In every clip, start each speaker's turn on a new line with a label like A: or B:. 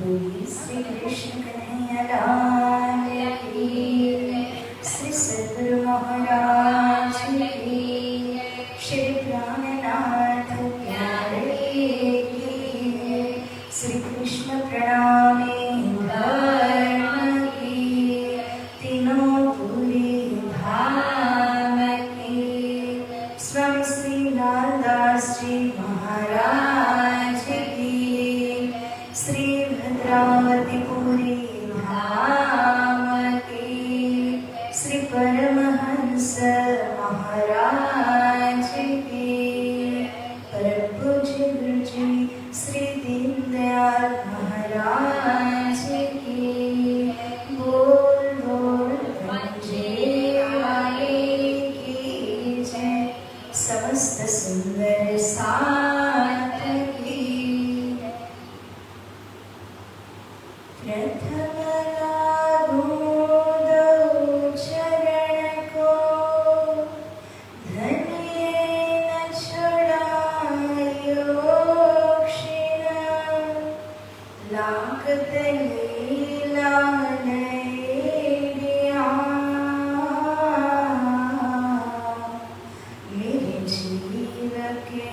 A: बोलिए श्री कृष्ण कन्हैया लाल की, श्री सद्गुरु महाराज की, श्री प्राणनाथ प्यारे की, श्री कृष्ण प्रणामे धर्म की, तीनों पूरी धाम की, स्वामी श्री लालदास जी महाराज की, श्री भद्रावतीपुरी धाम की, श्री परमहंस महाराज की, परम पूज्य गुरु जी श्री दीनदयाल महाराज की, बोल बोल बंजे वाले की जय, समस्त सुंदर साथ की। प्रथम लागू दो चरण को, धन्य न छुड़ायो क्षीण, लागत लीला नैया, मेरे जीव के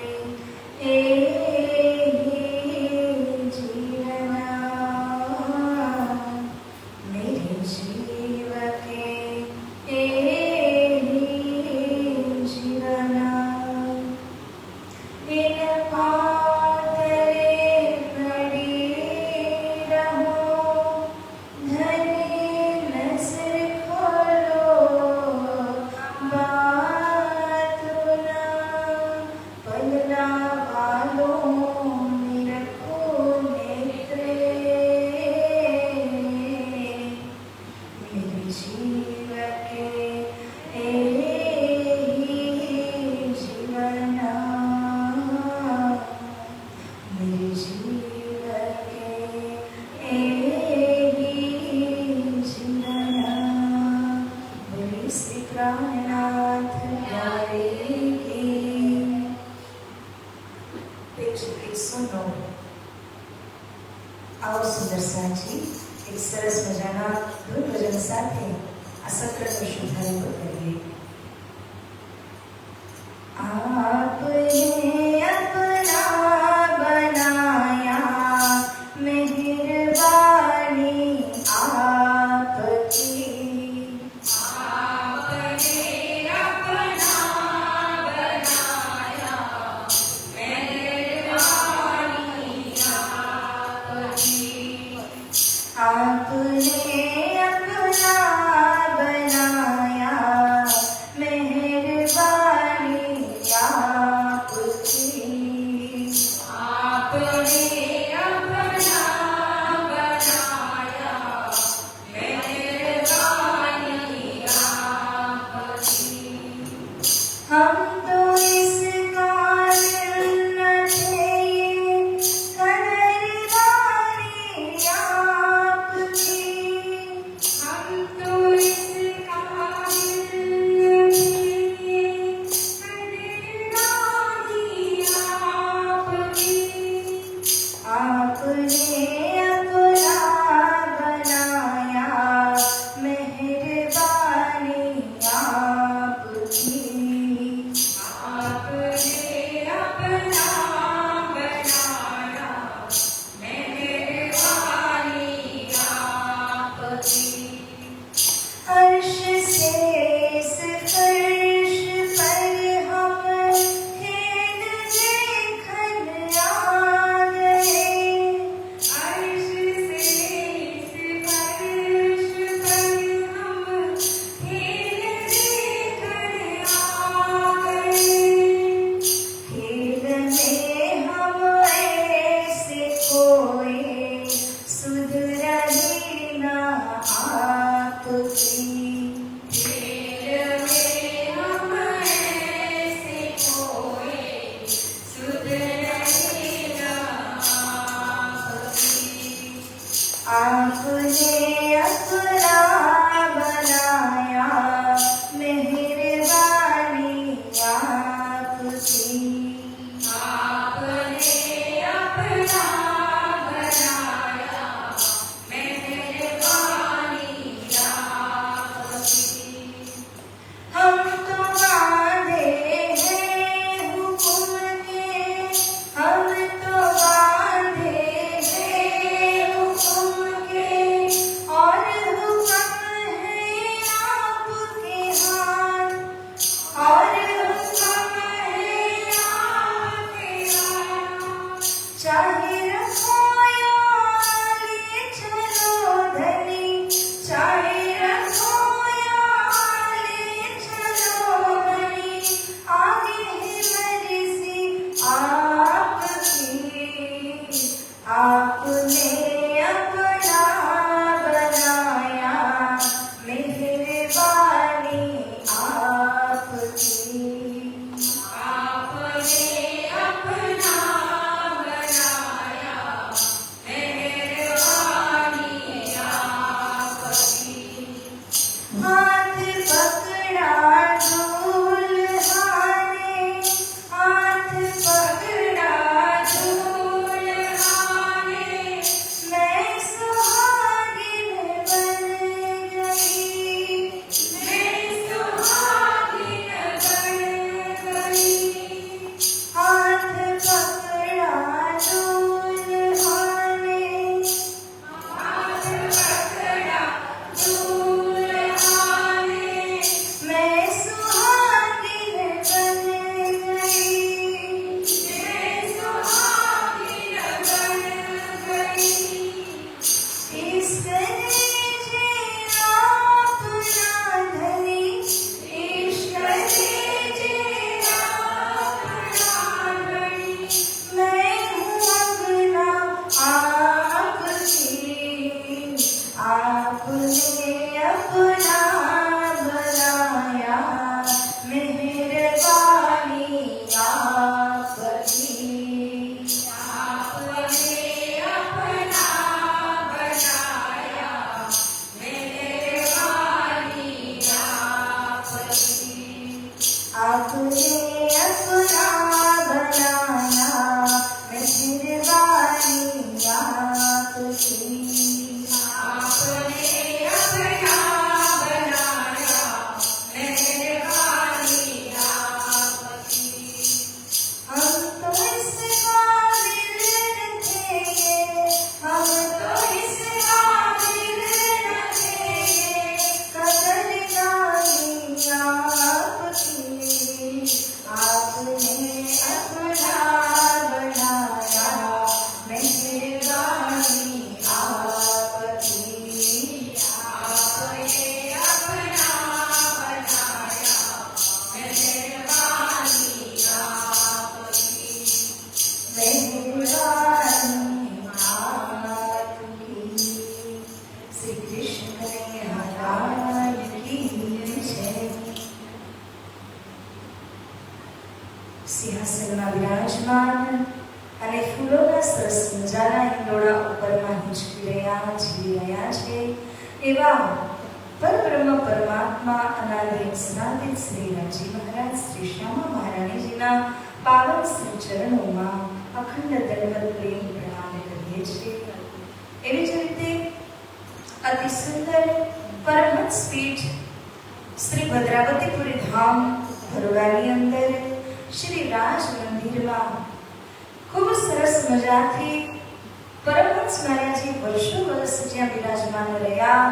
A: आओ सुंदर साची एक सरस मजाना धुन भजन साथे आ सत्रનો શુભારંભ કરીએ। आपने अपना बनाया मेहरबानी आपकी, आपने अपना बनाया मेहरबानी आपकी, आपने अपना बनाया मेहरबानी आपकी, हम तो इस काबिल न थे आपने अपना बनाया मेहरबानी आपकी, आपने अपना बनाया અને ફૂલોના સરસ મજાના હિંડોળા ઉપરમાં હિંચકી રહ્યા જીવી રહ્યા છે એવા પરબ્રહ્મ પરમાત્મા અનાદિ સનાતન શ્રી રામજી મહારાજ શ્રી શ્યામા મહારાણીજીના પાવન શ્રી ચરણોમાં અખંડ દંડવત પ્રેમ પ્રણામ કરીએ છીએ. એવી જ રીતે અતિ સુંદર પરમહંસ પીઠ શ્રી ભદ્રાવતીપુરી ધામ બરોડાની અંદર શ્રી રાજ મંદિરમાં ખૂબ સરસ મજાથી પરમહંસ મહારાજજી વર્ષો વર્ષ જ્યાં બિરાજમાન રહ્યા,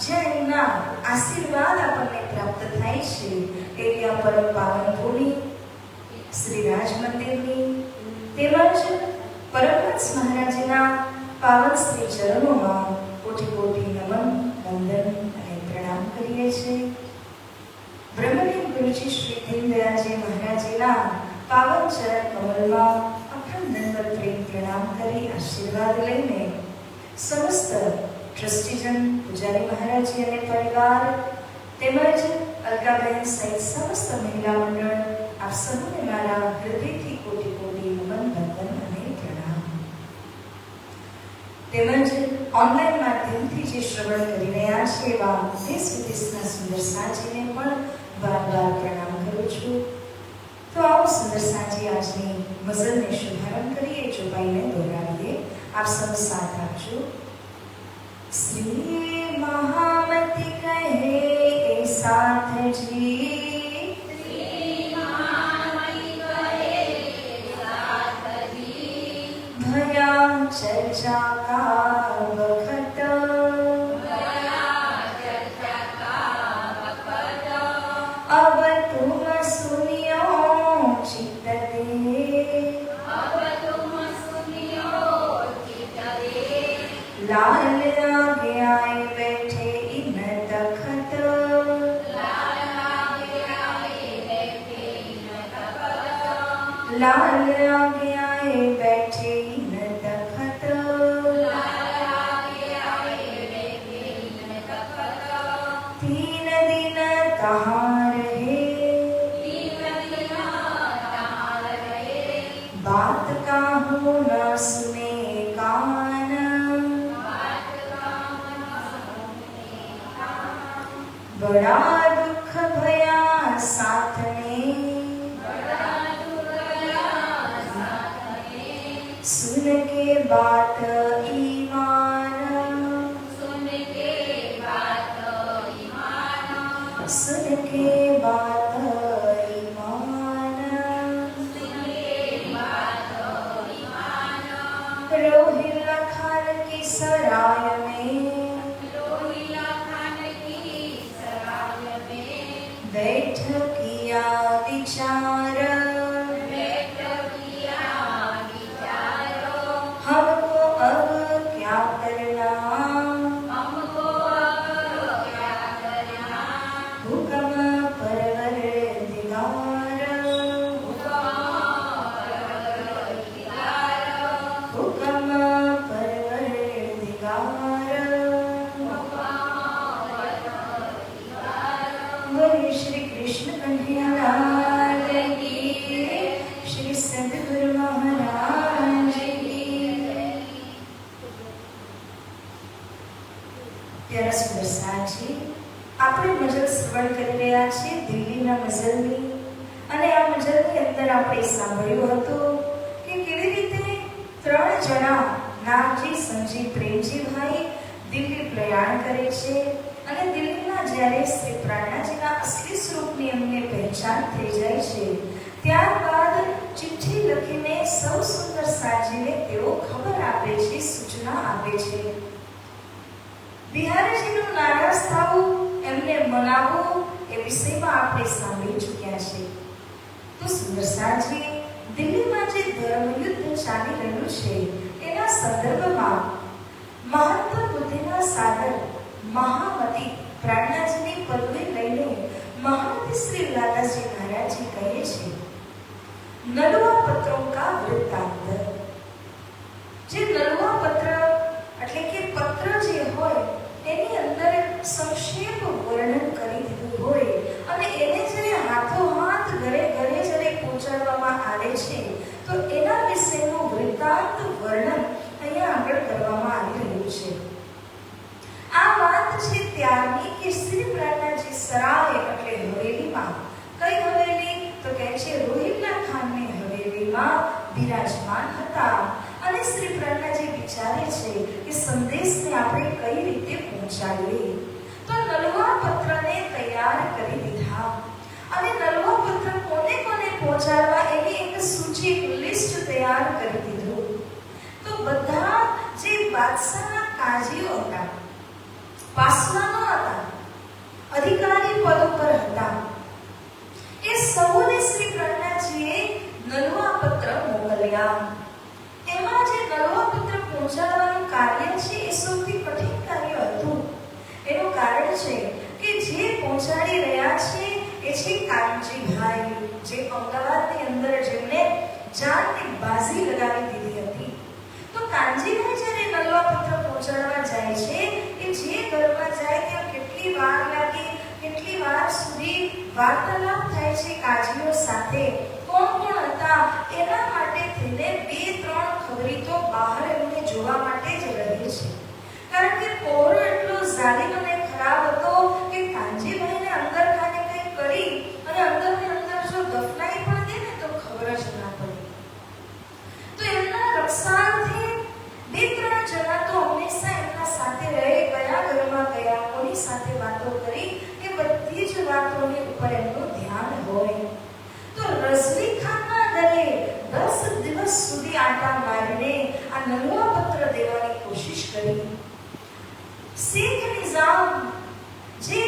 A: જ્યાં એમના આશીર્વાદ આપણને પ્રાપ્ત થાય છે એવી આ પરમ પાવન ભૂમિ શ્રી રાજ મંદિરની તેમજ પરમહંસ મહારાજના પાવન શ્રી ચરણોમાં કોટી કોટી નમન વંદન અને પ્રણામ કરીએ છીએ. બ્રહ્મદેવ ગુરુજી શ્રી દીનદયાળજી મહારાજના પાવન ચરણ કમલમાં અખંડ દંડવત પ્રેમ પ્રણામ કરી આશીર્વાદ લઈને સમસ્ત ટ્રસ્ટીજન, પૂજારી મહારાજી અને પરિવાર તેમજ અલકાબેન સહિત સમસ્ત મહિલા મંડળ આપ સૌને મારા હૃદયથી કોટી કોટી નમન વંદન અને પ્રણામ. તેમજ ઓનલાઈન માધ્યમથી જે શ્રવણ કરી રહ્યા છે એવા દેશ વિદેશના સુંદર સાજીને પણ વારંવાર પ્રણામ કરું છું. તો આવો સુંદર સાજી આજની મઝલને શુભારંભ કરીએ, ચોપાઈને દોહરાવીએ. આપ સૌ સાથ આપજો. શ્રી મહામતી કહે એ સાથજી, भया चर्चा का वक्त, अब तुम सुनियो चित्त दे, लाल आगे आए बैठे इन तखत, लाल आगे आए बैठे इन तखत, तीन दिन तहाँ रहे, बात काहू न सुने कान, बड़ा दुख भया साथ में, सुन के बात ईमान, सुन के बात ईमान, रोहिला खान की सराय में, बैठ किया विचार, हमको अब क्या करना, हुक्म परवरदिगार, हुक्म परवरदिगार, बोले श्री कृष्ण कन्हैया लाल की, श्री सद्गुरु महाराज की. प्यारा सुंदर साजी, આપણે મજલ શ્રવણ કરી રહ્યા છીએ દિલ્હીના મજલની, અને આ મજલની અંદર આપણે સાંભળ્યું હતું કે કેવી રીતે ત્રણ જણા નાગજી, સંજી, પ્રેમજી ભાઈ દિલ્હી પ્રયાણ કરે છે, અને દિલ્હીમાં જ્યારે શ્રી પ્રાણનાજીના અસલી સ્વરૂપની એમને પહેચાન થઈ જાય છે, ત્યારબાદ ચિઠ્ઠી લખીને સૌ સુંદર સાજીને તેઓ ખબર આપે છે, સૂચના આપે છે. બિહારીજીનું નારાજ થવું, એમને મનાવવું એ વિષયમાં આપણે સાંભળી ચૂક્યા છે. તો સુંદર સાજી દિલ્હીમાં જે ધર્મયુદ્ધ ચાલી રહ્યું છે એના સંદર્ભમાં મહત્વ બુદ્ધિના સાગર મહામતી પ્રાણનાજીની પદવી લઈને મહામતી શ્રી લાદાજી મહારાજજી કહે છે, નલવા પત્રો કા વૃત્તાંત. જે નલવા પત્ર એટલે કે પત્ર જે હોય એની અંદર સંક્ષેપ વર્ણન કરી દીધું હોય, અને એને જ્યારે હાથોહાથ ઘરે ઘરે જ્યારે પહોંચાડવામાં આવે છે તો એના વિશેનું વૃત્તાંત આપણે કઈ રીતે પહોંચાડીએ. તો નલવા પત્રને તૈયાર કરી દીધા અને નલવા પત્ર કોને કોને પહોંચાડવા એની એક સૂચિ લિસ્ટ તૈયાર કરી દીધું. તો બધા જે બાદશાહના કાજીઓ હતા, પાસવાનો હતા, અધિકારી પદ પર હતા, એ સૌને શ્રી પ્રહલાદજીએ નલવા પત્ર મોકલ્યા. એમાં જે નલવા પત્ર પહોંચાડવાનું કાર્ય છે એ સૌથી કઠિન કાર્ય હતું. એનું કારણ છે કે જે પહોંચાડી રહ્યા છે એ છે કાનજીભાઈ, જે અમદાવાદની અંદર જેમને જાનની બાજી લગાવી દીધી હતી. તો કાનજીભાઈ જ્યારે નલવા પત્ર પહોંચાડવા જાય છે, એ જે ઘરમાં જાય ત્યાં કેટલી વાર લાગી, કેટલી વાર સુધી વાર્તાલાપ થાય છે કાજીઓ સાથે, કોણ કોણ હતા, એના માટે થઈને 2-3 ખબરી તો બહાર એમને જોવા માટે જ રહી છે. કારણ કે પહોરો એટલો જાલિમ અને ખરાબ હતો કે કાનજીભાઈને અંદર ખાને કંઈ કરી અને અંદરની અંદર જો દફનાઈ પણ દે ને તો ખબર જ ના પડે. તો એમના રક્ષાર્થે 2-3 જણા તો હંમેશા એમના સાથે રહે, કયા ઘરમાં ગયા, કોની સાથે વાતો કરી, એ બધી જ વાતોની ઉપર એમનું ધ્યાન હોય. તો રઝલી ખાનના ઘરે 10 દિવસ સુધી આટા મારીને આ નલવા પત્ર દેવાની કોશિશ કરી. શેખ નિઝામ જે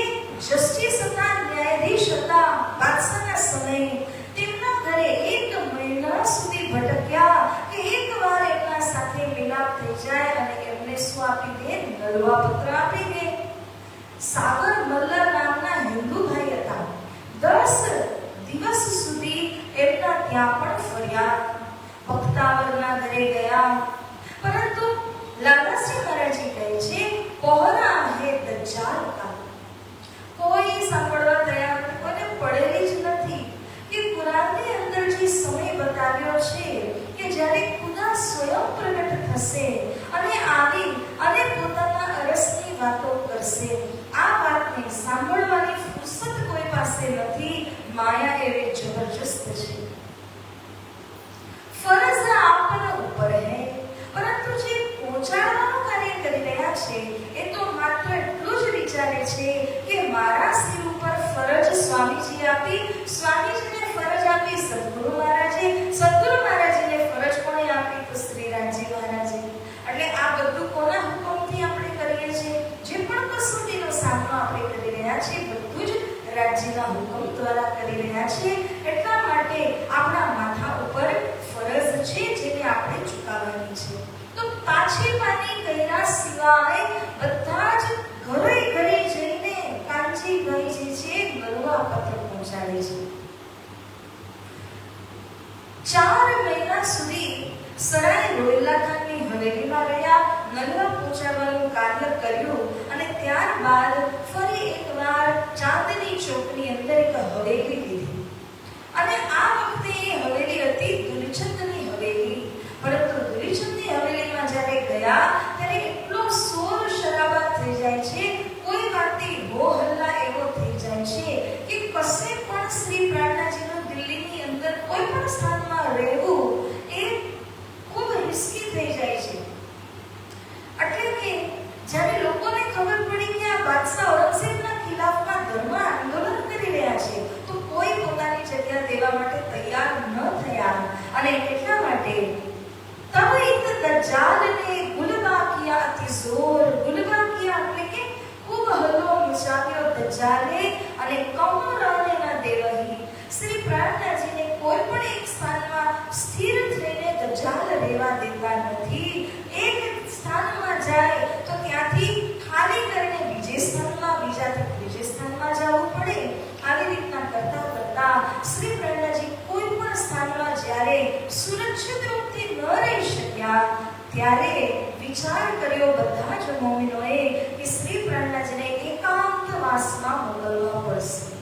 A: જસ્ટિસ હતા, ન્યાયાધીશ હતા બાદશાહના સમયે, તેમના ઘરે 1 મહિના સુધી ભટક્યા કે એકવાર એમના સાથે મિલાપ થઈ જાય અને એમને શું આપી દે? નલવા પત્ર આપી દે. સાગર મલ્લર નામના હિન્દુભાઈ હતા. 10 દિવસ સુધી એમના ત્યાં પણ ફર્યા, બખ્તાવરના ઘરે ગયા, પરંતુ લાલાશ્રી મહારાજી કહે છે પહોરા હે દજ્જાલ કા. કોઈ સાંભળવા તૈયાર નથી, કોઈને પડેલી જ નથી કે કુરાનની અંદર જે સમય બતાવ્યો છે કે જ્યારે ખુદા સ્વયં પ્રગટ થશે અને આવી અને પોતાના અરસની વાતો કરશે. આ વાતને સાંભળવાની ફુરસત કોઈ પાસે નથી. માયા એવી જબરજસ્ત છે. ફરજ આપના ઉપર હૈ, પરંતુ જે પહોંચાડવાનું કાર્ય કરી રહ્યા છે એ તો માત્ર એટલું જ વિચારે છે કે મારા સિર ઉપર ફરજ સ્વામીજી આપી, સ્વામીજીને ફરજ આપી સદગુરુ મહારાજે, સદગુરુ મહારાજને ફરજ કોણે આપી? તો શ્રી રામજી મહારાજે. એટલે આ બધું કોના હુકમથી આપણે કરીએ છીએ? જે પણ કસોટીનો સામનો આપણે કરી રહ્યા છીએ બધું જ રાજ્યના હુકમ દ્વારા કરી રહ્યા છીએ. એટલા માટે આપણા માથા ઉપર ફરજ છે જેને આપણે ચૂકવવાની છે. તો પાછી પાની કર્યા સિવાય બધા જ ઘરે ઘરે જઈને કાનજીભાઈ જે છે નલવા પત્ર પહોંચાડે છે. 4 મહિના સુધી સરાય રોહિલ્લા ખાનની હવેલીમાં રહ્યા, નલવા પહોંચાડવાનું કાર્ય કર્યું અને ત્યારબાદ ફરી એકવાર ચાંદની ચોકની અંદર એક હવેલી લીધી. અને આ વખતે એ હવેલી હતી દુલચંદની હવેલી. પરંતુ દુલચંદની હવેલીમાં જ્યારે ગયા ત્યારે એટલો શોર શરાબા થઈ જાય છે, કોઈ વાતે હો હલ્લા એવો થઈ જાય છે કે કશે પણ શ્રી પ્રાણનાજીનું દિલ્હીની અંદર કોઈ પણ સ્થાનમાં રહેવું એ ખૂબ રિસ્કી થઈ જાય છે. એટલે કે જ્યારે લોકોને ખબર પડી કે આ બાદશાહ ઔરંગઝેબના ખિલાફમાં ધર્મ આંદોલન કરી રહ્યા છે તો કોઈ પોતાની જગ્યા દેવા માટે તૈયાર ન થયા. અને એટલા માટે તબ ઇત દજ્જાલ ને ગુલબા કિયા અતિ જોર. ગુલબા કિયા એટલે કે ખૂબ હલ્લો મચાવ્યો દજ્જાલે અને કૌરવને ના દેવહી. શ્રી પ્રાણનાજીને કોઈ પણ એક સ્થાનમાં સ્થિર થઈને દજ્જાલ રહેવા દેતા નથી. એક સ્થાનમાં જાય તો ત્યાંથી ખાલી કરીને બીજે સ્થાનમાં, બીજાથી ત્રીજે સ્થાનમાં જવું પડે. આવી રીતના કરતા કરતા શ્રી પ્રાણનાજી કોઈ પણ સ્થાનમાં જ્યારે સુરક્ષિત રૂપથી ન રહી શક્યા ત્યારે વિચાર કર્યો બધા જ મોમિનોએ કે શ્રી પ્રાણનાજીને એકાંતવાસમાં મોકલવા પડશે.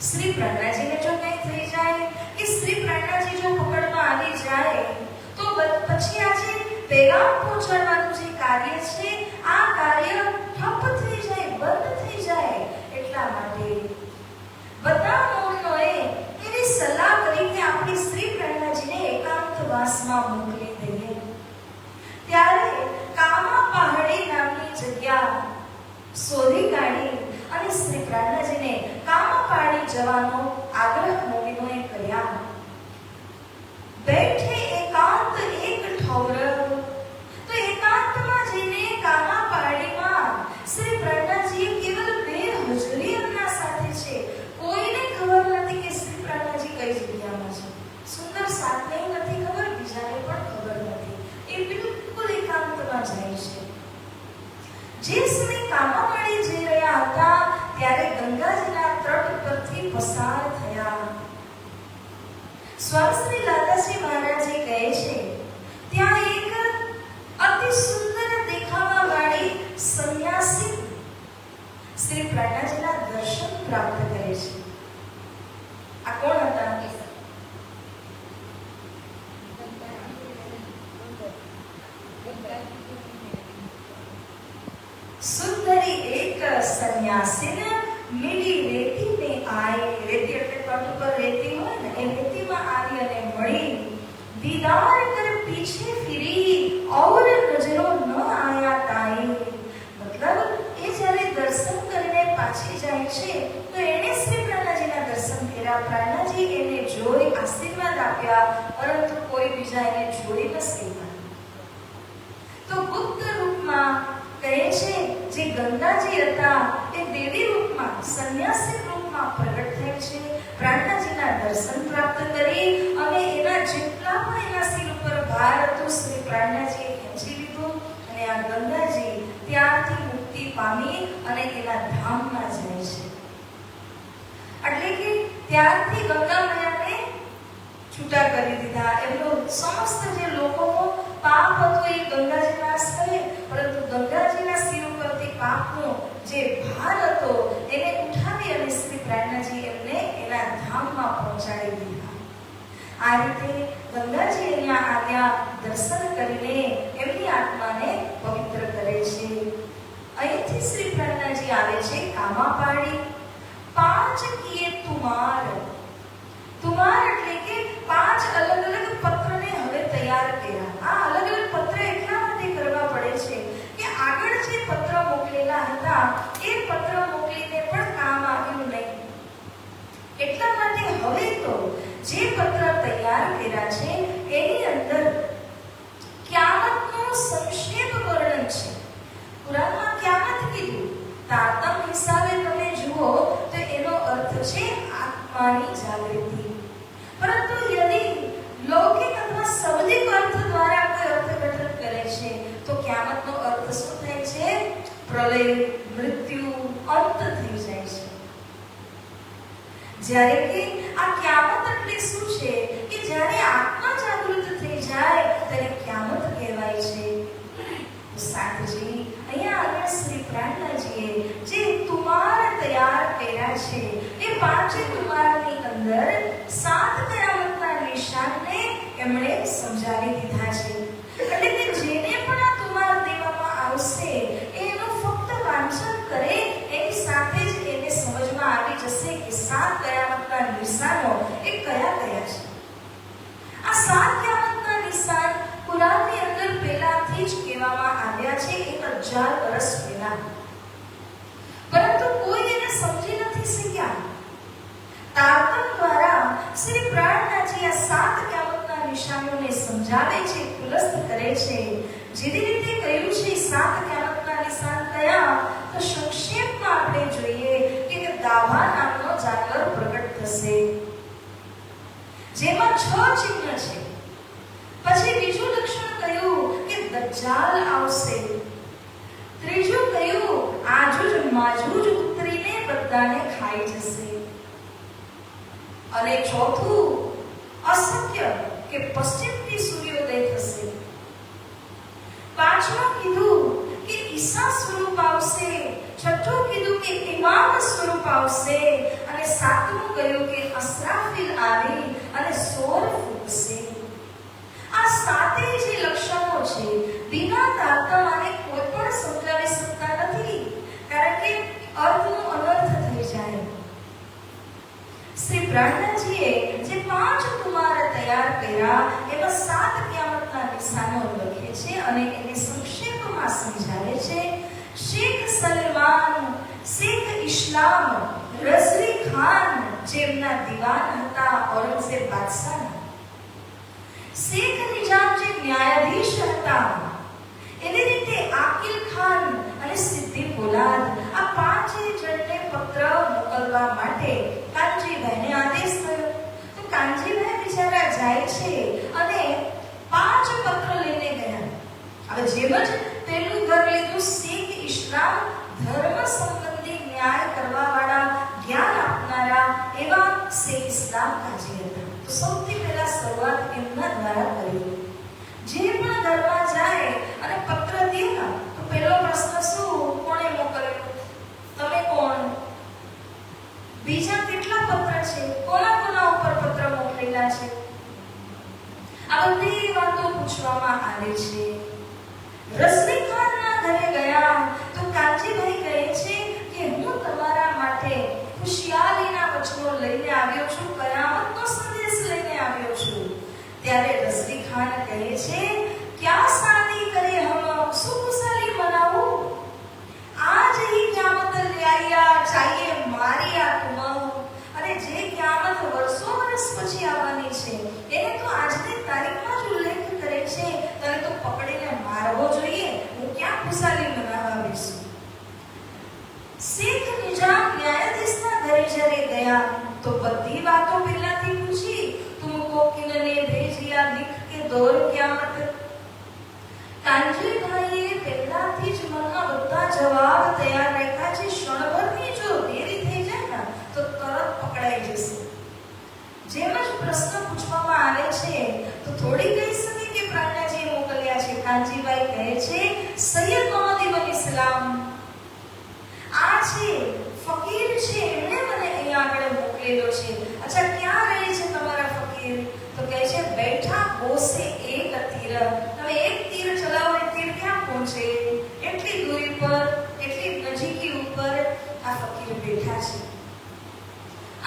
A: શ્રી પ્રાણનાજીને જો કંઈ થઈ જાય કે શ્રી પ્રાણનાજી જો પકડમાં આવી જાય તો પછી આજે પેગામ પહોંચાડવાનું જે કાર્ય છે આ કાર્ય ઠપ થઈ જાય, બંધ થઈ જાય. એટલા માટે બધા મોમિનોએ એવી સલાહ કરી કે આપણે શ્રી પ્રાણનાજીને એકાંતવાસમાં મોકલી દઈએ. ત્યારે કામા પહાડી નામની જગ્યા શોધી કાઢી અને શ્રી પ્રાણજીને કામાપાડી જવાનો આગ્રહ મોમીનોએ કર્યા. બેઠે એકાંત એક ઠોર, તો એકાંતમાં જઈને કામાપાડીમાં શ્રી પ્રાણજીએ કેવલ બે હજરી એમના સાથે છે. કોઈને ખબર નથી કે શ્રી પ્રાણજી કઈ જગ્યામાં છે. સુંદર સાતને નથી ખબર, બીજાને પણ ખબર નથી. એ બિલકુલ એકાંતમાં જાય છે. જે સમય કામાપાડી જઈ રહ્યા હતા ત્યારે ગંગાજીના તટ પરથી પસાર થયા. સ્વામી શ્રી લાલાજી મહારાજે કહે છે, ત્યાં એક અતિ સુંદર દેખાવા વાળી સંન્યાસી શ્રી પ્રાણજીના દર્શન પ્રાપ્ત કરે છે. આ કોણ હતા? सुंदरी एक सन्यासी ने मिली रेती में आए. रेती એટલે તટ પર રેતી હોય ને, એ રેતીમાં આવી અને મળી. દીદાર કર પીછે ફરી और નજરો ન આયા તાઈ. મતલબ એ જ્યારે દર્શન કરીને પાછી જાય છે તો એને શ્રી પ્રાણજીના દર્શન કર્યા. પ્રાણજી એને જોઈ આશીર્વાદ આપ્યા, પરંતુ કોઈ બીજા એને જોઈ ન શક્યા. તો ગુપ્ત રૂપમાં કહે છે જે ગંગાજી હતા એ દેવી રૂપમાં, સંન્યાસી રૂપમાં પ્રગટ થાય છે. પ્રાણજીના દર્શન પ્રાપ્ત કરી અને એના જેટલા પણ એના શિર ઉપર ભાર હતું શ્રી પ્રાણજીએ ખેંચી લીધું અને આ ગંગાજી ત્યાંથી મુક્તિ પામી અને એના ધામમાં જાય છે. એટલે કે ત્યારથી ગંગા મૈયાને છૂટા કરી દીધા. એમનો સમસ્ત જે લોકોનો પાપ હતો એ ગંગાજી નાશ કરે, પરંતુ ગંગાજીના શિર ઉપરથી પાપનો જે ભાર હતો એને ઉઠાવી અને શ્રી પ્રાણજી એમને એના ધામમાં પહોંચાડી દીધા. આ રીતે ગંગાજી અહીંયા આવ્યા, દર્શન કરીને એમની આત્માને પવિત્ર કરે છે. અહીંથી શ્રી પ્રાણજી આવે છે કામાપાડી. 5 કિએ તુમાર. તુમાર એટલે કે 5 અલગ અલગ પત્રને હવે તૈયાર કર્યા. આ અલગ અલગ પત્ર એટલા માટે કરવા પડે છે કે આગળ જે પત્ર મોકલેલા હતા એ પત્ર મોકલીને પણ કામ આવ્યું નહીં. એટલા માટે હવે તો જે પત્ર તૈયાર કર્યા છે એની અંદર ક્યામતનું સંક્ષેપ વર્ણન છે. કુરાનમાં ક્યામત કીધું, તારતમ હિસાબે તમે જુઓ તો એનો અર્થ છે આત્માની જાગૃતિ. પરંતુ યદિ લૌકિક અથવા શબ્દિક અર્થ દ્વારા કોઈ અર્થઘટન કરે છે તો ક્યામતનો અર્થ શું થાય છે? પ્રલય, મૃત્યુ, અંત થઈ જાય છે. જ્યારે કે આ ક્યામત એટલે શું છે કે જ્યારે આત્મા જાગૃત થઈ જાય ત્યારે ક્યામત કહેવાય છે. સાધજી અહીંયા આગળ શ્રી પ્રાણજીએ જે તુમાર તૈયાર કર્યા છે એ 5 તુમારની અંદર 7 કયામતના નિશાનને એમણે સમજાવી દીધા છે. એટલે કે જેને પણ આ તુમાર દેવામાં આવશે એનું ફક્ત વાંચન કરે એની સાથે જ એને સમજમાં આવી જશે કે 7 કયામતના નિશાનો એ કયા કયા છે. આ 7 કયામતના નિશાન કુરાનની અંદર પહેલાથી જ કહેવામાં આવ્યા છે 1000 વર્ષ પહેલા, પરંતુ કોઈ એને સમજી નથી શક્યા. તારતમ દ્વારા શ્રી પ્રાણજી આ 7 કયામતના નિશાનોને સમજાવે છે, ખુલસ્ત કરે છે. જેવી રીતે કહ્યું છે 7 કયામતના નિશાન કયા, તો સંક્ષેપમાં આપણે જોઈએ કે દાવા નામનો જાનવર પ્રગટ થશે જેમાં 6 ચિહ્ન છે. પછી બીજું લક્ષણ કહ્યું કે દજ્જાલ આવશે. ત્રીજું કહ્યું આજુજ માજુજ ઉતરીને બધાને ખાઈ જશે. અને ચોથું અસત્ય કે પશ્ચિમથી સૂર્યોદય થશે. પાંચમું કીધું કે ઈસા સ્વરૂપ આવશે. છઠ્ઠું કીધું કે ઇમામ સ્વરૂપ આવશે. અને સાતમું કહ્યું કે અસરાફીલ આવી અને સોર ફૂંકશે. આ સાતેય જે લક્ષણો છે બિના તારતમ આને કોઈ પણ સમજાવી શકતા નથી, કારણ કે અર્થનું અનર્થ થઈ જાય. શ્રી પ્રાણજીએ જે 5 કુમાર તૈયાર કર્યા એમાં 7 કિયામતના નિશાનો લખે છે અને એને સંક્ષેપમાં માં સમજાવે છે, શેખ સલમાન, શેખ ઇસ્લામ, રઝવી ખાન જેમના દીવાન હતા ઔરંગઝેબ બાદશાહના, શેખ નિજામ જે ન્યાયાધીશ હતા, એવી રીતે આકિલ ખાન અને સિદ્દી પોલાદ, આ પાંચે જણને પત્ર મોકલવા માટે કાનજીભાઈને આદેશ થયો. તો કાનજીભાઈ બિચારા જાય છે અને 5 પત્ર લઈને ગયા. હવે જેમ જ પેલું ઘર લીધું, શેખ ઇસ્લામ ધર્મ સંબંધી ન્યાય કરવા વાળા, જ્ઞાન આપનારા એવા શેખ ઇસ્લામ કાજી હતા. તો સૌથી પહેલા શરૂઆત એમના દ્વારા કરી. જે પણ ઘરમાં જાય અને પત્ર દેના, તો પહેલો પ્રશ્ન શું? કોણે મોકલ્યો? તમે કોણ? બીજા કેટલા પત્ર છે? કોના કોના ઉપર પત્ર મોકલેલા છે? આ બધી વાતો પૂછવામાં આવે છે. રઝવી ખાનના ઘરે ગયા તો કાનજીભાઈ કહે છે કે હું તમારા માટે ખુશિયાલીના વચનો લઈને આવ્યો છું, કયામતનો સંદેશ લઈને આવ્યો છું. ત્યારે રઝવી ખાન કહે છે, ક્યા શાદી કરે હમ, શું ખુશાલી મનાવું? આજ હી ક્યામત લે આયા, ચાહીએ મારિયા તુમ. અને જે ક્યામત વર્ષો વર્ષ પછી આવવાની છે એને તો આજની તારીખમાં જ ઉલ્લેખ કરે છે. તને તો પકડીને મારવો જોઈએ, હું ક્યાં ખુશાલી મનાવવા બેસું? શેખ નિજામ ન્યાયાધીશના ઘરે જ્યારે ગયા તો બધી વાતો પહેલાથી પૂછી. તુમકો કિનને ભેજિયા લિખ કે દોર ક્યામત. કાનજીભાઈએ પહેલાથી જ મનમાં બધા જવાબ તૈયાર રાખ્યા છે. ક્ષણભરની જો દેરી થઈ જાય ને તો તરત પકડાઈ જશે. જેમ જ પ્રશ્ન પૂછવામાં આવે છે તો થોડી કહી શકે કે પ્રાણ્યાજીએ મોકલ્યા છે. કાનજીભાઈ કહે છે, સૈયદ મોહમ્મદ ઇબ્ન ઇસ્લામ આ છે, ફકીર છે, એમણે મને અહીંયા આગળ મોકલેલો છે. અચ્છા, ક્યાં રહે છે તમારા ફકીર? તો કહે છે, બેઠા બોસે એક તીર. તમે એક તીર ચલાવો એ તીર ક્યાં પહોંચે? એટલી દૂરી પર, એટલી નજીકી ઉપર આ ફકીર બેઠા છે.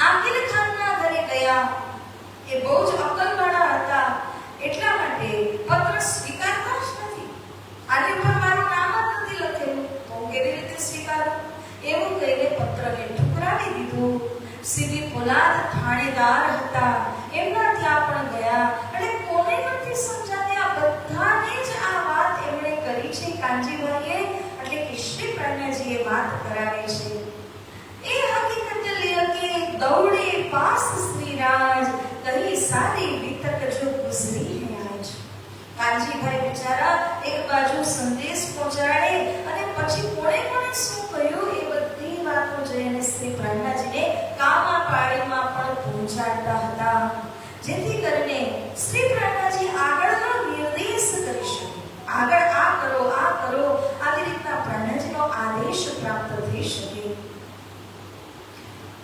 A: આકિલ ખાનના ઘરે ગયા. એ બહુ જ અક્કલવાળા હતા, એટલા માટે પત્ર સ્વીકારતા જ નથી. આની પર મારું નામ જ નથી લખેલું, તો હું કેવી રીતે સ્વીકારું? એવું કહીને પત્રને ઠુકરાવી દીધું. સિદ્દી પોલાદ થાણેદાર હતા, એમના ત્યાં પણ ગયા અને કોને નથી સમજાવ્યા, બધાને જ આ વાત એમણે કરી છે કાનજીભાઈએ. એટલે કે શ્રી પ્રાણ્યાજીએ વાત કરાવી છે. એ હકીકત લે કે દौड़े पास श्री राज, कही सारी वितक जो गुजरी है आज. કાનજીભાઈ બિચારા એક બાજુ સંદેશ પહોંચાડે અને પછી કોણે કોણે શું કહ્યું એ બધી વાતો જઈને શ્રી પ્રાણ્યાજીને કામાપાળીમાં પણ પહોંચાડતા હતા, જેથી કરીને શ્રી પ્રાણ્યાજી આગળનો નિર્દેશ કરી શકે. આગળ આ કરો, આ કરો, આવી રીતના પ્રાણ્યાજીનો આદેશ પ્રાપ્ત થઈ શકે.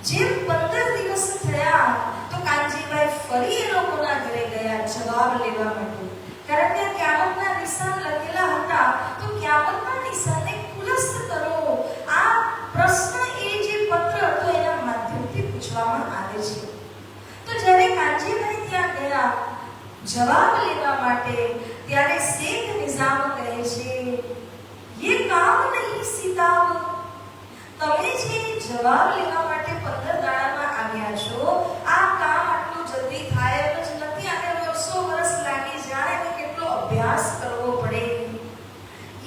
A: જેમ 15 દિવસ થયા તો કાનજીભાઈ ફરી એ લોકોના ઘરે ગયા જવાબ લેવા માટે. કારણ કે ક્યામતના નિશાન લખેલા હતા, તો ક્યામતના નિશાનને ખુલસ્ત કરો. આ પ્રશ્ન એ જે પત્ર હતો એના માધ્યમથી પૂછવામાં આવે છે. તો જ્યારે કાનજીભાઈ ત્યાં ગયા જવાબ લેવા માટે, ત્યારે શેખ નિઝામ કહે છે, ये काम नहीं सीताब. તમે જે જવાબ લેવા માટે 15 દાડામાં આવ્યા છો, આ કામ આટલું જલ્દી થાય એમ જ નથી. આને વર્ષો વર્ષ લાગી જાય અને કેટલો અભ્યાસ કરવો પડે.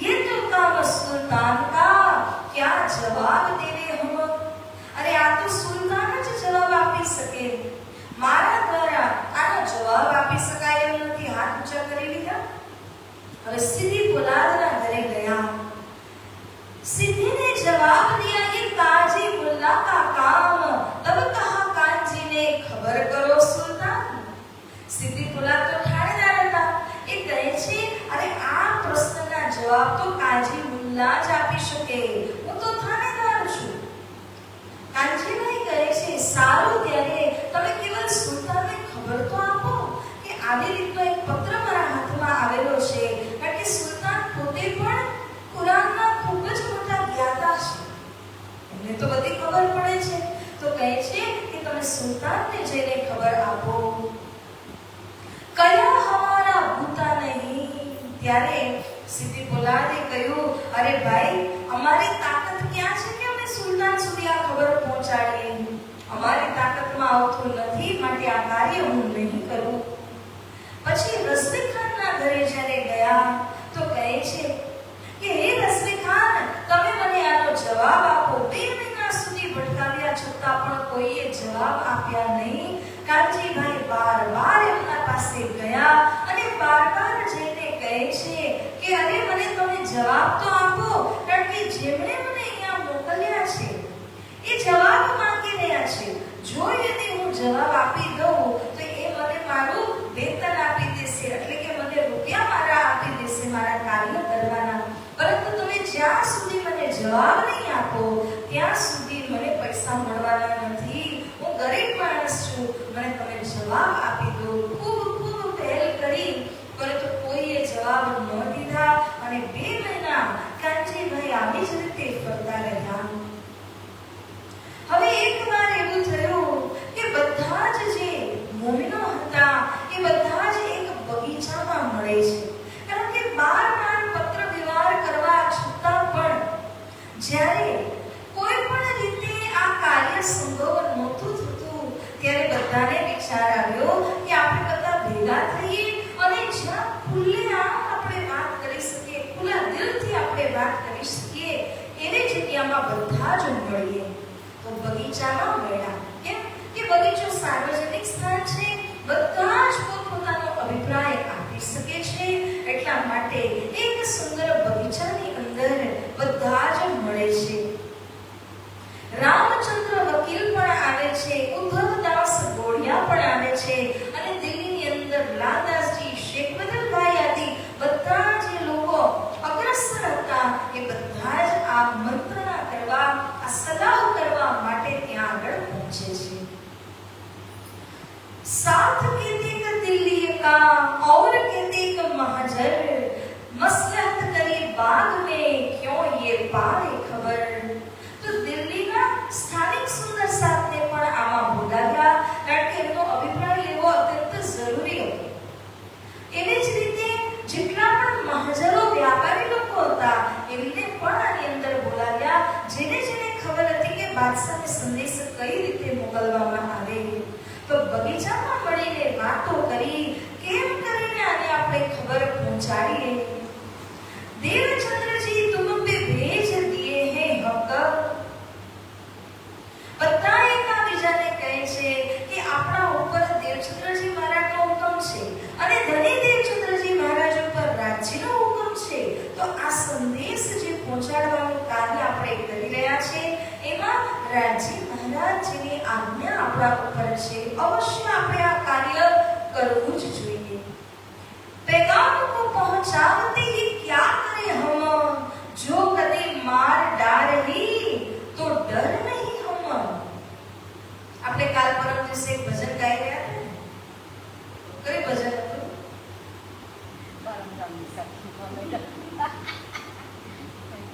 A: ये तो काम सुल्तान का, क्या जवाब देवे हम. અરે આ તો સુલતાન જ જવાબ આપી શકે, મારા દ્વારા આનો જવાબ આપી શકાય એમ નથી. હાથ ઊંચા કરી લીધા. હવે સિદ્દી પોલાદના ઘરે ગયા. सिद्धि ने जवाब दिया, ये काजी मुल्ला का काम. तब कहा कानजी ने, खबर करो सुल्तान. सिद्धि पोलाद तो ठाणेदार હતા. એ કહે છે, અરે આ પ્રશ્નના જવાબ તો કાજી મુલ્લા જ આપી શકે, હું તો ઠાણેદાર છું. કાનજીભાઈ કહે છે, સારું, ત્યારે તમે કેવલ સુલ્તાનને ખબર તો આપો કે આવી રીતનો એક પત્ર મારા હાથમાં આવેલો છે. કારણ કે સુલ્તાન પોતે પણ કુરાનના ખૂબ જ મોટા જ્ઞાતા છે, એમને તો બધી ખબર પડે છે. તો કહે છે કે તમે સુલ્તાનને જઈને ખબર આપો. કયા હમારા ભૂતા નહીં. ત્યારે સીધી પોલાદે કહ્યું, અરે ભાઈ, અમારી તાકાત ક્યાં છે કે અમે સુલતાન સુધી આ ખબર પહોંચાડીએ? અમારી તાકાતમાં આવતું નથી, માટે આ કાર્ય હું નહીં કરું. પછી રસવી ખાનના ઘરે જ્યારે ગયા તો કહે છે કે હે રસવી ખાન, તમે મને આનો જવાબ આપો. 2 મહિના સુધી ભટકાવ્યા છતાં પણ કોઈએ જવાબ આપ્યા નહીં. કાનજીભાઈ બાર એમના પાસે ગયા અને બાર જઈને કહે છે કે અરે મને તમે જવાબ તો આપો, કારણ કે જેમણે મને અહીંયા મોકલ્યા છે એ જવાબ માંગી રહ્યા છે. જો એને હું જવાબ આપી દઉં તો એ મને મારું વેતન આપી દેશે, એટલે કે મને રૂપિયા મારા આપી દેશે મારા કાર્ય કરવાના. પરંતુ તમે જ્યાં સુધી મને જવાબ નહીં આપો ત્યાં સુધી મને પૈસા મળવાના નથી. હું ગરીબ માણસ છું, મને તમે જવાબ આપી દો. ખૂબ પહેલ કરી, પરંતુ કોઈએ જવાબ ન દીધા અને 2 મહિના કાનજીભાઈ આવી જ રીતે ફરતા રહ્યા. હવે એકવાર એવું થયું કે બધા જ જે મોમિનો હતા એ બધા જ એક બગીચામાં મળે છે. કારણ કે 12 પત્ર વ્યવહાર કરવા છતાં પણ જ્યારે કોઈ પણ રીતે આ કાર્ય સંભવ નહોતું થતું, ત્યારે બધાને વિચાર આવ્યો કે આપણે બધા ભેગા થઈએ અને જ્યાં ખુલ્લેઆમ આપણે વાત કરી શકીએ, ખુલ્લા દિલથી આપણે વાત કરી શકીએ એવી જગ્યામાં બધા જ મળીએ. તો બગીચામાં મળ્યા. કેમ કે બગીચો સાર્વજનિક સ્થાન છે, બધા જ પોતપોતાનો અભિપ્રાય આપી શકે છે. એટલા માટે એક સુંદર બગીચાની અંદર બધા જ મળે છે. રામચંદ્ર વકીલ પણ આવે છે, ઉદ્ધવદાસ ગોળિયા પણ આવે છે અને દિલ્હીની અંદર લાલદાસજી, શેખ બદલભાઈ આદિ બધા જે લોકો અગ્રસર હતા એ બધા જ આ મંત્રણા કરવા, આ સલાહ કરવા માટે ત્યાં આગળ પહોંચે છે. साथ कहते क दिल्ली का और कहते क महाजर, मसलहत करी बाग में क्यों ये पाए खबर. તો દિલ્હીના સ્થાનિક સુંદર સાથને પણ આમાં બોલાવ્યા, કારણ કે એમનો અભિપ્રાય લેવો અત્યંત જરૂરી હતો. એવી જ રીતે જેટલા પણ મહાજરો, વ્યાપારી લોકો હતા એમને પણ આની અંદર બોલાવ્યા, જેને ખબર હતી કે બાદશાહને સંદેશ કઈ રીતે મોકલવામાં આવે. તો બગીચામાં મળીને વાતો કરી કેમ કરીને આને આપણે ખબર પહોંચાડીએ. દેવચંદ્રજી તુમ पे भेज दिए हैं हक. બધા એકબીજાને કહે છે કે આપણા ઉપર દેવચંદ્રજી મહારાજનો હુકમ છે અને ધની દેવચંદ્રજી મહારાજ ઉપર રાજ્યનો હુકમ છે. તો આ સંદેશ જે પહોંચાડવાનું કાર્ય આપણે કરી રહ્યા છે એમાં રાજ્ય મહારાજની આજ્ઞા આપણા ઉપર છે. અવશ્ય આપણે આ કાર્ય કરવું જ જોઈએ. पैगाम को पहुंचाते ही क्या करें हम, जो कभी मार डाल ही तो डर नहीं हम. આપણે કાલ પરમ દિવસે એક ભજન ગાઈ રહ્યા હતા. કઈ ભજન હતું?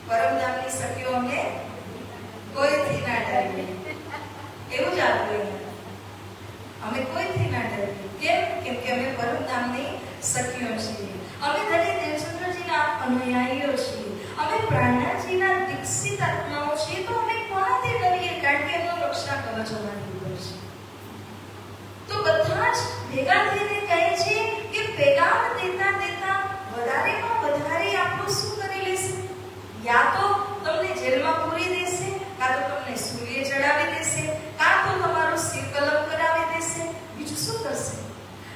A: પરમધામની સખીઓ અમને કોઈથી ના ડરીએ. એવું જ આવ્યું. અમે કોઈથી ના ડરીએ. કેમ? કેમ કે અમે પરમધામની સખીઓ છીએ. અમે ધન્ય દેવચંદ્રજીના અનુયાયીઓ છીએ. અમે પ્રાણનાથજીના દીક્ષિત આત્માઓ છીએ. તો અમે કોનાથી ડરીએ? કારણ કે એમનો રક્ષા કવચ અમારી ઉપર છે. તો બધા જ ભેગા થઈને કહે છે કે પેગામ દેતા દેતા વધારેમાં વધારે આપણું શું કરી લેશે? યા તો તમને જેલમાં પૂરી દેશે, કાં તો તમને સૂર્ય ચડાવી દેશે, કાં તો તમારું સિર કલમ કરાવી દેશે. બીજું શું કરશે?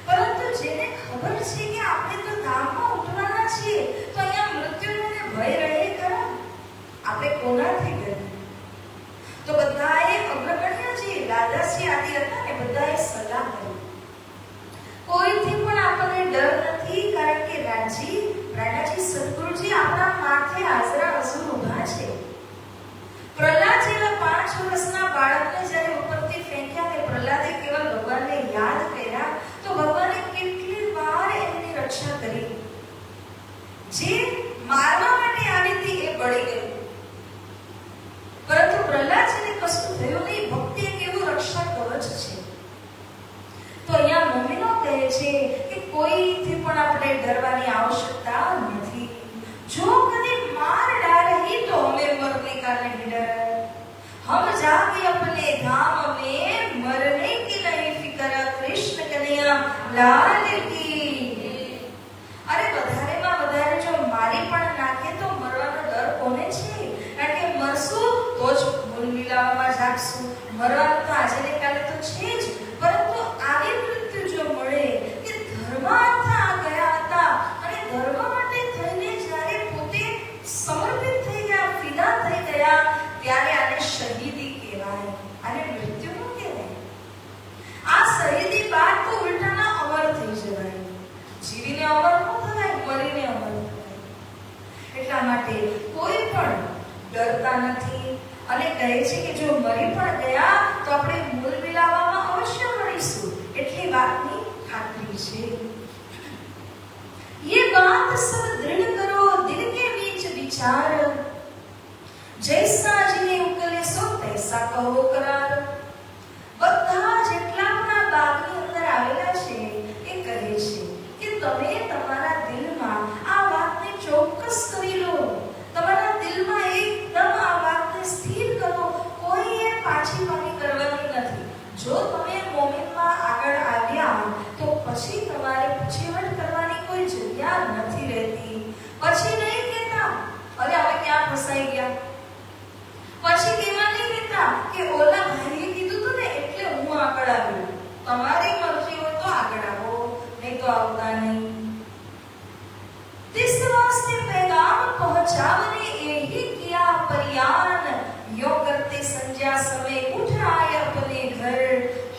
A: પરંતુ જેને ખબર છે કે આપણે તો ધામમાં ઉઠવાના છીએ, તો અહીંયા મૃત્યુને ભય રહે ખરા? આપણે કોનાથી ડરીએ? તો બધાએ અગ્રગણ્ય જે દાદાજી આદિ હતા ને બધાએ સલાહ કરી. કોઈથી પણ આપણને ડર નથી, કારણ કે રાણાજી સદગુરુજી આપણા માથે હાજરા હજુર ઊભા છે. પ્રહલાદ જેવા 5 વર્ષના બાળકને જ્યારે ઉપરથી ફેંક્યા ને પ્રહલાદે કેવલ ભગવાનને યાદ કર્યા તો ભગવાને કેટલી વાર એમની રક્ષા કરી. જે મારવા માટે આવી હતી એ બળી ગઈ, પરંતુ પ્રહલાદજીને કશું થયું નહીં. ભક્તિ એક એવું રક્ષા કવચ છે. તો અહીંયા મોમિનો કહે છે કે કોઈથી પણ આપણે ડરવાની આવશ્યકતા નથી. લાલ કી। અરે વધારેમાં વધારે જો મારી પણ નાખે તો મરવાનો ડર કોને છે? કારણ કે મરશું તો જ મૂળ મિલાવવામાં જાગશું, મરવાનું તો આજે ને કાલે તો છે જ, પરંતુ આવી મૃત્યુ જો મળે કે ધર્માર્થ ગયા હતા અને ધર્મ માટે થઈને જ્યારે પોતે સમર્પિત થઈ ગયા, ફિદા થઈ ગયા, ત્યારે આને શહીદી કહેવાય, આને મૃત્યુ ન કહેવાય। આ શહીદી બાદ તો ઉલટાના અમર થઈ જવાય, જીવીને અમર ન થવાય, મરીને અમર થવાય। એટલા માટે કોઈ પણ ડરતા નથી અને કહે છે કે જો મરી પણ ગયા તો આપણે મૂળ મિલાવવામાં અવશ્ય મળીશું, એટલી વાતની ખાતરી છે। ये बात सब दृढ़ करो दिल के बीच विचार, जैसा जिन्हें उकले सो तैसा कहो करार। બધા જેટલા પણ આ બાગની અંદર આવેલા છે એ કહે છે કે તમે તમારા દિલમાં આ વાતને ચોક્કસ કરી લો, તમારા દિલમાં એકદમ આ વાતને સ્થિર કરો, કોઈએ પાછી પાની કરવાની નથી। જો તમે મોમિનમાં આગળ આવ્યા તો પછી તમારે પછીવટ કરવાની કોઈ જગ્યા નથી રહેતી। પછી નહીં કહેતા અરે હવે ક્યાં ફસાઈ ગયા, પછી કેવા નહીં કહેતા કે ઓલા ભાઈએ કીધું તું ને એટલે હું આગળ આવ્યો, તમારી મરજી હોય તો આગળ આવો, નહીં તો આવતા નહીં। तिस वास्ते पैगाम पहुंचावने यही किया परियान, यो करते संध्या समय उठ आए अपने घर।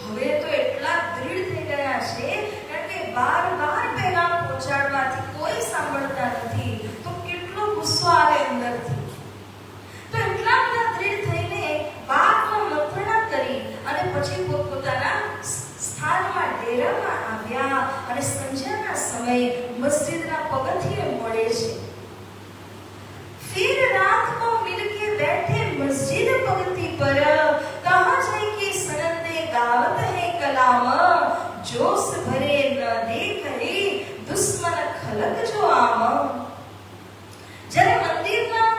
A: હવે તો એટલા દૃઢ થઈ ગયા છે કારણ કે બાર પેગામ પહોંચાડવાથી કોઈ સાંભળતા નથી તો કેટલો ગુસ્સો આવે અંદરથી, તો એટલા બધા દૃઢ થઈને વાતમાં મંત્રણા કરી અને પછી પોતપોતાના સ્થાનમાં ડેરામાં આવ્યા અને સંધ્યાના સમયે મસ્જિદના પગથિયે મળે છે। फिर रात को मिलके बैठे मस्जिद पंक्ति पर, कहाँ जाएगी सनंदे गावत है कलाम, जोश भरे न देखे दुश्मन खलक जो आम। જ્યારે મંદિરના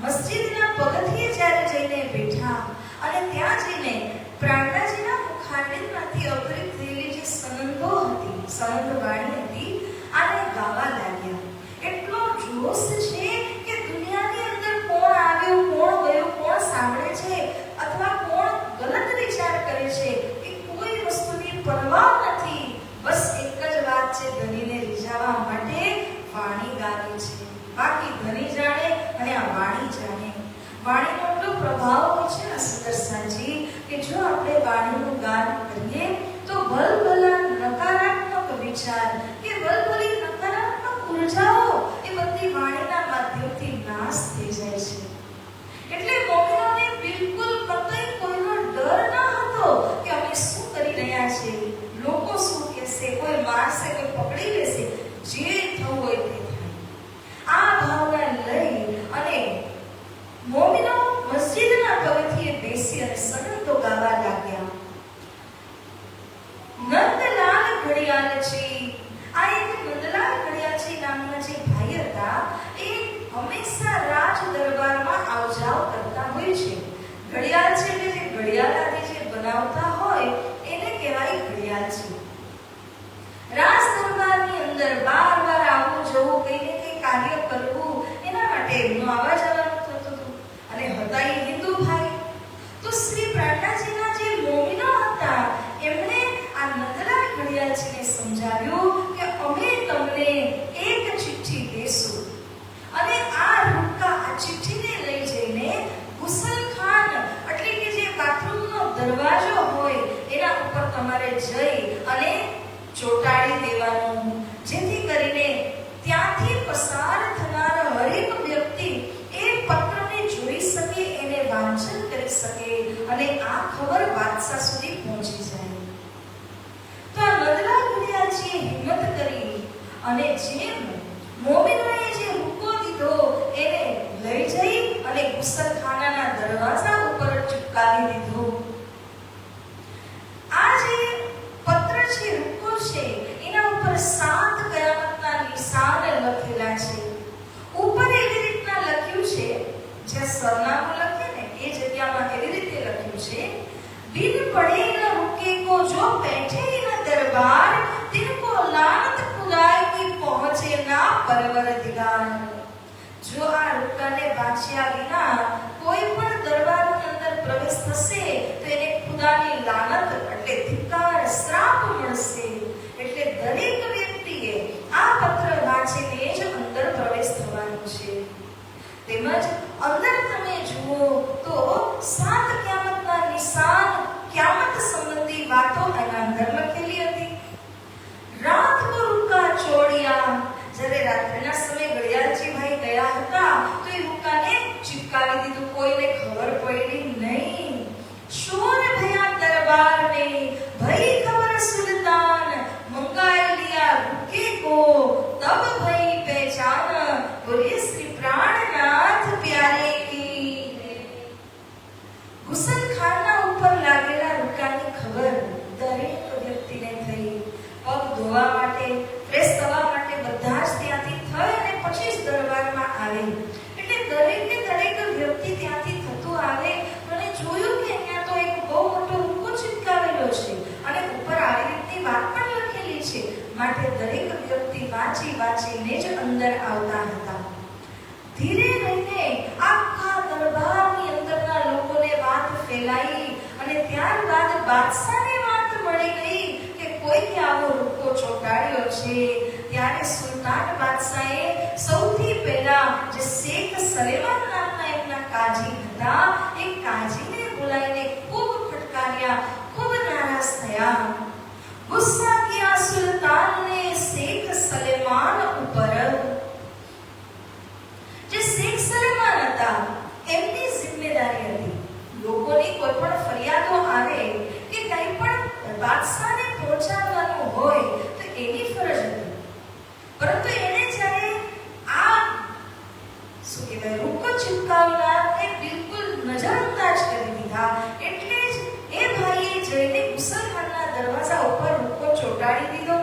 A: મસ્જિદના પગથિયે જ્યારે જઈને બેઠા અને ત્યાં જઈને પ્રાર્થનાજીના મુખારવિંદમાંથી અવતરિત થયેલી જે સનંદો હતી, સનંદ વાણી હતી, આને ગાવા લાગ્યા। એટલો જોશ છે કે દુનિયાની અંદર કોણ આવ્યું, કોણ ગયું, કોણ સાંભળે છે અથવા કોણ ગલત વિચાર કરે છે એ કોઈ વસ્તુની પરવા નથી, બસ એક જ વાત છે, ધનીને રીઝાવવા માટે વાણી ગાવી છે। બાકી ધની જાણે અને આ વાણી જાણે। વાણીનો એટલો પ્રભાવ હોય છે ને સુદર્શનજી કે જો આપણે વાણીનું ગાન કરીએ તો ભલભલા નકારાત્મક વિચાર કે ભલભલી નકારાત્મક ઉર્જાઓ એ બધી વાણીના માધ્યમથી નાશ થઈ જાય છે। એટલે મોમિનોને બિલકુલ કતઈ કોઈનો ડર ન હતો કે અમે શું કરી રહ્યા છે, લોકો શું કહેશે, કોઈ મારશે, કોઈ પકડી લેશે, જે થવું હોય તે થાય। આ ભાવના લઈ અને મોમિનો મસ્જિદના પગથિયે બેસી અને સનંદો ગાવા લાગ્યા। નંદલાલ ઘડિયાલજી, આ એક નંદલાલ ઘડિયાલજી નામના જે ભાઈ હતા એ હંમેશા રાજ દરબારમાં આવજાવ કરતા હોય છે। ઘડિયાળ છે એટલે જે ઘડિયાળ આદિ જે બનાવતા હોય એને કહેવાય ઘડિયાળજી। રાજ દરબારની અંદર બાર આવવું જવું, કઈ ને કઈ કાર્ય કરવું, એના માટે એમનું આવવા જવાનું થતું હતું અને હતા એ હિન્દુ ભાઈ। તો શ્રી પ્રાર્થનાજીના જે મોમિનો હતા એમણે આ નંદલાલ ઘડિયાળજીને સમજાવ્યું કે અમે તમને એક ચિઠ્ઠી દેશું અને આ રૂપકા આ ચિઠ્ઠીને લઈ જઈને ગુસલખાન એટલે કે જે બાથરૂમનો દરવાજો હોય એના ઉપર તમારે જઈ અને ચોંટાડી દેવાનું, જેથી કરીને ત્યાંથી પસાર થનાર હરેક વ્યક્તિ એ પત્રને જોઈ શકે, એને વાંચન કરી શકે અને આ ખબર બાદશાહ સુધી પહોંચી જાય। તો આ નંદલાલ ઘડિયાળજીએ હિંમત કરી અને જેમ મોમિનોએ જે હુક્કો દીધો એને લઈ જઈ અને ગુસલખાનાના દરવાજા ઉપર ચિપકાવી દીધો। આ જે પત્ર છે, હુક્કો છે, એના ઉપર 7 કયામતના નિશાન લખેલા છે। ઉપર એવી રીતના લખ્યું છે, જ્યાં સરનામું લખે ને એ જગ્યામાં એવી રીતે લખ્યું છે, बिन पढ़े न रुके को जो बैठे न दरबार तिनको પરવરદિગાર, જો આ રૂપકાને બાંચ્યા વિના કોઈ પણ દરબારની અંદર પ્રવેશ થશે તો એને ખુદાની લાનત એટલે ધિક્કાર, શ્રાપ મળશે. એટલે દરેક વ્યક્તિએ આ પત્ર વાંચીને જ અંદર પ્રવેશ થવાનો છે. તેમજ અંદર તમે જુઓ તો 7 કિયામતના નિશાન, કિયામત સંબંધી વાતો એના અંદર લખેલી હતી. રાત કો રૂકા ચોડિયા, જ્યારે રાત્રિના સમયે ઘડિયાળજી ભાઈ ગયા હતા તો એ રૂકાને ચિપકાવી દીધું, કોઈને ખબર પડી નહીં. શોર ભયા દરબાર ને, ભઈ ખબર સુલ્તાન, મંગાઈ લિયા રૂકે કો, તબ ભઈ પહેચાન, બોલે શ્રી પ્રાણનાથ પ્યારે કી. ગુસલખાના ઉપર લાગેલા રૂકાની ખબર દરેક વ્યક્તિને થઈ. પગ ધોવા માટે, ફ્રેશ થવા માટે બધા જ ત્યાંથી થઈ અને પછી જ દરબારમાં આવે. એટલે દરેકે દરેક વ્યક્તિ ત્યાંથી થતું આવે અને જોયું કે અહીંયા તો એક બહુ મોટો રૂકો ચિપકાવેલો છે અને ઉપર આવી રીતની વાત પણ લખેલી છે. માટે દરેક વ્યક્તિ વાંચીને જ અંદર આવતા હતા. ધીરે રહીને આખા દરબારની અંદરના લોકોને વાત ફેલાઈ અને ત્યારબાદ બાદશાહને વાત મળી ગઈ કે કોઈએ આવો રૂકો ચોંટાડ્યો છે. ત્યારે સુલતાન બાદશાહે સૌથી પહેલા જે શેખ સલેમાન નામના એમના કાજી હતા એ કાજીને બોલાવીને ખૂબ ફટકાર્યા, ખૂબ નારાજ થયા. ગુસ્સા કિયા સુલતાનને શેખ સલેમાન ઉપર. જે શેખ સલેમાન હતા એમની જિમ્મેદારી હતી લોકોની કોઈ પણ ફરિયાદો આવે કે કંઈ પણ બાદશાહને પહોંચાડવાનું હોય તો એની ફરજ હતી. પરંતુ એને જ્યારે આ શું કહેવાય રૂકો ચિપકાવનારને બિલકુલ નજરઅંદાજ કરી દીધા. એટલે જ એ ભાઈએ જઈને ગુસલખાના દરવાજા ઉપર રૂકો ચોંટાડી દીધો.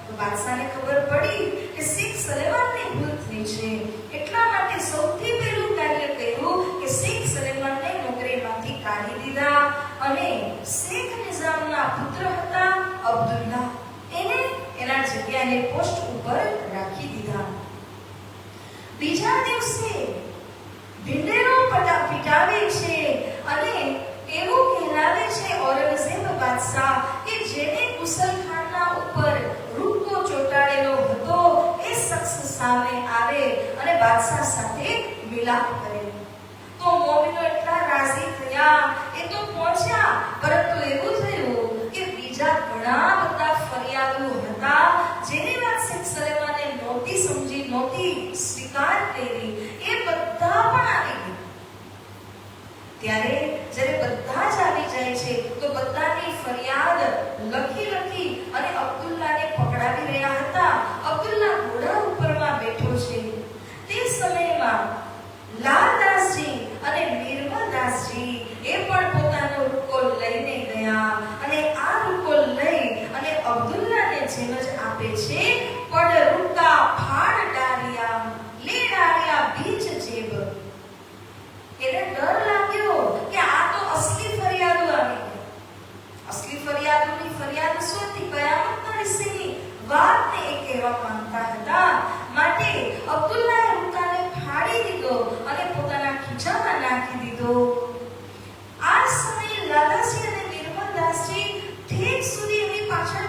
A: તો બાદશાહને ખબર પડી કે શેખ સલેમાનની ભૂલ થઈ છે. એટલા માટે સૌથી પહેલું કાર્ય કર્યું કે શેખ સલેમાનને નોકરીમાંથી કાઢી દીધા અને શેખ નિઝામના પુત્ર હતા અબ્દુલ્લા, એને એના જગ્યાએ પોસ્ટ ઉપર રાખી દીધા. બીજા દિવસે ઢીંઢેરો પીટાવે છે અને એવું કહેવાય છે ઔરંગઝેબ બાદશાહ કે જેને ગુસલખાના ઉપર રૂકો ચોંટાડેલો હતો એ શખ્સ સામે આવે અને બાદશાહ સાથે મિલાપ કરે. તો મોમિનો એટલા રાજી થયા, એ તો પહોંચ્યા, પરંતુ એવું થયું કે બીજા ઘણા બધા ફરિયાદો હતા જેની વાત શેખ સલેમાને નહોતી સમજી, નહોતી સ્વીકાર કરી, એ બધા પણ આવી ગયા. ત્યારે જ્યારે બધા જ આવી જાય છે તો બધાની ફરિયાદ લખી અને અબ્દુલ્લાને પકડાવી રહ્યા હતા. અબ્દુલ્લા ઘોડા ઉપરમાં બેઠો છે. તે સમયમાં લાલદાસજી અને નિર્મલદાસજી એ પણ પોતાનો રૂકો લઈને ગયા અને આ રૂકો લઈ અને અબ્દુલ્લાને જેમ જ આપે છે. પડ રૂકા ફાડ ડારિયા, લે ડારિયા બીજ જેબ. એને ડર લાગ્યો કે આ તો અસલી ફરિયાદો આવી ગઈ. અસલી ફરિયાદોની ફરિયાદ શું હતી? કયામતના વિશેની વાતને એ કહેવા માંગતા હતા. માટે અબ્દુલ્લાએ રૂકાને ફાડી દીધો અને પોતાના ખીચામાં નાખી દીધો. આ સમયે લાલાજી અને નિર્મલદાસજી ઠેક સુધી એની પાછળ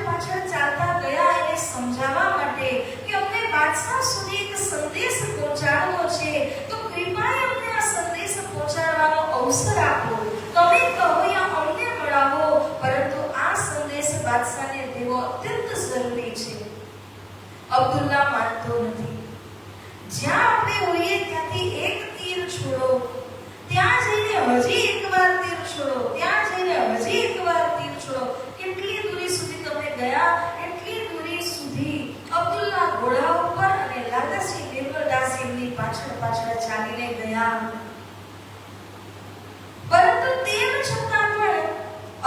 A: ચાલતા ગયા એને સમજાવવા માટે કે અમને બાદશાહ સુધી એક સંદેશ પહોંચાડવો છે, તો કૃપાએ અમને આ સંદેશ પહોંચાડવાનો અવસર આપો. તમે કહો યા અમને મળાવો, પરંતુ આ સંદેશ બાદશાહને દેવો અત્યંત જરૂરી છે. અબ્દુલ્લા માનતો નથી. જ્યાં આપણે હોઈએ ત્યાંથી એક તીર છોડો, ત્યાં જઈને હજી એકવાર તીર છોડો, ત્યાં જઈને હજી એકવાર તીર છોડો. કેટલી દૂરી સુધી તમે ગયા એટલી દૂરી સુધી અબ્દુલ્લા ઘોડા ઉપર અને લાલાજી નિર્મલદાસજી એમની પાછળ ચાલીને ગયા. પરંતુ તેમ છતાં પણ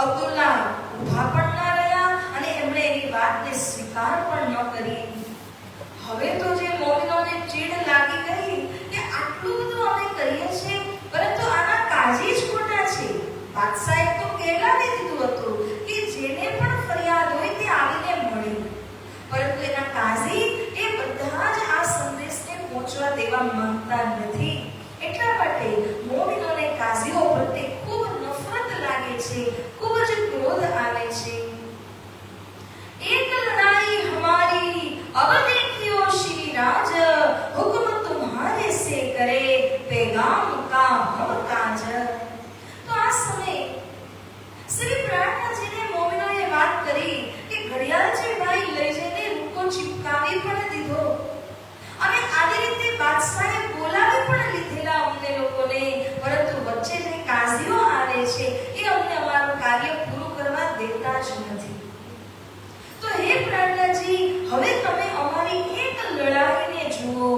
A: અબ્દુલ્લા ઊભા પણ ના રહ્યા અને એમણે એની વાતને સ્વીકાર પણ ન કરી. હવે તો જે મોમિનોને ચીડ લાગી ગઈ કે આટલું બધું અમે કરીએ છીએ પરંતુ આના કાજી જ ખોટા છે. બાદશાહે તો કહેલાવી દીધું હતું કે જેને પણ ફરિયાદ હોય તે આવીને મળે, પરંતુ એના કાજી એ બધા જ આ સંદેશને પહોંચવા દેવા માંગતા નથી. એટલા માટે મોમિનોને કાઝીઓ પ્રત્યે ખૂબ નફરત લાગે છે, ખૂબ જ ક્રોધ આવે છે. એક લડાઈ હમારી અબ देखियो श्री राज, हुक्म तुम्हारे से करे पैगाम का हम काज. તો આ સમયે શ્રી પ્રાણનાથજીને મોમિનોએ વાત કરી કે ઘડિયાળજી ભાઈ લઈ જઈને રૂકો ચિપકાવી પણ દીધો અને આવી રીતે બાદશાહે બોલાવી પણ લીધેલા અમને લોકોને, પરંતુ વચ્ચે જે કાઝીઓ આવે છે એ અમને અમારું કાર્ય પૂરું કરવા દેતા જ નથી. તો હે પ્રાણનાથજી, હવે તમે અમારી એક લડાઈને જુઓ,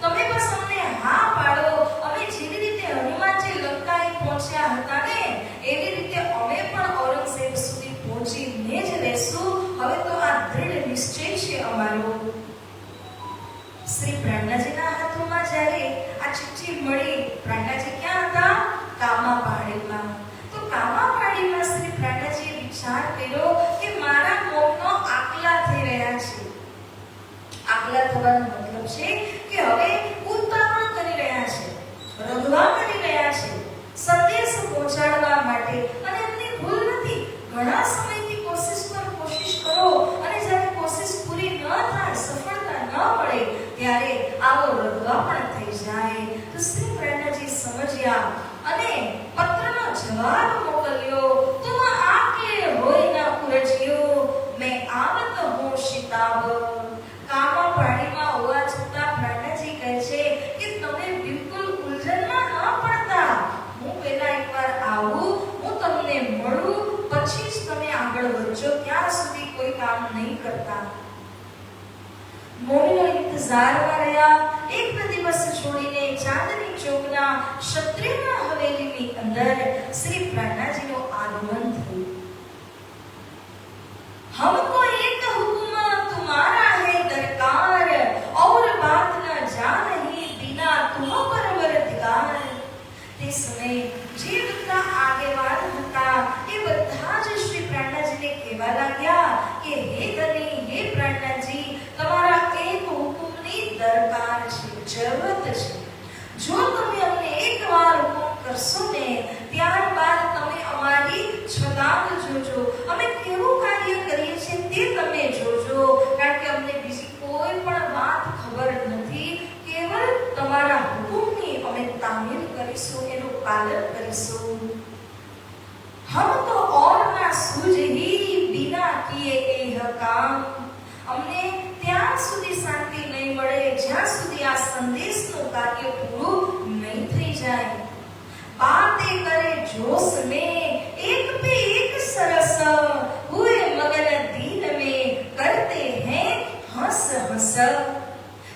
A: તમે બસ અમને હા પાડો. અમે જેવી રીતે હનુમાનજી લંકાએ પહોંચ્યા હતા ને એવી રીતે અમે પણ ઔરંગઝેબ સુધી પહોંચીને જ રહેશું. હવે તો આ દૃઢ નિશ્ચય છે અમારો. શ્રી પ્રાણનાથજીના હાથોમાં જ્યારે આ ચિઠ્ઠી મળી, પ્રાણનાથજી ક્યાં હતા? કામા પહાડીમાં. તો કામા પહાડીમાં શ્રી પ્રાણનાથજીએ વિચાર કર્યો કે મારા મોમનો આકલા થઈ રહ્યા છે. આકલા થવાનો મતલબ છે કે હવે ઉતાવળ કરી રહ્યા છે, રગવા કરી રહ્યા છે સંદેશ પહોંચાડવા માટે. અને એમની ભૂલ નથી. ઘણા સમયથી કોશિશ કરો અને જ્યારે કોશિશ પૂરી ન થાય, સફળતા ન મળે, ત્યારે આવો રગવા પણ થઈ જાય. તો શ્રી પ્રાણનાથજી સમજ્યા અને પત્રનો જવાબ મોકલ્યો. તુમ આકે હોય ના ઉરજ્યો, મેં આવત હું શિતાબ. કામા પાડીમાં હોવા છતાં પ્રાણનાથજી કહે છે કે તમે બિલકુલ ઉલઝનમાં ન પડતા. હું પહેલા એકવાર આવું, હું તમને મળું, પછી જ તમે આગળ વધજો. ત્યાં સુધી કોઈ કામ નહીં કરતા. મોમિનો ઇંતજારમાં રહ્યા. એક દિવસ છોડીને ચાંદની ચોકના ક્ષત્રિયના હવેલીની અંદર શ્રી પ્રાણનાથજીનું આગમન થયું. हमको एक हुक्म तुम्हारा है दरकार, और बात न जाने बिना तुम परवर दिगार. તે સમયે જે બધા આગેવાન હતા એ બધા જ શ્રી પ્રાણનાથજીને કહેવા લાગ્યા કે હે ધની, હે પ્રાણનાથજી, તમારા એક હુકમની દરકાર છે, જરૂરત છે. જો તમે અમને એકવાર હુકમ કરશો ને, ત્યારબાદ તમે અમારી છલાંગ જોજો, અમે કેવું કાર્ય કરીએ છીએ તે તમે જોજો. કારણ કે અમને બીજી કોઈ પણ વાત ખબર નથી, કેવળ તમારા હુકમની અમે તામીલ કરીશું, એનું પાલન કરીશું. હમ તો ઓર ના સૂઝ હી બિના કિએ એ કામ. અમને ત્યાં સુધી શાંતિ નહીં મળે જ્યાં સુધી આ સંદેશનું કાર્ય પૂરું નહીં થઈ જાય. बातें करे जोश में, एक पे एक सरस, हुए मगन दीन में, करते हैं हंस हंस.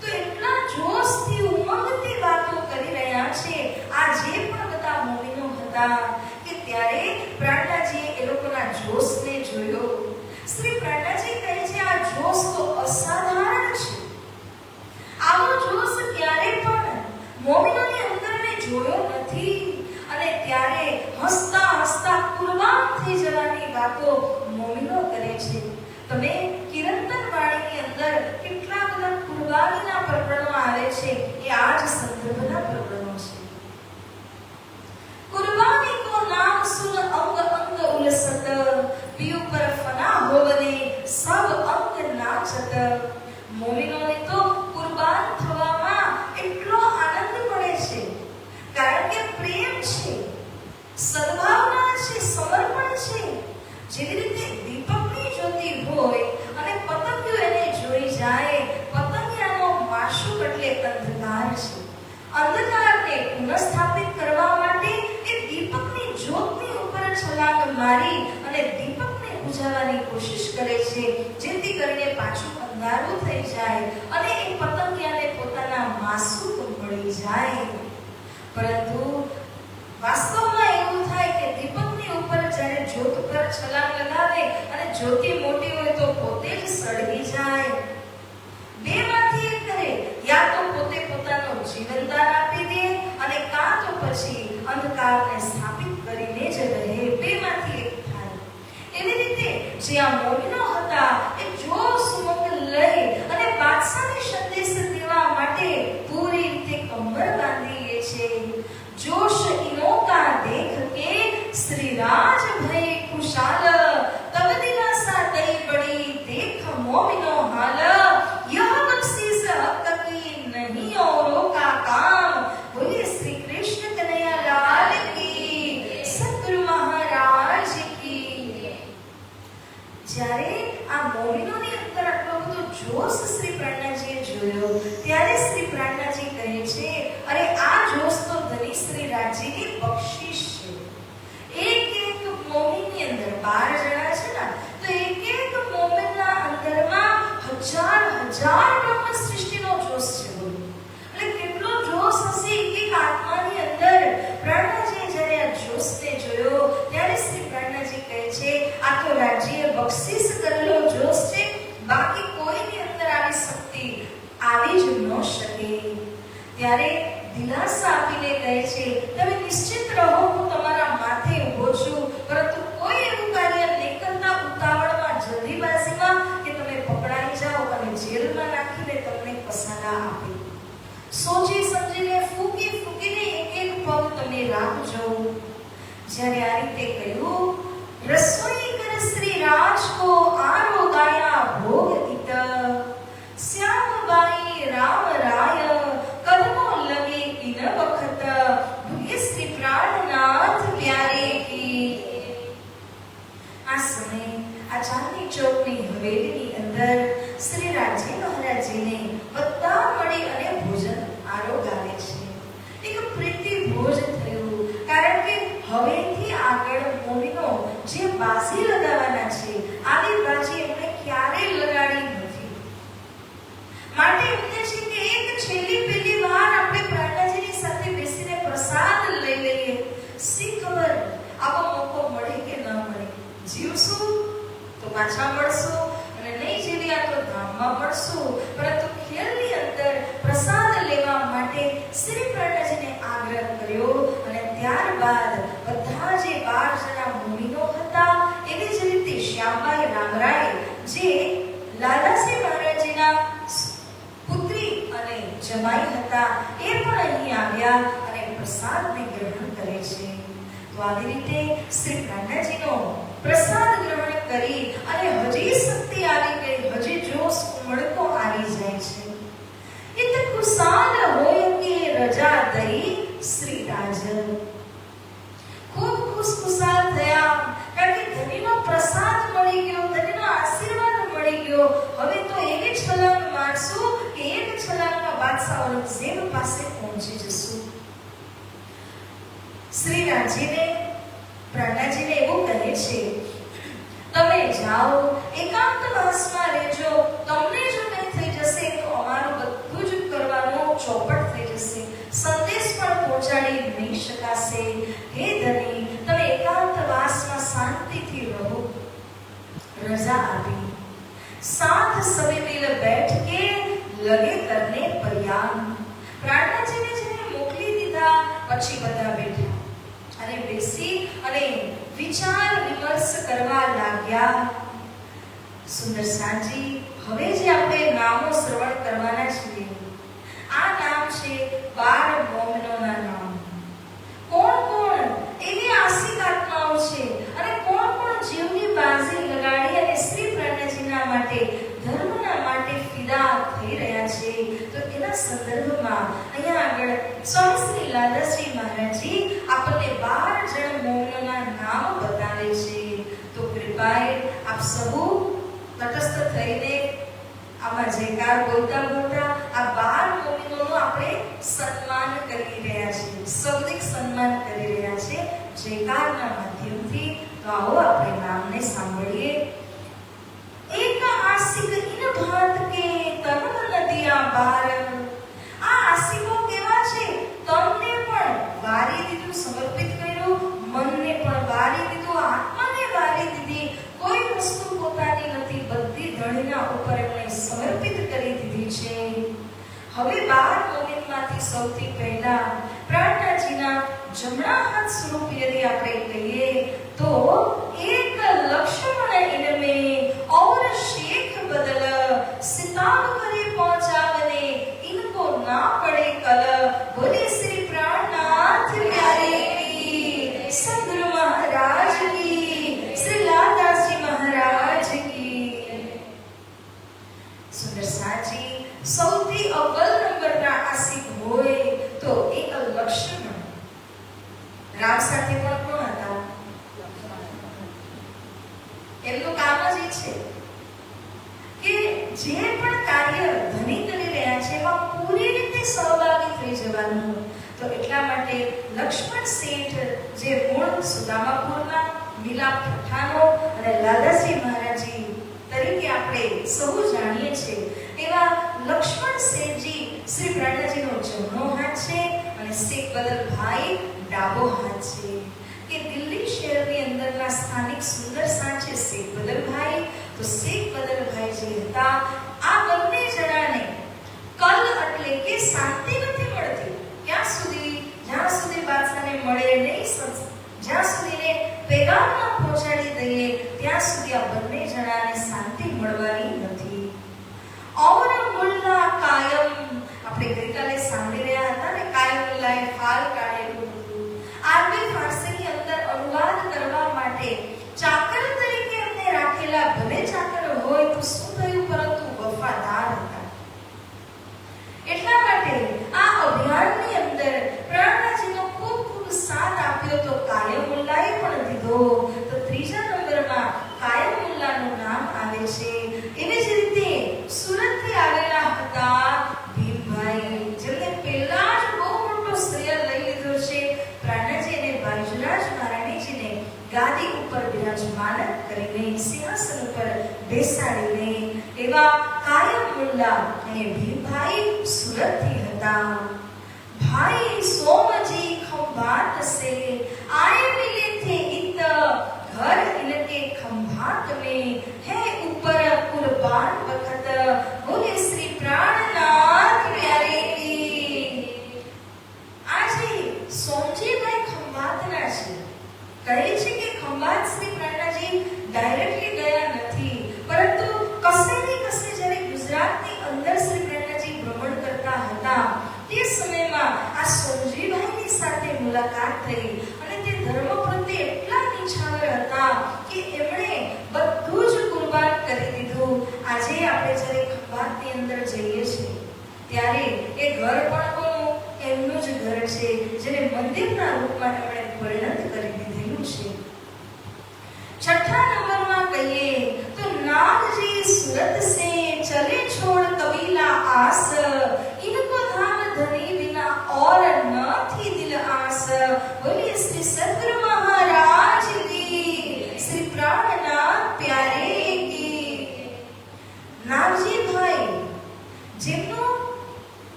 A: તો એટલા જોશથી ઉમંગથી વાતો કરી રહ્યા છે આ જે પણ બધા મોમિનો હતા કે ત્યારે પ્રાણનાથજીએ એ લોકોના જોશને જોયો. શ્રી પ્રાણનાથજી કહે છે આ જોશ તો અસાધારણ છે. આવો જોશ ક્યારે પણ મોમિનોની અંદર મેં જોયો નથી. અને ત્યારે હસતા હસતા કુરબાન થઈ જવાની વાતો મોમિનો કરે છે. તમે કિરંતન વાણીની અંદર કેટલા બધા કુરબાનીના પ્રકરણો આવે છે, એ આ જ સંદર્ભના પ્રકરણો છે. કુરબાની કો નામ સુન અંગ અંગ ઉલસત, પીયુ પર ફના હોવને સબ અંગ નાચત. મોમિનોને તો કુરબાન થવામાં એટલો આનંદ મળે છે, કારણ કે પ્રેમ છે, સદભાવના છે, સમર્પણ છે. જેવી રીતે દીપકની જ્યોતિ હોય અને પતંગિયો એને જોઈ જાય, પતંગિયાનો માશુક એટલે અંધકાર છે. અંધકારને પુનઃસ્થાપિત કરવા માટે એ દીપકની જ્યોતની ઉપર છલાંગ મારી અને દીપકને બુઝાવવાની કોશિશ કરે છે, જેથી કરીને પાછું અંધારું થઈ જાય અને એ પતંગિયાને પોતાના માસુક મળી જાય. પરંતુ વાસ્તવમાં એવું થાય કે દીપકની ઉપર જ્યારે જ્યોત પર છલાંગ લગાવે અને જ્યોતિ મોટી હોય તો પોતે જ સળગી જાય. બેમાંથી એક કરે, યા તો પોતે પોતાનો જીવનદાન આપી દે અને કાં તો પછી અંધકારને સ્થાપિત કરીને જ રહે. બેમાંથી એક થાય. એવી રીતે જ્યાં મોમિનો હતા એ જોશ ઉમંગ લઈ અને બાદશાહને સંદેશ દેવા માટે પૂરી બક્ષિસ કરેલો જોશ છે, બાકી કોઈની અંદર આવી શક્તિ આવી જ ન શકે. ત્યારે દિલાસા આપીને કહે છે, તમે નિશ્ચિત રહો, હું તમારા માથે ઊભો છું, પરંતુ કોઈ એવું કાર્ય નહીં કરતા ઉતાવળમાં, જલ્દીબાજીમાં, કે તમે પકડાઈ જાઓ અને જેલમાં નાખીને તમને કસાડા આપે. સોચી સમજીને ફૂંકીને એક એક પગ તમે રાખજો. જ્યારે આ રીતે કહ્યું, રસોઈ કર શ્રી રાજ કો આરો ગાયા ભોગ ગીત, શ્યામબાઈ રામ રાય કદમો લગે ઇન વખત, ભૂગે શ્રી પ્રાણનાથ પ્યારે કી. આ સમય આ ચાંદની ચોકની હવેલીની અંદર શ્રી રાજી મહારાજજીને બધા મળી અને ભોજન આરોગાવે છે. એક પ્રીતિ ભોજ થયું, કારણ કે હવેથી આગળ મોમીનો જે બાજી લગાવવાના છે, આવી બાજી એમણે ક્યારેય લગાડી નથી. માટે એમને છે કે એક છેલ્લી પહેલી વાર આપણે પ્રાણનાથજીની સાથે બેસીને પ્રસાદ લઈ લઈએ. શી ખબર આવો મોકો મળે કે ન મળે. જીવશું તો પાછા મળશું, અને નહીં જીવ્યા તો ધામમાં મળશું. પરંતુ ખેલની અંદર પ્રસાદ લેવા માટે શ્રી પ્રાણનાથજીને આગ્રહ કર્યો. અને ત્યારબાદ બધા જે 12 જણા મુનિઓ હતા, એવી જ રીતે શ્યામબાઈ રામરાય, જે લાલાશ્રી મહારાજજીના પુત્રી અને જમાઈ હતા, એ પણ અહીં આવ્યા અને પ્રસાદને ગ્રહણ કરે છે. તો આવી રીતે શ્રી પ્રાણનાથજીનો પ્રસાદ ગ્રહણ કરી અને હજી શક્તિ આવી ગઈ, હજી જોશ ઉમળકો આવી જાય છે. ઇત ખુશાલ હોય કે રજા દઈ શ્રી રાજ. ખૂબ ખુશખુશાલ થયા, કારણ કે ધણીનો પ્રસાદ મળી ગયો, ધણીનો આશીર્વાદ મળી ગયો. હવે તો એવી છલાંગ મારશું કે એક છલાંગમાં બાદશાહ ઔરંગઝેબ પાસે પહોંચી જશું. શ્રી રાજીને પ્રાણનાથજીને એવું કહે છે, તમે જાઓ, એકાંતવાસમાં રહેજો. તમને જો કંઈ થઈ જશે તો અમારું બધું જ કરવાનું ચોપટ થઈ જશે, સંદેશ પણ પહોંચાડી નહીં શકાશે. હે ધણી, તમે એકાંતવાસમાં શાંતિથી રહો. રજા આપી. સાથ સવે મિલ બેઠ કે લગે કરને પ્રયાગ. પ્રાણનાથજીને જેને મોકલી દીધા, પછી બધા બેઠા અને બેસી અને વિચાર વિમર્શ કરવા લાગ્યા. સુંદર સાંજી, હવે જે આપણે નામો શ્રવણ કરવાના છીએ, આ નામ છે 12 મોમનોના નામ. કોણ કોણ એવી આશિક આત્માઓ છે અને કોણ કોણ જીવની બાજી લગાડી અને શ્રી પ્રાણનાથજીના માટે, ધર્મના માટે ફિદા થઈ રહ્યા છે. તો એના સંદર્ભમાં અહીંયા આગળ સ્વામી શ્રી લાલાશ્રી મહારાજજી આપણને 12 જણ મોમનોના નામ બતાવે છે. તો કૃપાએ આપ સૌ તટસ્થ થઈને આમાં જયકાર બોલતા બોલતા આ 12 મોમિનોનું આપણે સન્માન કરી રહ્યા છીએ, શબ્દિક સન્માન કરી રહ્યા છે જયકારના માધ્યમથી. તો આવો આપણે નામને સાંભળીએ. એક આશિક ઇન ભાત કે તન નદિયા બાર. આ આશિકો કેવા છે? તનને પણ વારી દીધું, સમર્પિત કર્યું, મનને પણ વારી દીધું, આત્માને વારી દીધી. કોઈ વસ્તુ પોતાની નથી, બધી ધણીના ઉપર એમણે સમર્પિત કરી દીધી છે. હવે 12 મોમિનમાંથી સૌથી પહેલા પ્રાણનાથજીના જમણા હાથ સ્વરૂપ यदि આપણે કહીએ તો એક લક્ષ્મણ ઇનમે और शेख बदल सिताब करे पहुंचावने इनको ना पड़े कल. बोले श्री प्राणनाथ प्यारे की, सदगुरु महाराज की, श्री लालदास जी महाराज की. सुंदर साजी સૌથી અવ્વલ નંબરના આશિક હોય તો એક લક્ષ્મણ. રામ સાથે પણ કોણ હતા? એમનું કામ જ છે કે જે પણ કાર્ય ધણી કરી રહ્યા છે એમાં પૂરી રીતે સહભાગી થઈ જવાનું. તો એટલા માટે લક્ષ્મણ શેઠ, જે મૂળ સુદામાપુરના મિલાપ પઠાનો અને લાલાશ્રી મહારાજી તરીકે આપણે સૌ જાણીએ છીએ, એવા લક્ષ્મણ શેઠજી શ્રી પ્રાણનાથજીનો જમણો હાથ છે અને શેખ બદલ ભાઈ ડાબો હાથ છે. કે દિલ્હી શહેરની અંદરના સ્થાનિક સુંદર સાંજ છે શેખ બદરભાઈ. તો શેખ બદરભાઈ જે હતા, આ બંને જણાને કલ એટલે કે શાંતિ નથી મળતી. ક્યાં સુધી? જ્યાં સુધી બાદશાહને મળે નહીં, જ્યાં સુધીને પેગામ ન પહોંચાડી દઈએ ત્યાં સુધી આ બંને જણાને શાંતિ મળવાની નથી. और मुल्ला कायम, આપણે ગઈકાલે સાંભળી રહ્યા હતા ને, કાયમુલ્લાએ ફાલ કાઢેલું હતું. આરબી ફારસીની અંદર અનુવાદ કરવા માટે ચાકર તરીકે એમને રાખેલા, ભલે ચાકર હોય તો શું થયું, પરંતુ વફાદાર હતા. એટલા માટે આ અભિયાનની અંદર પ્રાણનાજીનો ખૂબ ખૂબ સાથ આપ્યો તો કાયમુલ્લાએ પણ દીધો. તો ત્રીજા નંબરમાં કાયમુલ્લાનું નામ આવે છે. એવી જ રીતે સુરતથી આવેલા હતા ભીમભાઈ, જેમને પહેલા જ બહુ મોટો શ્રેય લઈ લીધો છે. પ્રાણનાજી અને બાજુરાજ મહારાણીજીને ગાદી ઉપર બિરાજમાન કરીને, સિંહાસન ઉપર બેસાડીને, એવા કાયમુલ્લા અને ભીમભાઈ સુરતથી હતા. भाई सोमजी खंभात से आए मिले थे इत, घर इनके खंभात में है ऊपर कुर्बान वक्त, बोले श्री प्राणनाथ प्यारे की. આજે સોમજીભાઈ ખંભાતના છે. કહે છે કે ખંભાત શ્રી પ્રાણનાજી ડાયરેક્ટલી ગયા નથી, પરંતુ કસે ને કસે જ્યારે ગુજરાતની અંદર શ્રી પ્રાણનાજી ભ્રમણ કરતા હતા તે સમયમાં આ સોમજીભાઈની સાથે મુલાકાત થઈ અને તે ધર્મ પ્રત્યે એટલા નિછાવર હતા કે એમણે બધું જ કુરબાન કરી દીધું. આજે આપણે જ્યારે ખંભાતની અંદર જઈએ છીએ ત્યારે એ ઘર પણ કોનું? એમનું જ ઘર છે, જેને મંદિરના રૂપમાં એમણે પરિણત કરી દીધેલું છે. છઠ્ઠા નંબરમાં કહીએ તો નાગજી સુરત સે ચલે છોડ કબીલા આસ, इनको धाम धनी बिना और न थी दिल आस, बोलिए श्री सद्गुरु महाराज की, श्री प्राणनाथ प्यारे की. नागजी भाई જેમનું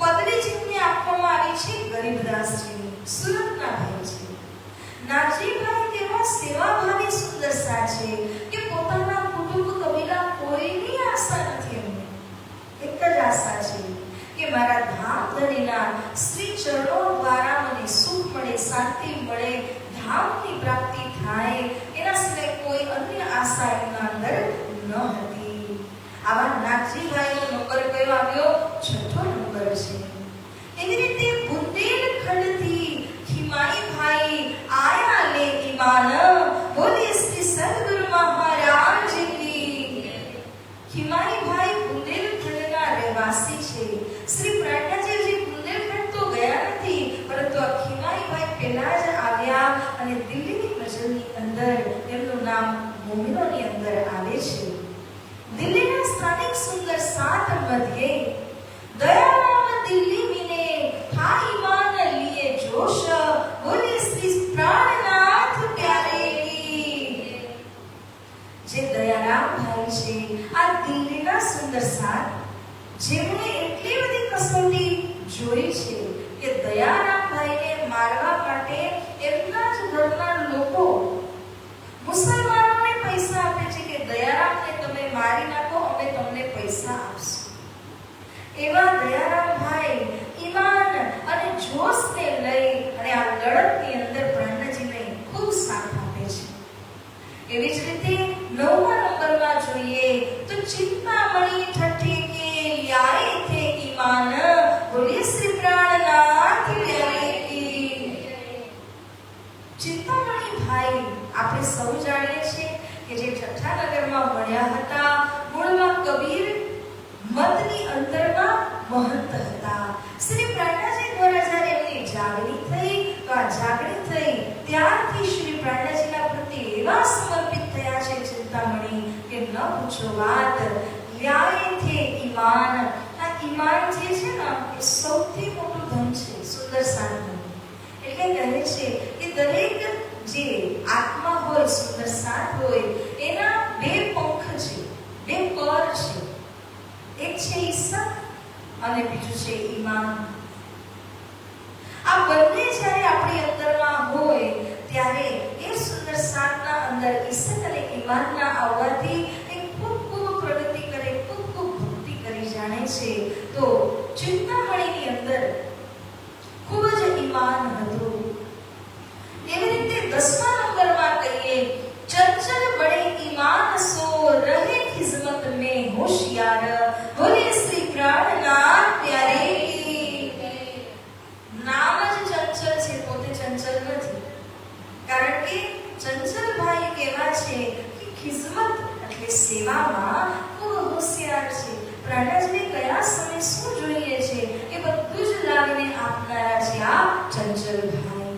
A: પદવી જેમને આપવામાં આવી છે ગરીબદાસજીની, સુરતના ભાઈ છે. નાગજીભાઈ તેવા સેવાભાવી સુંદર સા છે કે પોતાના કુટુંબ કબીલા કોઈની આશા નથી. એમને એક જ આશા છે કે મારા ધામ ધણીના શ્રી ચરણો દ્વારા મને સુખ મળે, શાંતિ મળે, ધામની પ્રાપ્તિ થાય. એના સિવાય કોઈ અન્ય આશા એમના અંદર ન હતી. આવા નાગજીભાઈનો નંબર કયો આવ્યો? છઠ્ઠો નંબર છે. એવી રીતે બુંદેલખંડથી ખીમાઈભાઈ આયા લે ઈમાન, બોલે શ્રી સદગુરુ મહારાજ કી. ખીમાઈભાઈ બુંદેલખંડના રહેવાસી છે. શ્રી પ્રાણનાજી બુંદેલખંડ તો ગયા નથી, પરંતુ આ ખીમાઈભાઈ પહેલા જ આવ્યા અને દિલ્હીની મજલની અંદર એમનું નામ મોમિનોની અંદર આવે છે. દિલ્હીના સ્થાનિક સુંદર સાત મધ્યે દયારામ દિલ્હી મિને था ईमान लिए जोश, बोले श्री प्राणनाथ प्यारे की. જે દયારામ ભાઈ છે, આ દિલ્હીના સુંદર સાત, જેમણે એટલી બધી કસોટી જોઈ છે કે દયારામ ભાઈને મારવા માટે એમના જ ઘરના લોકો મુસલમાનોને પૈસા આપે છે કે દયારામને તમે મારી નાખો, અમે તમને પૈસા આપશું. એવા દયારામ ભાઈ ઈમાન અને જોશને લઈ અને આ લડતની અંદર પ્રાણનાજીને ખૂબ સાથ આપે છે. એવી જ રીતે નવમા નંબરમાં જોઈએ તો ચિંતામણી ઠઠ્ઠી કે લ્યાએ થે ઈમાન, બોલે શ્રી પ્રાણનાથ પ્યારે કી. ચિંતામણી ભાઈ આપણે સૌ જાણીએ છીએ કે જે છઠ્ઠા નગરમાં મળ્યા હતા, મૂળમાં કબીર મતની અંદરમાં મહંત હતા. શ્રી પ્રાણનાજી દ્વારા જ્યારે એમની જાગણી થઈ તો આ જાગણી થઈ ત્યારથી શ્રી પ્રાણનાજીના પ્રત્યે એવા સમર્પિત થયા છે ચિંતામણી કે ન પૂછો વાત. લ્યાએ થે ઈમાન, આ ઈમાન જે છે ને એ સૌથી મોટું ધન છે, સુંદર સાધન. એટલે કહે છે કે દરેક જે આત્મા હોય, સુંદર સાથ હોય, એના બે પંખ છે, બે પર છે. એક છે ઈશ્વર અને બીજું છે ઈમાન. આ બંને જ્યારે આપણી અંદરમાં હોય ત્યારે ઈમાનના આવવાથી એ ખૂબ ખૂબ પ્રગતિ કરે, ખૂબ ખૂબ ભક્તિ કરી જાણે છે. તો ચિંતામણીની અંદર ખૂબ જ ઈમાન હતું. એવી રીતે 10મા નંબરમાં કહીએ, चंचल बड़े ईमान सो रहे खिजमत में होशियार, बोले श्री प्राणनाथ प्यारे की. नाम જ ચંચલ છે, પોતે ચંચલ નથી. કારણ કે ચંચલ ભાઈ કેવા છે કે ખિજમત એટલે સેવામાં ખૂબ હોશિયાર છે. પ્રાણનાથને કયા સમય શું જોઈએ છે એ બધું જ લાવીને આપનારા છે આ ચંચલ ભાઈ.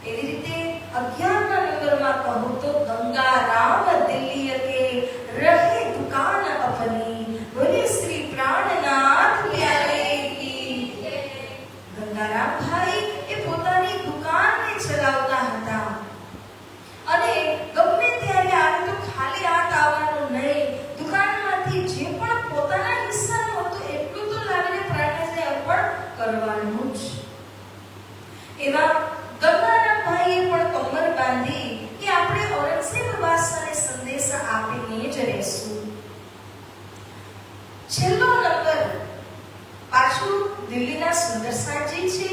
A: એવી રીતે 11મા નંબરમાં કહું તો ગંગારામ દિલ્હી કે રહે દુકાન અપની, બોલે શ્રી પ્રાણનાથ પ્યારે કી. ગંગારામ ભાઈ એ પોતાની દુકાનને ચલાવતા હતા અને ગમે ત્યારે આવે તો ખાલી હાથ આવવાનું નહીં. દુકાનમાંથી જે પણ પોતાના હિસ્સાનું હતું એટલું તો લાવીને પ્રાણનાથને અર્પણ કરવાનું જ. એવા ગંગારામ ભાઈએ પણ કમર બાંધી કે આપણે ઔરંગઝેબ બાદશાહને સંદેશ આપીને જ રહેશું. છેલ્લો નંબર પાછું દિલ્હીના સુંદરસાજી છે.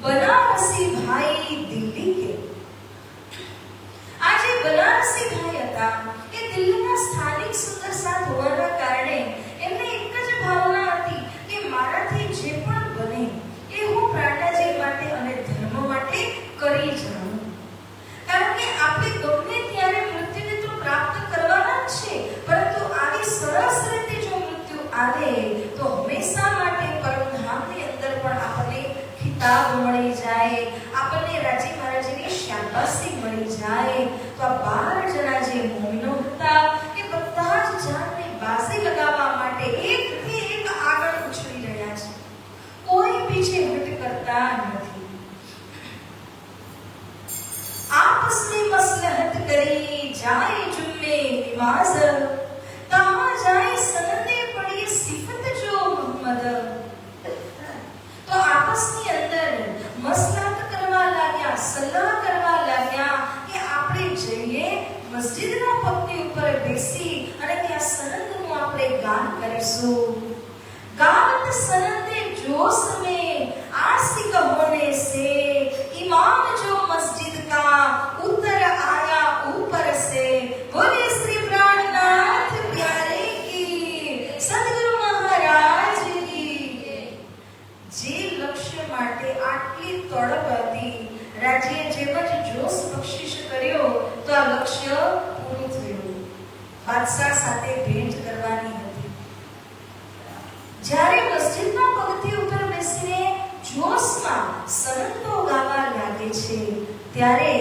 A: બનારસી ભાઈ દિલ્હી કે. આ જે બનારસી ભાઈ હતા એ દિલ્હીના સ્થાનિક સુંદરસાદ હોવાના કારણે એમને એક જ ભાવના હતી કે મારાથી જે પણ બને એ હું પ્રાણનાથજી માટે અને ધર્મ માટે કરી જાઉં. કારણ કે આપણે ગમે ત્યારે મૃત્યુને તો પ્રાપ્ત કરવાના જ છે, પરંતુ આવી સરસ રીતે જો મૃત્યુ આવે તો હંમેશા માટે પરમધામની અંદર પણ આપણને ખિતાબ મળી જાય, આપણને રાજી મહારાજની શાબાશી મળી જાય. તો આ 12 જણા જે મોમિનો હતા એ બધા જ જાનને બાજી લગાવવા માટે એકથી એક આગળ ઉછળી રહ્યા છે, કોઈ પીછે હટ કરતા નથી. आपस में मसलहत करी जाए जुम्मे निमाज, कहाँ जाए सनदे पड़ी सिफत जो मोहम्मद. तो आपसની અંદર મસલહત કરવા લાગ્યા, સલાહ કરવા લાગ્યા કે આપણે જઈએ મસ્જિદના પગની ઉપર બેસી અને ત્યાં સનદનું આપણે ગાન કરીશું. गावत सनदे जोश में आशिक होने से इमाम जो मस्जिद का उतर आया ऊपर से, बोले श्री प्राणनाथ प्यारे की, सदगुरु महाराज की. જે લક્ષ્ય માટે આટલી તડપ હતી, રાજ્યે જેમ જ જોશ બક્ષિશ કર્યો તો આ લક્ષ્ય પૂરું થયું. બાદશાહ સાથે ભેટ કરવાની હતી. જ્યારે મસ્જિદના પગથી ઉપર બેસીને જોશમાં સનદો ગાવા લાગે છે ત્યારે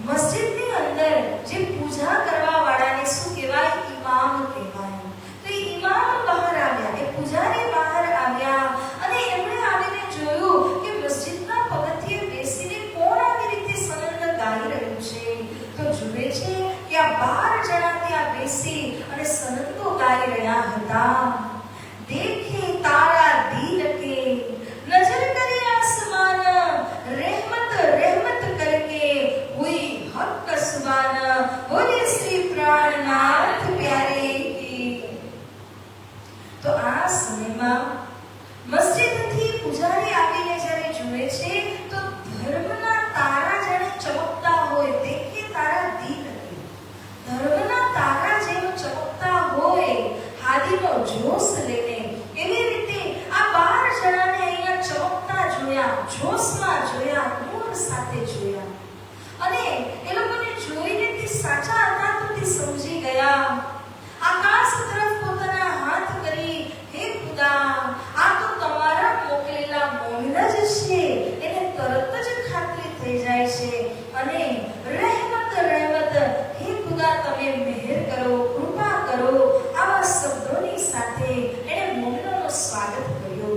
A: મસ્જિદની અંદર જે પૂજા કરવા વાળાને શું કહેવાય? ઇમામ કહેવાય. તો એ ઇમામ બહાર આવ્યા, એ પૂજારી બહાર આવ્યા અને એમણે આવીને જોયું કે મસ્જિદના પગથિયે બેસીને કોણ આવી રીતે સનદ ગાઈ રહ્યું છે. તો જુએ છે કે આ 12 જણા ત્યાં બેસી અને સનદો ગાઈ રહ્યા હતા. देखे तारा दीन के, नजर करे आसमान, रहमत रहमत करके हुई हक सुबान, बोले श्री प्राणनाथ प्यारे की. તો આ સમયમાં મસ્જિદથી પૂજારી આવીને જ્યારે જુએ છે તો ધર્મના તારા જાણે ચમકતા હોય. દેખે તારા દીન કે, ધર્મના તારા જેમ ચમકતા હોય, હાદીનો જોશ લઈને. એવી રીતે આ 12 જણાને અહીંયા ચમકતા જોયા, જોશમાં જોયા, નૂર સાથે જોયા અને એ લોકોને જોઈને તે સાચા હતા તો તે સમજી ગયા. આકાશ તરફ પોતાના હાથ કરી, હે ખુદા, આ તો તમારા મોકલેલા મોમિન જ છે. એને તરત જ ખાતરી થઈ જાય છે અને રહેમત રહેમત, હે ખુદા તમે મહેર કરો, કૃપા કરો, આવા શબ્દોની સાથે એને મોમિનોનો સ્વાગત કર્યો.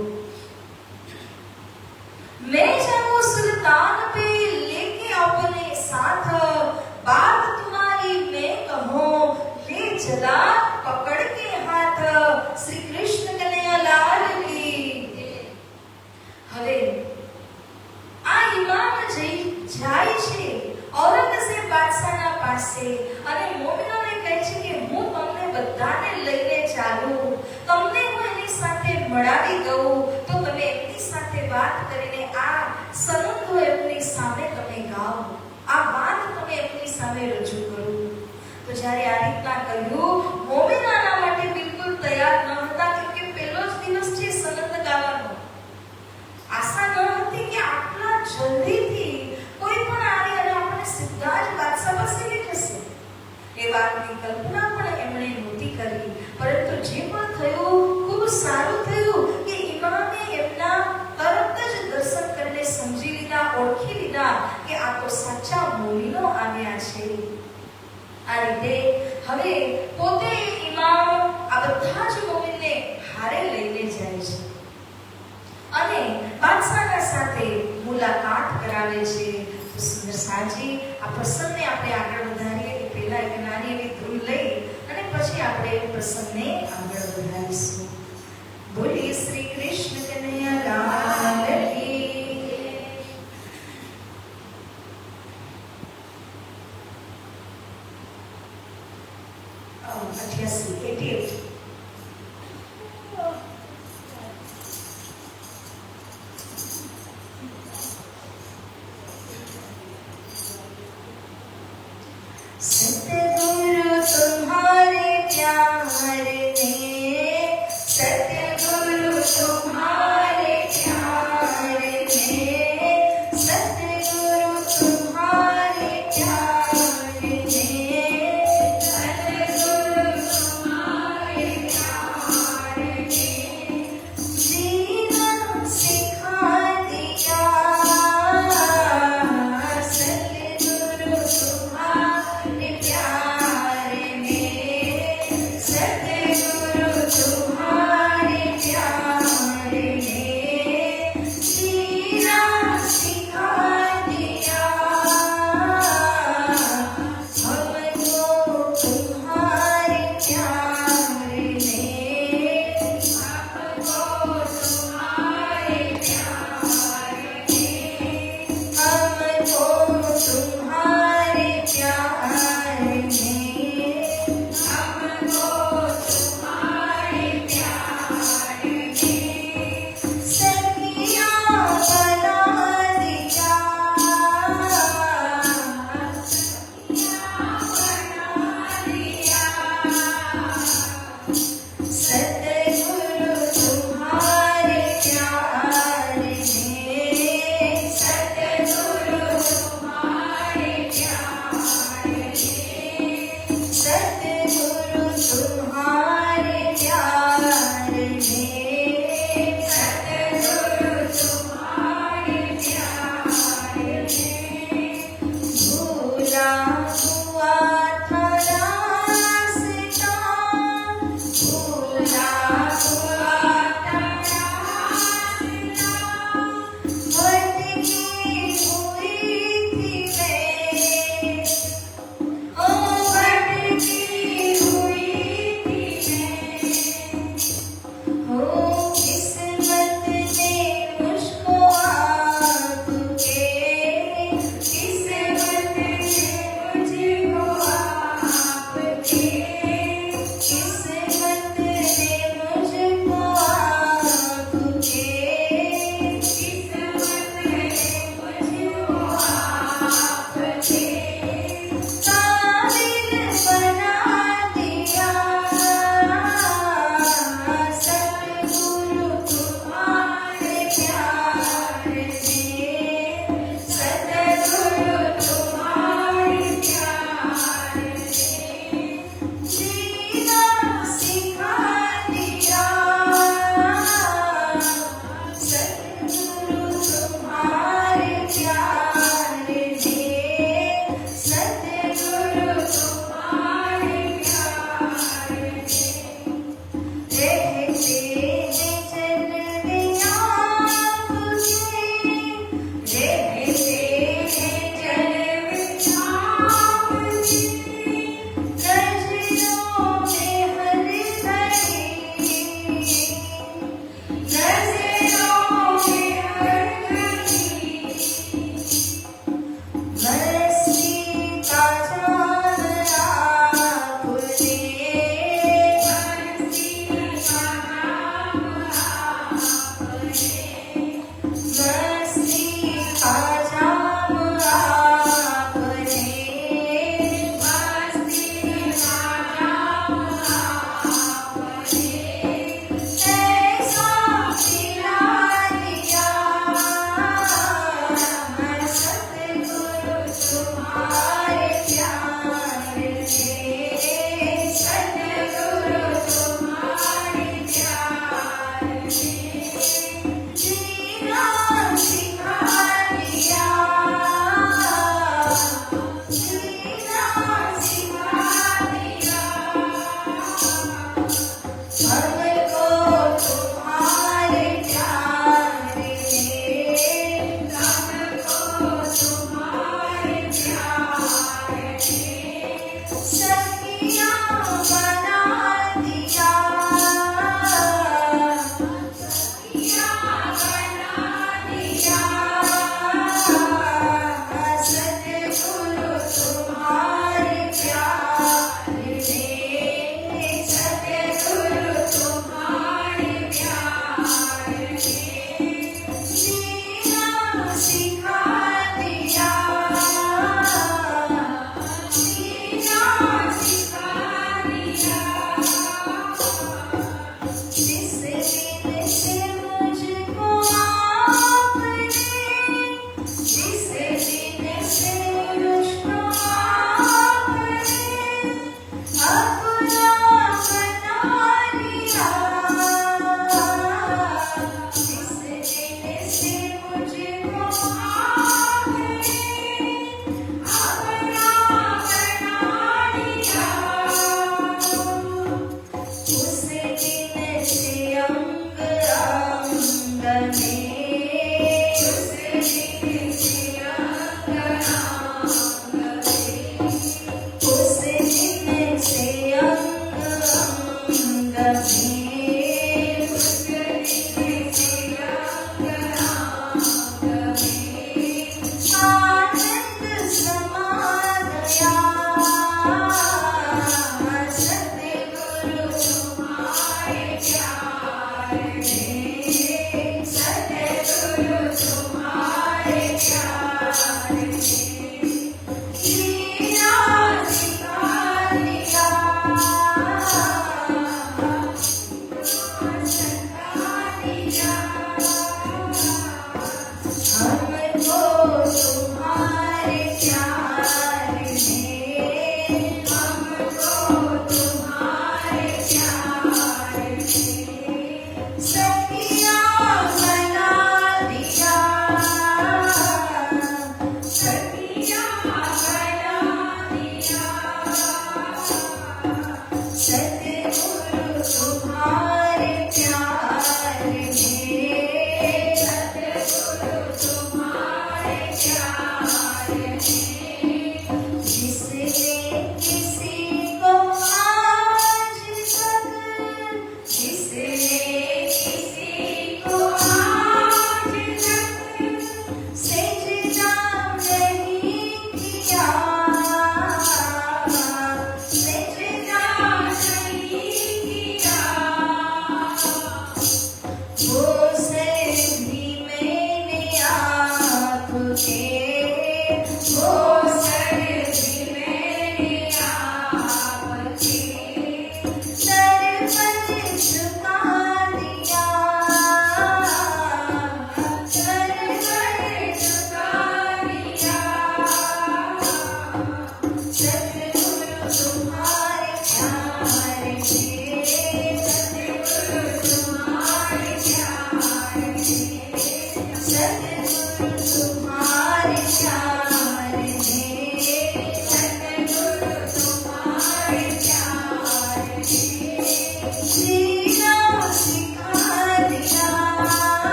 A: मैं जाऊं सुल्तान पे लेके अपने साथ વાત કરીને આ સંબંધો એમની સામે તમે ગાઓ, આ વાત તમે એમની સામે રજૂ કરો. તો જ્યારે આ રીતના કહ્યું, મોમેન આના માટે બિલકુલ તૈયાર ન હતા, કેમ કે પહેલો જ દિવસ છે સંબંધ ગાવાનો. આશા ન હતી કે આટલા જલ્દીથી કોઈ પણ આવે અને આપણને સીધા જ બાદશાહ પાસે લઈ જશે. એ વાતની કલ્પના પણ એમણે નહોતી કરી. પરંતુ જે પણ થયું ખૂબ સારું થયું કે ઇમામે એમના તરત જ દર્શન કરીને સમજી લીધા, ઓળખી લીધા કે આ તો સાચા મોમીનો આવ્યા છે. આ રીતે હવે પોતે ઇમામ આ બધા જ મોમીનને હારે લઈને જાય છે અને બાદશાહના સાથે મુલાકાત કરાવે છે. તો સુંદર સાજી આ પ્રસંગને આપણે આગળ વધારીએ એ પહેલા એક નાની એવી ધૂન લઈ અને પછી આપણે પ્રસંગને આગળ વધારીશું. બોલીએ શ્રી કૃષ્ણ કનૈયા લાલ કી. 88. सतगुरु तुम्हारे प्यार ने, सतगुरु तुम्हारे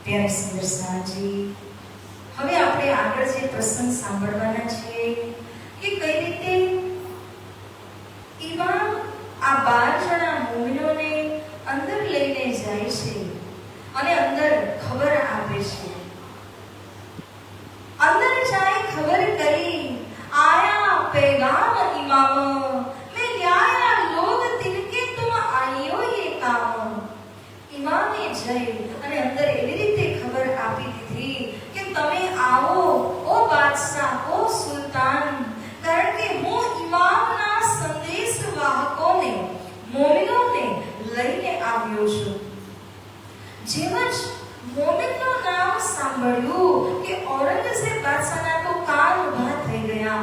A: ત્યારે સુંદર સાજી હવે આપણે આગળ જે પ્રસંગ સાંભળવાના છે કે કઈ રીતે ઇમામ આ 12 જણા મોમિનોને અંદર લઈને જાય છે અને અંદર ખબર આપે છે. अंदर जाए खबर करी आया पैगाम इमाम मैं लाया लोग तिनके तुम आयो ये काम. इमामे जय અને અંદર એવી રીતે ખબર આપી દીધી કે તમે આવો ઓ બાદશાહ ઓ સુલતાન, કારણ કે હું ઇમામના સંદેશ વાહકોને મોમિનોને લઈને આવ્યો છું. જેમ જ મોમિનનું નામ સાંભળ્યું કે ઔરંગઝેબ બાદશાહના તો કાન ઊભા થઈ ગયા.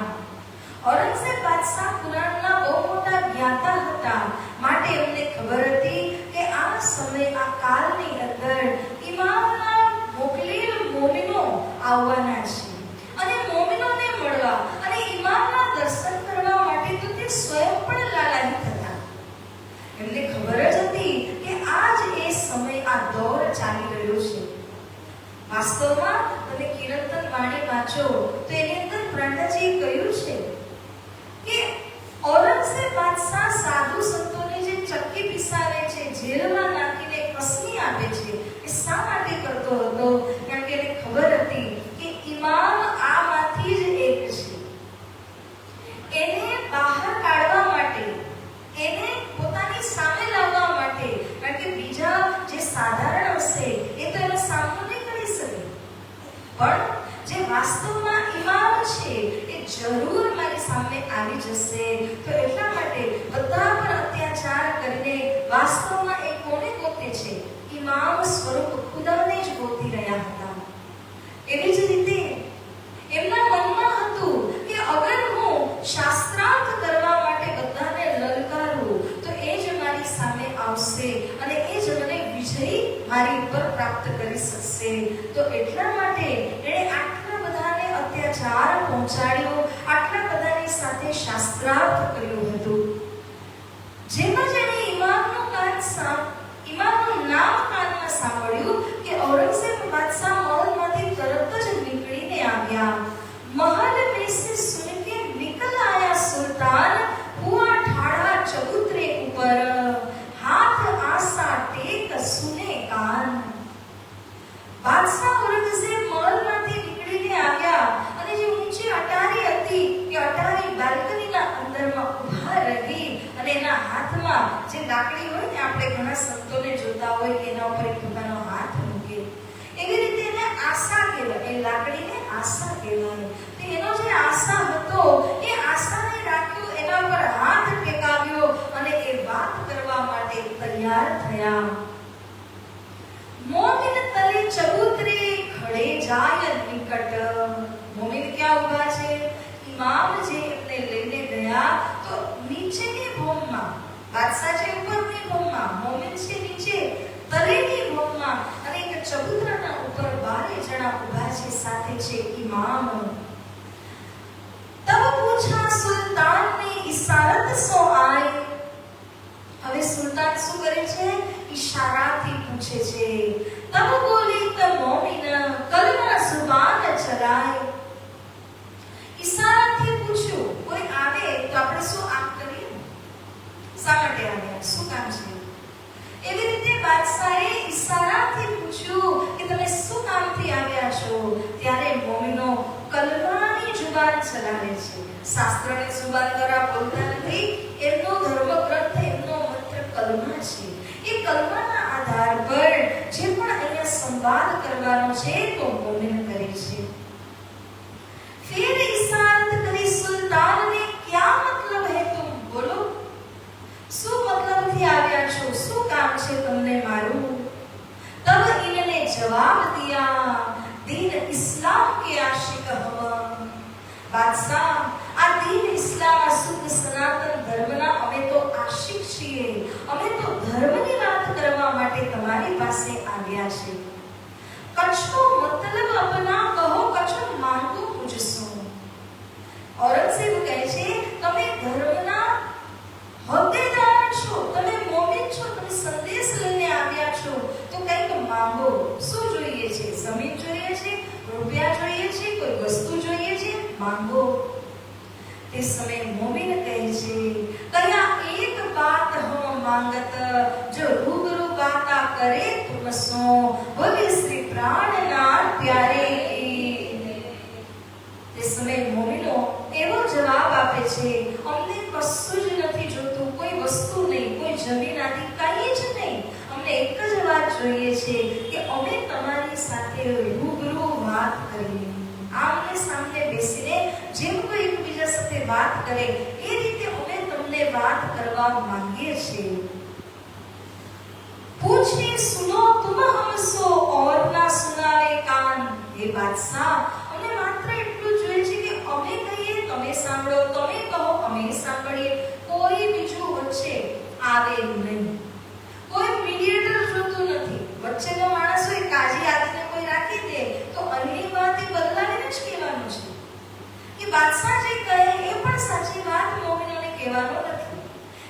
A: ઔરંગઝેબ બાદશાહ કુરાનના બહુ મોટા જ્ઞાતા હતા, માટે એમને ખબર હતી કે આ સમય આ કાળની અંદર ઇમામના મોકલેલ મોમિનો આવવાના છે અને મોમિનોને મળવા અને ઇમામના દર્શન કરવા માટે તો તે સ્વયં પણ લાલાયિત હતા. એમને ખબર જ હતી કે આજ એ સમય આ દોર ચાલી રહ્યો છે. વાસ્તવમાં તમે કીર્તન વાણી વાંચો તો એની અંદર પ્રણજી કહ્યું છે કે ઔરંગઝેબ બાદશાહ સાધુ સંતોને જે ચક્કી પીસાવે છે, જેલમાં નાખીને કસમી આપે છે, એ શા માટે કરતો હતો? કારણ કે એને ખબર હતી કે ઇમામ આમાંથી જ એક છે. એને બહાર કાઢવા માટે, એને પોતાની સામે લાવવા માટે, કારણ કે બીજા જે સાધારણ હશે એ તો એનો સામનો નહીં કરી શકે, પણ જે વાસ્તવમાં ઇમામ છે એ જરૂર મારી સામે આવી જશે. તો એટલા માટે બધા પર અત્યાચાર કરીને વાસ્તવમાં એ કોને ગોતે છે? ઇમામ સ્વરૂપ ખુદાને જ ગોતી રહ્યા હતા. એવી જ રીતે એમના મનમાં હતું કે અગર હું શાસ્ત્રાર્થ કરવા માટે બધાને લલકારું તો એ જ મારી સામે આવશે અને એ જ મને વિજય મારી ઉપર પ્રાપ્ત કરી શકશે. તો એટલા માટે એણે આટલા બધાને અત્યાચાર પહોંચાડ્યો, આટલા બધાની સાથે શાસ્ત્રાર્થ કર્યું હતું. જેમ જ એણે ઇમામનું નામ કાનમાં સાંભળ્યું કે ઔરંગઝેબ બાદશાહ મહલમાંથી તરત જ નીકળીને આવ્યા. महल में से सुन के निकल आया सुल्तान, हुआ ठाड़ा चबूतरे ऊपर, हाथ आसा टेक सुने कान. बादशाह औरंगज़ेब महलમાંથી નીકળીને આવ્યા અને જે ઊંચી અટારી હતી એ અટારી બાલ્કનીના અંદરમાં ઊભા રહી અને એના હાથમાં જે લાકડી હોય ને, આપણે ઘણા સંતોને જોતા હોય કે એના ઉપર પોતાનો હાથ મૂકે, એવી રીતે એને આશા કહેવાય. એ લાકડીને આશા કહેવાય. તો એનો જે આશા હતો એ આશાને રાખ્યો, એના પર હાથ ટેકાવ્યો અને એ વાત કરવા માટે તૈયાર થયા. મોમિન તલે ચબૂતરે ખડે જાય નિકટ. મોમિન ક્યાં ઊભા છે? ઇમામ જે એમને લઈને ગયા તો નીચેની ભૂમિમાં, બાદશાહ છે ઉપરની ભૂમિમાં, મોમિન છે નીચે તલેની ભૂમિમાં, અને એક ચબૂતરાના ઉપર 12 જણા ઊભા છે, સાથે છે ઇમામ. તબ પૂછા સુલ્તાન ને ઇશારત સો આય. હવે સુલ્તાન શું કરે છે? ઇશારાથી પૂછે છે. તબ બોલી ત મોમિન કલમા ઝુબાન ચલાય. ઇશારાથી પૂછ્યું, કોઈ આવે તો આપણે શું આમ કરીએ? શા માટે આવ્યા? શું કામ છે? એવી રીતે બાદશાહે ઇશારાથી પૂછ્યું કે તમે શું કામથી આવ્યા છો? ત્યારે મોમિનો કલમાની જુબાન ચલાવે છે. શાસ્ત્રની જુબાન દ્વારા બોલતા નથી. એમનો ધર્મગ્રંથ, એમનો મંત્ર કલમા છે. એ કલમાના આધાર પર જે પણ અહીંયા સંવાદ કરવાનો છે તો મોમિન કરે છે. फिर इशारत करी सुल्तान ने, क्या मतलब है तुम बोलो? શું મતલબથી આવ્યા છો? શું કામ છે તમને મારું? તબ ઇનને જવાબ દિયા, દીન ઇસ્લામ કે આશિક હમ. બાદશાહ, આ દીન ઇસ્લામ, શુદ્ધ સનાતન ધર્મના અમે તો આશિક છીએ. અમે તો ધર્મની વાત કરવા માટે તમારી પાસે આવ્યા છે. કચ્છનો મતલબ અપના કહો, કચ્છ માંગુ પૂછશો. ઔરંગઝેબ કહે છે તમે ધર્મના હોદ્દેદાર છો, તમે મોમિન છો, તમે સંદેશ લઈને આવ્યા છો, તો કંઈક માંગો. શું જોઈએ માંગો। તે સમય મોમિન કહે છે, કયા એક બાત હમ માંગત, જો રૂબરૂ બાતા કરે તુમ સો, બોલે શ્રી પ્રાણનાથ પ્યારે કી। તે સમય મોમિનો એવો જવાબ આપે છે, અમને કશું જ નથી જોતું, કોઈ વસ્તુ નહીં, કોઈ જમીન આદિ કંઈ જ નહીં, અમને એક જ વાત જોઈએ છે કે અમે તમારી સાથે રૂબરૂ વાત કરીએ। આમને સામને બેસીને જેમ કોઈ એકબીજા સાથે વાત કરે એ રીતે અમે તમને વાત કરવા માંગીએ છીએ। પૂછે સુનો તુમ હમસો ઓર ના સુનાવે કાન। એ બાદશાહ, અમને માત્ર એટલું જોઈએ છે કે અમે કહીએ તમે સાંભળો, તમે કહો અમે સાંભળીએ, કોઈ બીજું વચ્ચે આવે નહીં, કોઈ મીડિયેટર જોતું નથી। વચ્ચેનો માણસ હોય કાજી આદિને કોઈ રાખી દે તો અન્ય વાત એ બદલાવીને જ કહેવાનું છે કે બાદશાહ જે કહે એ પણ સાચી વાત મોમિનોને કહેવાનું નથી।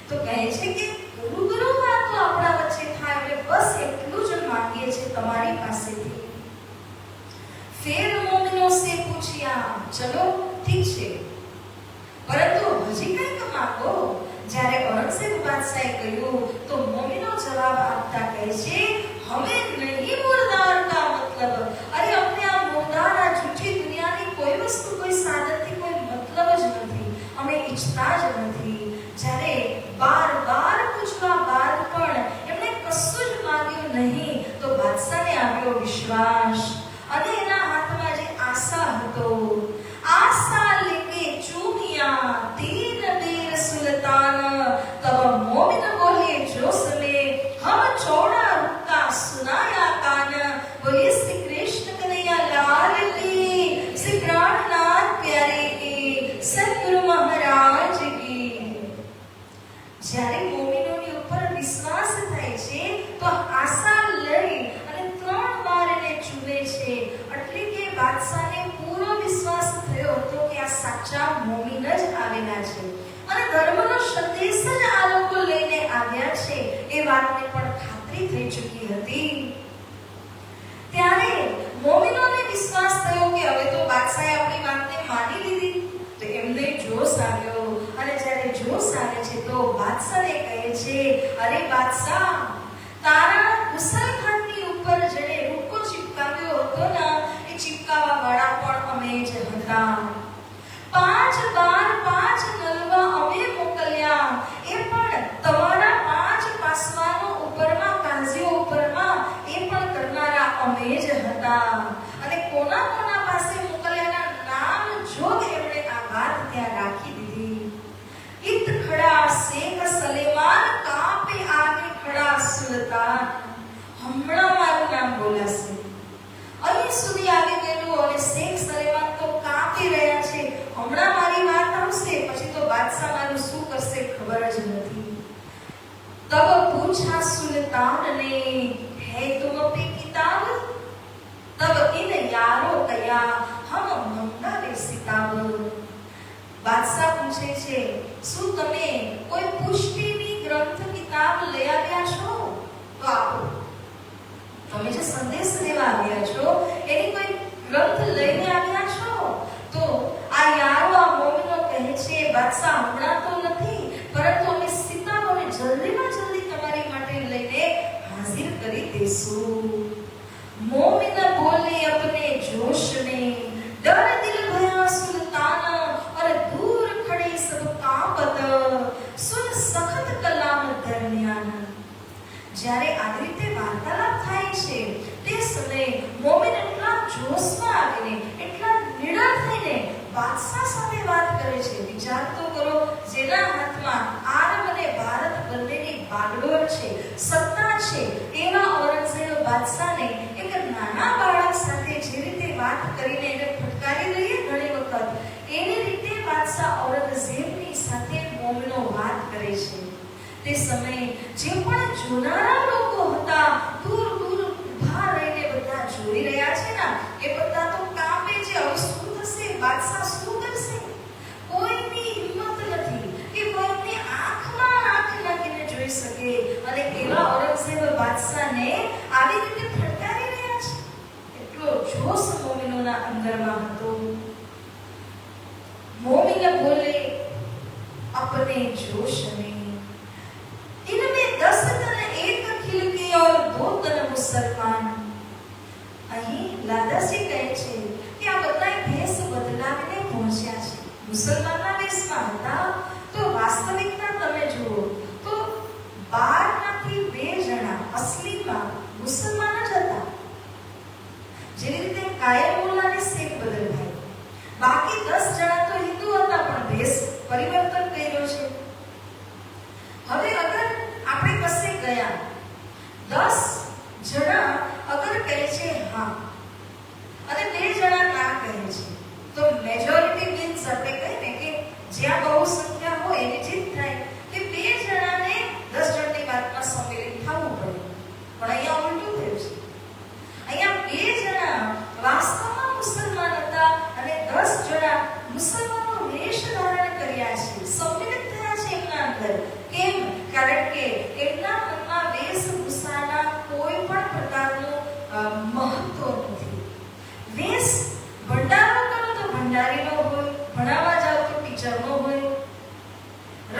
A: તો કહે છે કે રૂબરૂ વાતો આપણા વચ્ચે થાય, એટલે બસ એટલું જ માંગીએ છીએ તમારી પાસેથી। ફેર મોમિનો સે પૂછ્યા, ચલો ઠીક છે, પરંતુ હજી કંઈક માંગો। જ્યારે ઔરંગઝેબ બાદશાહે કહ્યું તો મોમિનો જવાબ આપતા કહે છે, હમે નહીં મુર્દાર કા મતલબ, અરે અમને આ મુર્દાર આ જૂઠી દુનિયાની કોઈ વસ્તુ, કોઈ સાધનથી કોઈ મતલબ જ નથી, અમે ઈચ્છતા જ નથી। જ્યારે બાર પૂછવા બાદ પણ એમણે કશું જ માંગ્યું નહીં તો બાદશાહને આવ્યો વિશ્વાસ અને એના હાથમાં જે આશા હતો, આશા લેકે ચૂમિયા तीन बेर सुल्तान, तब मोमिन बोले जोश में हम चौड़ा रुका सुनाया कान, बोले श्री कृष्ण कन्हैया लाल की, श्री प्राणनाथ प्यारे की, सतगुरु महाराज की। જ્યારે મોમિનોની ઉપર વિશ્વાસ થાય છે તો આશા લઈ અને 3 વાર એને ચૂમે છે, એટલે કે બાદશાહને પૂરો વિશ્વાસ થયો હતો કે આ સાચા મોમિન જ આવેલા છે અને ધર્મનો સંદેશ જ આ લોકો લઈને આવ્યા છે એ વાતને પણ ખાતરી થઈ ચૂકી હતી। ત્યારે મોમિનોને વિશ્વાસ થયો કે હવે તો બાદશાહે આપણી વાતને માની લીધી, તો એમને જોશ આવ્યો અને જ્યારે જોશ આવે છે તો બાદશાહને કહે છે, અરે બાદશાહ, તારા મુસલમાનની ઉપર જેને રૂકો ચિપકાવ્યો હતો ને એ ચિપકાવા વાળા પણ અમે જ હતા। 5 બાર 5 નલવા અમે મોકલ્યા, એ પણ તમારા 5 પાસવાનો ઉપરમાં કાઝીઓ ઉપરમાં એ પણ કરનારા અમે જ હતા। અને કોના કોના પાસે મોકલ્યાના નામ જોગ એમણે આ વાત ત્યાં રાખી દીધી। इत खड़ा शेख सलेमान, कापे आगे खड़ा सुल्तान। હમણાં મારું નામ બોલાશે, અહીં સુધી આવી ગયેલું અને શેખ સલેમાન તો કાપી રહ્યા છે, હમણાં મારી વાત આવશે પછી તો બાદશાહ મારું શું કરશે ખબર જ નથી। તબ પૂછા સુલ્તાન ને, હે તુમ પે કિતાબ, તબ ઇન યારો કયા હમ મંગાવે સિતાબ। બાદશાહ પૂછે છે, શું તમે કોઈ પુષ્ટિની ગ્રંથ કિતાબ લઈ આવ્યા છો? તો આપો, તમે જે સંદેશ લેવા આવ્યા છો એની કોઈ ગ્રંથ લઈને આવ્યા છો? તો આ યારો આ મોમિનો કહે છે, બાદશાહ હમણાં તો નથી, પરંતુ અમે સિતાબોને જલ્દીમાં જલ્દી તમારી માટે લઈને હાજર કરી દેશું। મોમિન બોલે અપને જોશ में, डर दिल भया सुल्तान, और दूर खड़े सब कांपत, सुन सखत कलाम दरमियान। જ્યારે આવી રીતે વાર્તાલાપ થાય છે તે સમયે મોમિન એટલા જોશમાં આવીને, એટલા નિડર થઈને બાદશાહ સાથે વાત કરે છે। વિચાર તો કરો, જેના હાથમાં આરબ અને ભારત બંનેની બાગડોળ છે, સત્તા છે, એવા ઔરંગઝેબ બાદશાહને એક નાના બાળક સાથે જે રીતે વાત કરીને એને ફટકારી દઈએ ઘણી વખત, એની રીતે બાદશાહ ઔરંગઝેબની સાથે મોમિનો વાત કરે છે। તે સમયે જે પણ જોનારા લોકો હતા, દૂર દૂર ઊભા રહીને બધા જોઈ રહ્યા છે ને, એ બધા તો કાપે છે, હવે શું થશે, બાદશાહ શું કરશે? કોઈની હિંમત નથી કે કોઈની આંખમાં આંખ નાખીને જોઈ શકે, અને એવા ઔરંગઝેબ બાદશાહને આવી રીતે ફટકારી રહ્યા છે। એટલો જોશ મોમિનોના અંદરમાં હતો। અહીં લાદાસી કહે છે કે આ બધા ભેસ બદલાવીને પહોંચ્યા છે. મુસલમાનના વેશમાં હતા તો વાસ્તવિકતા તમે જુઓ તો 12માંથી 2 જણા અસલીમાં મુસલમાન જ હતા. જેવી રીતે કાયમુલ્લા અને શેખ બદલભાઈ, બાકી 10 જણા તો હિન્દુ હતા પણ ભેસ પરિવર્તન કર્યો છે. હવે અગર આપણે કશે ગયા 10 જણા અગર કહે છે હા અને 2 જણા ના કહે છે તો મેજોરિટી મીન્સ આપણે કહીએ કે જ્યાં બહુ સંખ્યા હોય એની જીત થાય કે 2 જણાને 10 જણની વાતમાં સંમિલિત થવું પડે. પણ અહીંયા ઉલટું થયું છે. અહીંયા 2 જણા વાસ્તવમાં મુસલમાન હતા અને 10 જણા મુસલમાનો વેશ ધારણ કર્યા છે, સંમિલિત થયા છે એમના અંદર. કેમ? કારણ કે એમના મનમાં વેશભૂષાના કોઈ પણ પ્રકારનું મહત્વ નથી. વેશ ભંડારો કરો તો ભંડારીનો હોય, ભણાવવા જાઓ તો ટીચરનો હોય,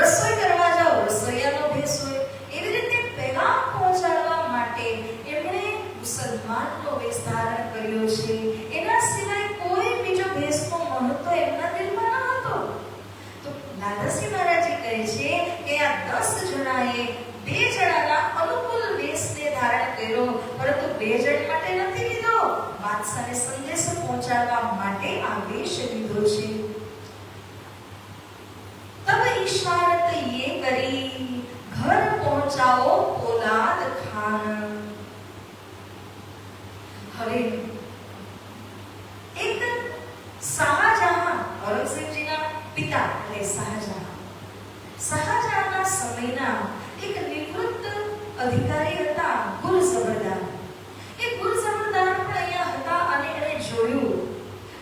A: રસોઈ કરવા જાઓ રસોઈયાનો ભેસ હોય. એવી રીતે પેગામ પહોંચાડવા માટે એમણે મુસલમાનનો વેશ ધારણ કર્યો છે. એના સિવાય કોઈ બીજો ભેસનો મહત્વ એમના દિલમાં ન હતો. તો દાદાશ્રી મહારાજે કહે છે કે આ 10 જણાએ 2 જણાના અનુકૂળ વેશને ધારણ કર્યો, પરંતુ 2 જણ માટે નથી લીધો. બાદશાહને સંદેશો પહોંચાડવા માટે આ વેશ લીધો છે. તબ ઇશારત યે કરી ઘર પહોંચાઓ પોલાદ ખાન. હવે એક શાહજહાં, ઔરંગઝેબજીના પિતા એટલે શાહજહાંના સમયના એક નિવૃત્ત અધિકારી હતા ગુલ જબરદાર. એ ગુલ જબરદાર પણ અહીંયા હતા અને એણે જોયું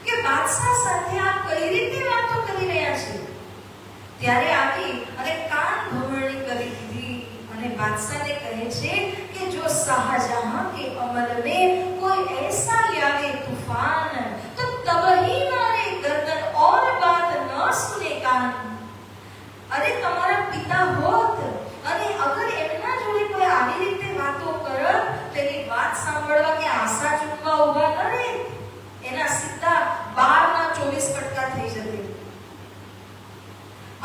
A: કે બાદશાહ સાથે આ કઈ રીતે વાતો કરી રહ્યા છે. ત્યારે આવી અને કાન ભમરણી કરી દીધી અને બાદશાહને કહે છે કે જો શાહજહાં કે અમલ में कोई ऐसा लावे तूफान तो तब ही मारे गर्दन और बात न सुने कान. अरे તમારા પિતા હોત અને અગર એમના જોડે કોઈ આવી રીતે વાતો કરત તેની વાત સાંભળવા કે આશા ચૂકવા ઊભા ન રહે, એના સીધા 12ના 24 કટકા થઈ જતે.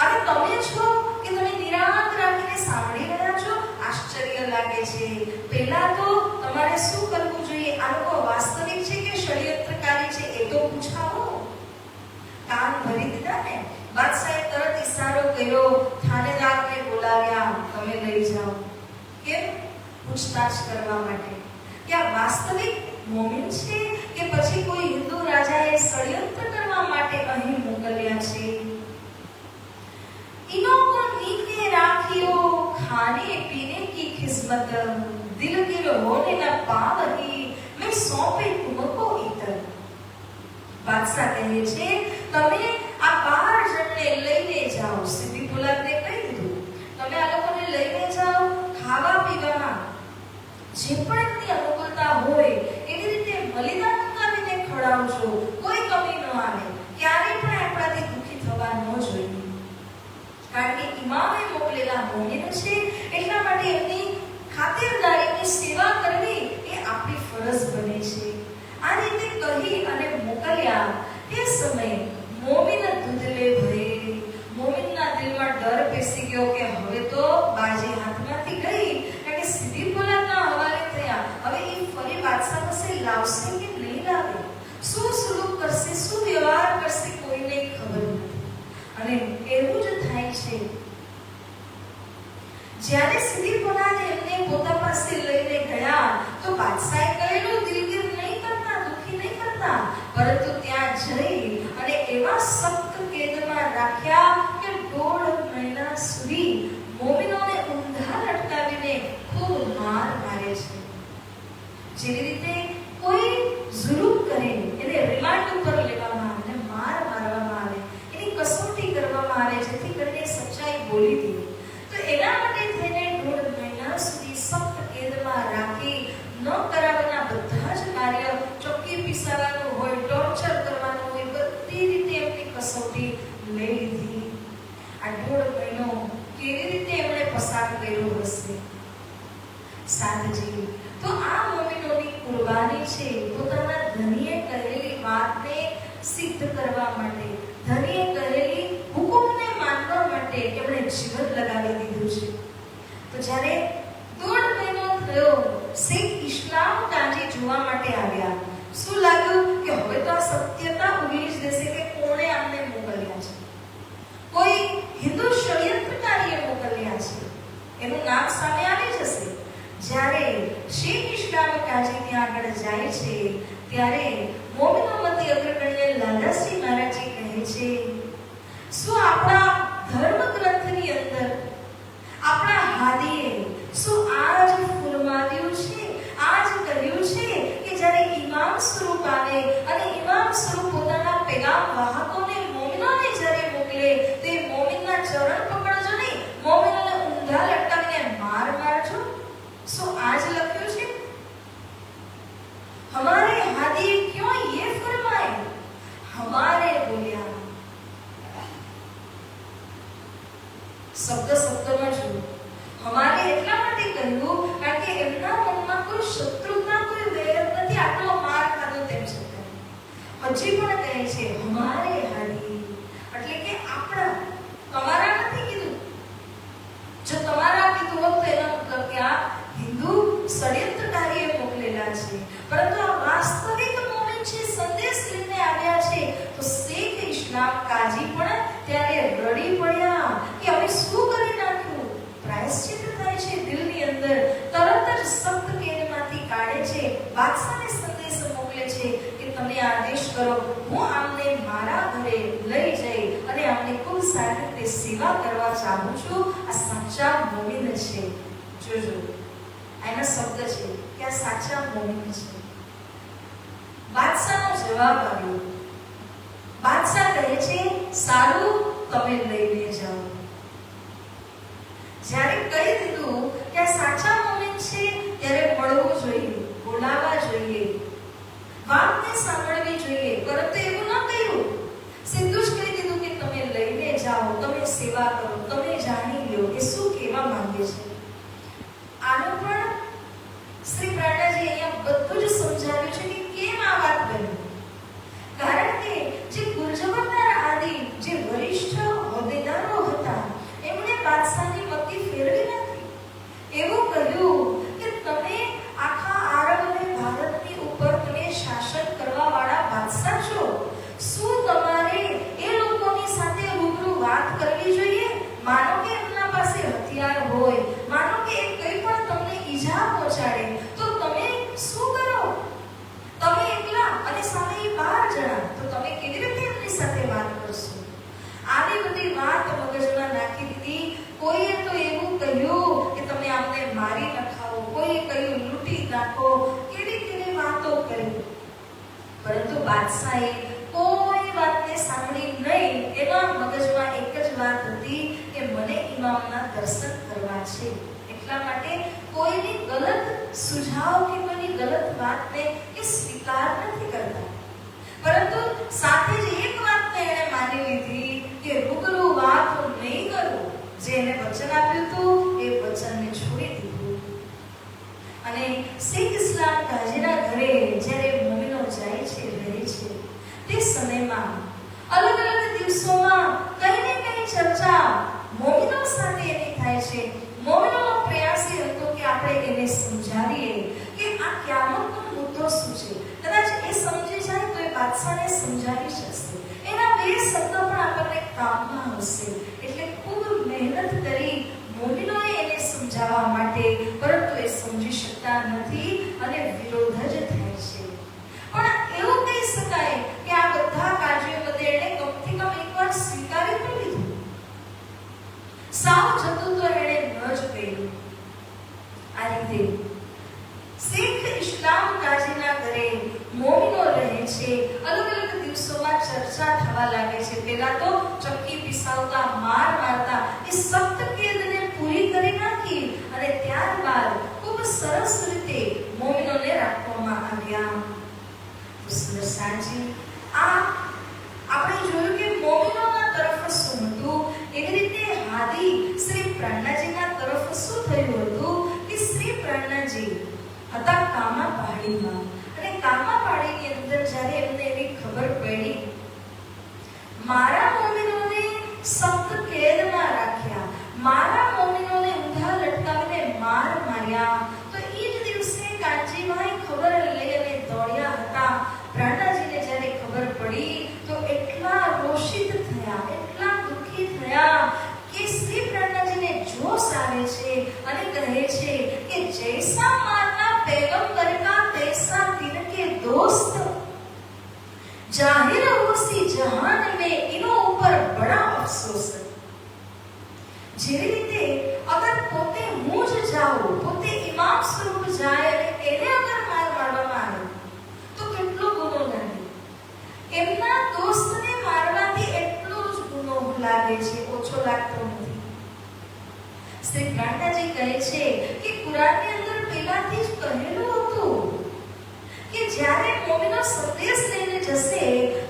A: અને તમે છો કે તમે નિરાંત રાખીને સાંભળી રહ્યા છો, આશ્ચર્ય લાગે છે. પહેલા તો તમારે શું કરવું જોઈએ? આ લોકો વાસ્તવિક છે કે ષડયંત્રકારી છે એ તો પૂછાવો. કાન ભરી દીધા ને. બાદશાહે તરત ઈશારો કર્યો, થાનેદારને બોલાવ્યા, તમે લઈ જાઓ. કેમ? પૂછતાછ કરવા માટે કે આ વાસ્તવિક મોમિન છે કે પછી કોઈ હિન્દુ રાજાએ ષડયંત્ર કરવા માટે અહીં મોકલ્યા છે. इनो को नीचे राखियो खाने पीने की खिस्मत दिल गिर होने न पावही मैं सौंपे तुमको इतर. बादशाह કહે છે તમે આ 12 જણને લઈને જાઓ. સીધી પુલાદને કહી દીધું તમે આ લોકોને લઈને જાઓ, ખાવા પીવામાં જે પણ એમની અનુકૂળતા હોય એવી રીતે બલિદાન મુકાવીને ખવડાવજો, કોઈ કમી ન આવે. ક્યારેય પણ આપણાથી દુઃખી થવા ન જોઈએ. કારણ કે ઇમામે મોકલેલા મોમિન છે એટલા માટે એમની ખાતરદારીની સેવા કરવી એ આપણી ફરજ બને છે. આ રીતે કહી અને મોકલ્યા. તે સમયે મોમિન દૂધલે ભરે. મોમિનના દિલમાં ડર બેસી ગયો કે હવે તો બાજી હાથમાંથી ગઈ, કારણ કે સીધી પોલાદના હવાલે થયા. હવે એ ફરી બાદશાહ પાસે લાવશે કે નહીં લાવે, શું સુલુક કરશે, શું વ્યવહાર કરશે, કોઈને ખબર નથી. અને એવું જ થાય છે. જ્યારે સીધી પોલાદ એમને પોતા પાસે લઈને ગયા તો બાદશાહે કહેલું દિલગીર નહીં કરતા, દુખી નહીં કરતા, પરંતુ ત્યાં જઈ અને એવા સખ્ત કેદમાં રાખ્યા કે 1.5 મહિના સુધી મોમિનોને ઊંધા લટકાવીને ખૂબ માર મારે છે. જેવી રીતે કોઈ જુલુમ કરે એને રિમાન્ડ ઉપર લેવામાં આવે, માર મારવામાં આવે, કસોટી કરવામાં આવે જેથી કરીને સચ્ચાઈ બોલી દે. તો એના માટે થઈને 1.5 મહિના સુધી સખ્ત કેદમાં રાખી ન કરાવવાના બધા જ કાર્ય, ચોકી પીસાવાનું હોય, ટોર્ચર કરવાનું હોય, બધી રીતે એમની કસોટી લઈ લીધી. આ 1.5 મહિનો કેવી રીતે એમણે પસાર કર્યો હશે સાધજી. તો આ મોમિનોની કુરબાની કુરબાની છે પોતાના ધણીએ કહેલી વાતને સિદ્ધ કરવા માટે, ધણીએ કહેલી હુકુમને માનવા માટે એમણે જીવન લગાવી દીધું છે. તો જ્યારે 1.5 મહિનો થયો, શેખ ઇસ્લામ કાજી જોવા માટે આવ્યા. શું લાગ્યું કે હવે તો આ સત્યતા ઉગી જ દેશે કે કોણે આમને મોકલ્યા છે, કોઈ હિન્દુ ષડયંત્રકારીએ મોકલ્યા છે, એનું નામ સામે આવી જશે. જ્યારે શેખ ઇસ્લામ કાજી ત્યાં આગળ જાય છે ત્યારે મોમિનોમાંથી અગ્રગણ્ય લાલાશ્રી મહારાજજી કહે છે, શું આપણા ધર્મ ગ્રંથની અંદર આપણા હાદીએ શું આ જ ફરમાવ્યું છે, આ જ કહ્યું છે કે જ્યારે ઇમામ સ્વરૂપ આવે અને ઇમામ સ્વરૂપ પોતાના પેગામ વાહકોને મોમિનોને જ્યારે મોકલે તે મોમિનના ચરણ પકડજો નહીં, મોમિનોને ઊંધા લટકાવીને મારજો. શું આ જ લખ્યું છે? हमारे हादी क्यों ये फरमाए, हमारे बोलिया શબ્દ શબ્દમાં જો હમારે એટલા માટે કહ્યું કારણ કે એમના મનમાં કોઈ શત્રુતા, કોઈ વેર નથી. આટલો માર ખાધો તેમ છતાં હજી પણ કહે છે હમારે હાદી, એટલે કે આપણા, તમારા નથી કીધું. જો તમારા કીધું હોત તો એનો મતલબ કે આ હિન્દુ ષડયંત્રકારીએ મોકલેલા છે, પરંતુ આ વાસ્તવિક મોમિન છે, સંદેશ લઈને આવ્યા છે. તો શેખ ઇસ્લામ કાજી પણ ત્યારે રડી પડ્યા કે હવે શું કરી નાખ્યું. પ્રાયશ્ચિત થાય છે દિલની અંદર, તરત જ સખ્ત કેદમાંથી કાઢે છે, બાદશાહને સંદેશ મોકલે છે કે તમે આદેશ કરો, હું આમને મારા ઘરે લઈ જઈ અને આમને ખૂબ સારી રીતે સેવા કરવા ચાહું છું. આ સાચા મોમિન છે. જોજો એના શબ્દ છે કે આ સાચા મોમિન છે. બાદશાહનો જવાબ આવ્યો. બાદશાહ કહે છે સારું, તમે લઈને જાઓ. જ્યારે કહી દીધું કે આ સાચા મોમિન છે ત્યારે મળવું જોઈએ, બોલાવવા જોઈએ, વાતને સાંભળવી જોઈએ, પરંતુ એવું ન કહ્યું. સીધું જ કહી દીધું કે તમે લઈને જાઓ, તમે સેવા કરો, તમે જાણી લો કે શું કહેવા માંગે છે. આનું પણ શ્રી પ્રાણાજી અહીંયા બધું જ સમજાવ્યું છે કે કેમ આ વાત બની. કારણ કે જે ગુરજબંદાર આદિ જે વરિષ્ઠ હોદ્દેદારો હતા એમણે બાદશાહની મતિ ફેરવી નથી. એવું કહ્યું કે તમે આખા આરબ અને ભારતની ઉપર તમે શાસન કરવા વાળા બાદશાહ છો, શું તમારે એ લોકોની સાથે રૂબરૂ વાત કરવી જોઈએ? માનો કે એમના પાસે હથિયાર હોય, માનો કે કંઈ પણ તમને ઈજા પહોંચાડે તો તમે શું કરો? તમે એકલા અને સામે 12 જણા, તો તમે કેવી રીતે એમની સાથે વાત કરશો? આવી બધી વાત મગજમાં નાખી દીધી. કોઈએ તો એવું કહ્યું કે તમે આમને મારી નખાવો, કોઈએ કહ્યું લૂંટી નાખો, કેવી કેવી વાતો કરી. પરંતુ બાદશાહે કોઈ વાતને સાંભળી નહીં. એના મગજમાં એક જ વાત હતી કે મને ઇમામના દર્શન કરવા છે. એટલા માટે કોઈની ગલત સુઝાવ કે કોઈની ગલત વાતને એ સ્વીકાર નથી કરતા, પરંતુ સાથે જ એક વાતને એણે માની લીધી કે રૂબરૂ વાત હું નહીં કરું. જે એને વચન આપ્યું હતું એ વચનને છોડી દીધું. અને શેખ ઇસ્લામ કાજીના ઘરે જ્યારે મોમિનો જાય છે, રહે છે, તે સમયમાં અલગ અલગ દિવસોમાં કઈ ને કઈ ચર્ચા મોમિનો સાથે એની થાય છે. મોમિનોનો પ્રયાસ એ હતો કે આપણે એને સમજાવીએ કે આ કિયામતનો મુદ્દો શું છે. કદાચ એ સમજી જાય તો એ બાદશાહને સમજાવી શકશે. એના 2 શબ્દ પણ આપણને કામમાં આવશે. એટલે ખૂબ મહેનત કરી મોમિનોએ એને સમજાવવા માટે, પરંતુ એ સમજી શકતા નથી અને વિરોધ જ થાય છે. પણ એવું કહી શકાય કે આ બધા કાર્યો બધે એણે કમથી કમ એકવાર સ્વીકારી તો લીધું. સાવ જતું તો એણે ન જ કહ્યું. આ રીતે શેખ ઇસ્લામ કાજીના ઘરે મોમિનો રહે છે. અલગ અલગ દિવસોમાં ચર્ચા થવા લાગે છે. પહેલા તો ચક્કી પીસાવતા, માર મારતા એ સખ્ત કેદને પૂરી કરી નાખી અને ત્યારબાદ ખૂબ સરસ રીતે મોમિનોને રાખવામાં આવ્યા. સાંજી આ આપણે જોયું કે મોમિનોના તરફ શું હતું, એવી રીતે હાદી શ્રી પ્રાણનાજીના તરફ શું થયું હતું કે શ્રી પ્રાણનાજી હતા કામા પહાડીમાં दोस्त जाहिर होसी जहान में इनो ऊपर बड़ा अफसोस है। જેવી રીતે અગર પોતે હું જ જાઉં, પોતે ઇમામ સ્વરૂપ જાય અને એને અગર માર મારવામાં આવે તો કેટલો ગુનો લાગે. એમના દોસ્તને મારવાથી એટલો જ ગુનો લાગે છે, ઓછો લાગતો નથી. શ્રી પ્રાણદાજી કહે છે કે કુરાનની અંદર પહેલાથી જ કહેલું હતું કે જ્યારે મોમિનો સંદેશ લઈને જશે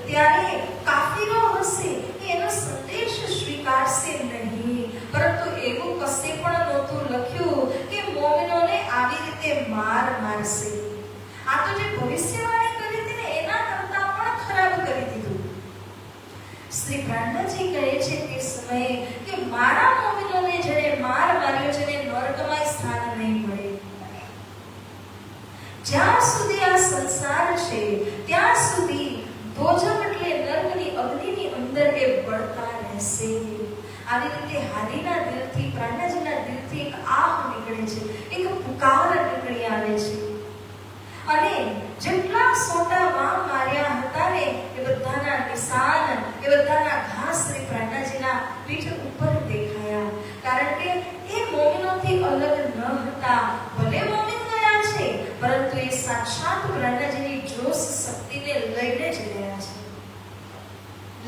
A: ત્યારે કાફીરો હશે એનો સંદેશ સ્વીકારશે નહીં. પરંતુ એવું કશે પણ નહોતું લખ્યું કે મોમિનોને આવી રીતે માર મારશે. આ તો જે ભવિષ્યવાણી કરી હતી ને એના કરતા પણ ખરાબ કરી દીધું. શ્રી પ્રાણદાજી કહે છે તે સમયે કે મારા મોમિનોને જેને માર માર્યો છે એને નરકમાં સ્થાન નહીં મળે. જ્યાં સુધી આ સંસાર છે ત્યાં સુધી દોજખ એટલે નરકની અગ્નિની અંદર એ બળતા રહેશે. આવી રીતે હાદીના દિલથી, પ્રાણદાજીના દિલથી એક આહ નીકળે છે, એક પુકાર નીકળી આવે છે. અને જેટલા સોટા વાં માર્યા હતા ને એ બધાના નિશાન, એ બધાના ઘા શ્રી પ્રાણદાજીના પીઠ ઉપર દેખાયા. કારણ કે એ મોમિનોથી અલગ ન હતા. ભલે મોમિન ગયા છે પરંતુ એ સાક્ષાત પ્રાણદાજીની જોશ શક્તિને લઈને જ ગયા છે.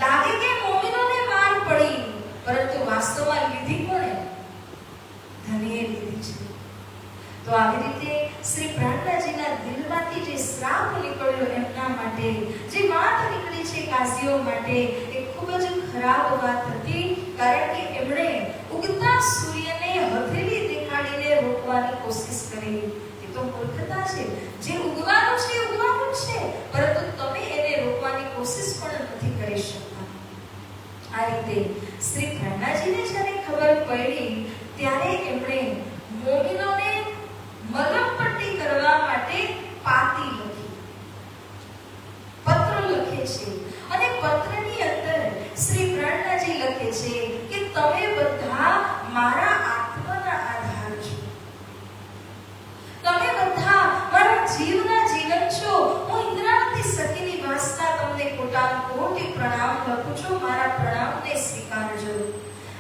A: લાગે કે મોમિનોને માર પડી પરંતુ વાસ્તવમાં લીધી કોણે? ધણીએ લીધી છે. તો આવી રીતે શ્રી પ્રાણદાજીના દિલમાંથી જે શ્રાપ નીકળ્યો એમના માટે, જે વાત નીકળી છે કાઝીઓ માટે, એ ખૂબ જ ખરાબ વાત હતી. કારણ કે એમણે ઉગતા સૂર્યને હથેળી દેખાડીને રોકવાની કોશિશ કરી. એ તો મૂર્ખતા છે. જે ઉગવાનું છે ઉગવાનું છે, પરંતુ તમે એને રોકવાની કોશિશ પણ નથી કરી શકતા. આ રીતે શ્રી પ્રાણદાજીને જ્યારે ખબર પડી ત્યારે એમણે મોમિનોને મલમપટ્ટી કરવા માટે પાતી લખી, પત્ર લખે છે. અને પત્રની અંદર શ્રી પ્રાણદાજી લખે છે કે તમે બધા મારા આત્માના આધાર છો, તમે બધા મારા જીવના જીવન છો. હું ઇન્દ્રાવતી સખીની વાસના તમને કોટાનકોટી પ્રણામ લખું છું. મારા પ્રણામને સ્વીકારજો.